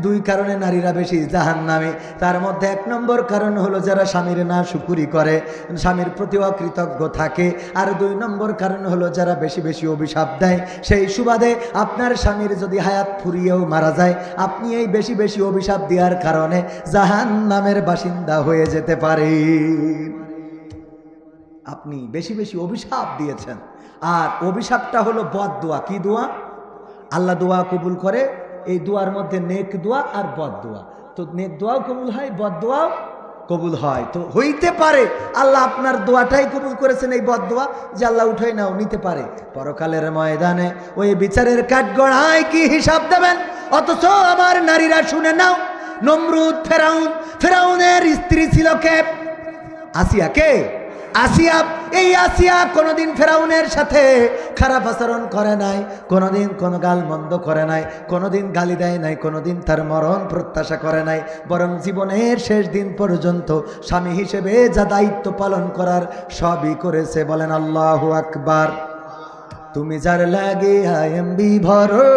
[SPEAKER 1] দুই কারণে নারীরা বেশি জাহান্নামী। তার মধ্যে 1 নম্বর কারণ হলো যারা স্বামীর না শুকুরি করে, স্বামীর প্রতি অকৃতজ্ঞ থাকে। আর 2 নম্বর কারণ হলো যারা বেশি বেশি অভিশাপ দেয়। সেই সুবাদে আপনার স্বামীর যদি হায়াত ফুরিয়েও মারা যায়, আপনি এই বেশি বেশি অভিশাপ দেওয়ার কারণে জাহান্নামের বাসিন্দা হয়ে যেতে পারে। আপনি বেশি বেশি অভিশাপ দিয়েছেন। আর অভিশাপটা হলো বদ দোয়া। কি দোয়া? আল্লাহ দোয়া কবুল করে, এই দোয়ার মধ্যে নেক দোয়া আর বদ দোয়া। তো নেক দোয়াও কবুল হয়, বদ দোয়াও কবুল হয়। তো হইতে পারে আল্লাহ আপনার দোয়াটাই কবুল করেছেন, এই বদ দোয়া যে আল্লাহ উঠাই নাও নিতে পারে। পরকালের ময়দানে ওই বিচারের কাঠগড়ায় কি হিসাব দেবেন? অথচ আমার নারীরা শুনে নাও, নমরুদ, ফেরাউনের স্ত্রী ছিল কে? আসিয়া। কে? আসিয়া। এই আসিয়া কোনোদিন ফেরাউনের সাথে খারাপ আচরণ করে নাই, কোনোদিন কোনো গাল মন্দ করে নাই, কোনোদিন গালি দেয় নাই, কোনোদিন তার মরণ প্রত্যাশা করে নাই। বরং জীবনের শেষ দিন পর্যন্ত স্বামী হিসেবে যা দায়িত্ব পালন করার সবই করেছে। বলেন আল্লাহু আকবার। তুমি যার লাগে এমবি ভরো,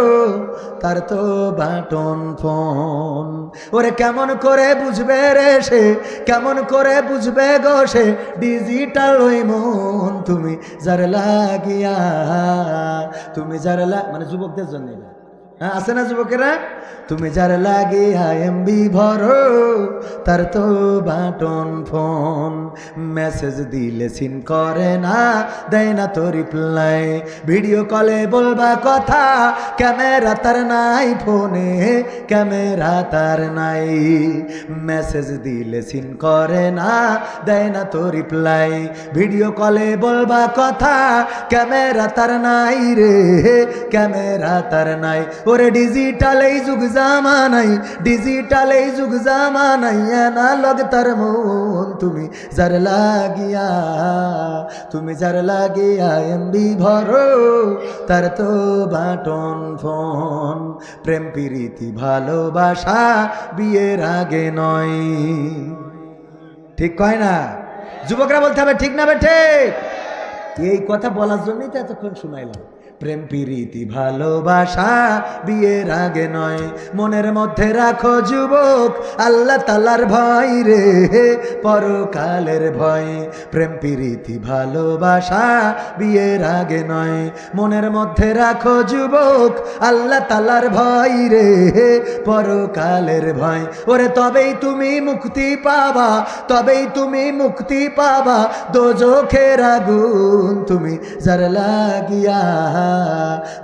[SPEAKER 1] তার তো বাটন ফোন। ওরে কেমন করে বুঝবে রে সে, কেমন করে বুঝবে গো সে ডিজিটাল ওই মন। তুমি যার লাগিয়া, তুমি যার মানে যুবকদের জন্য আছে না যুবকেরা? তুমি যার লাগিয়া এমবি ভরো, তার তো বাটন ফোন। মেসেজ দিলে সিন করে না, দেয় না তো রিপ্লাই। ভিডিও কলে বলবা কথা, ক্যামেরা তার নাই ফোনে, ক্যামেরা তার নাই। মেসেজ দিলে সিন করে না, দেয় না তো রিপ্লাই। ভিডিও কলে বলবা কথা, ক্যামেরা তার নাই রে, ক্যামেরা তার নাই। ওরে ডিজিটাল এই যুগ জামানাই, ডিজিটাল এই যুগ জামানাই, অ্যানালগ তার মন। তুমি যার লাগিয়া, তুমি যার লাগিয়া এমবি ভরো, তার তো বাটন ফোন। প্রেম প্রীতি ভালোবাসা বিয়ের আগে নয়। ঠিক কয় না? যুবকরা বলতে হবে ঠিক না বেঠে? এই কথা বলার জন্যই তো এতক্ষণ শুনাইলাম। প্রেম প্রীতি ভালোবাসা বিয়ের আগে নয়। মনের মধ্যে রাখো যুবক আল্লাহ তাআলার ভয় রে, পরকালের ভয়। প্রেম প্রীতি ভালোবাসা বিয়ের আগে নয়। মনের মধ্যে রাখো যুবক আল্লাহ তাআলার ভয় রে, পরকালের ভয়। ওরে তবেই তুমি মুক্তি পাবা, তবেই তুমি মুক্তি পাবা দোজখের আগুন। তুমি যার লাগিয়া,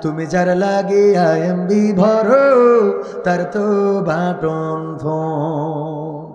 [SPEAKER 1] তুমি যার লাগিয়া এমবি ভরো, তার তো বাটন ফোন।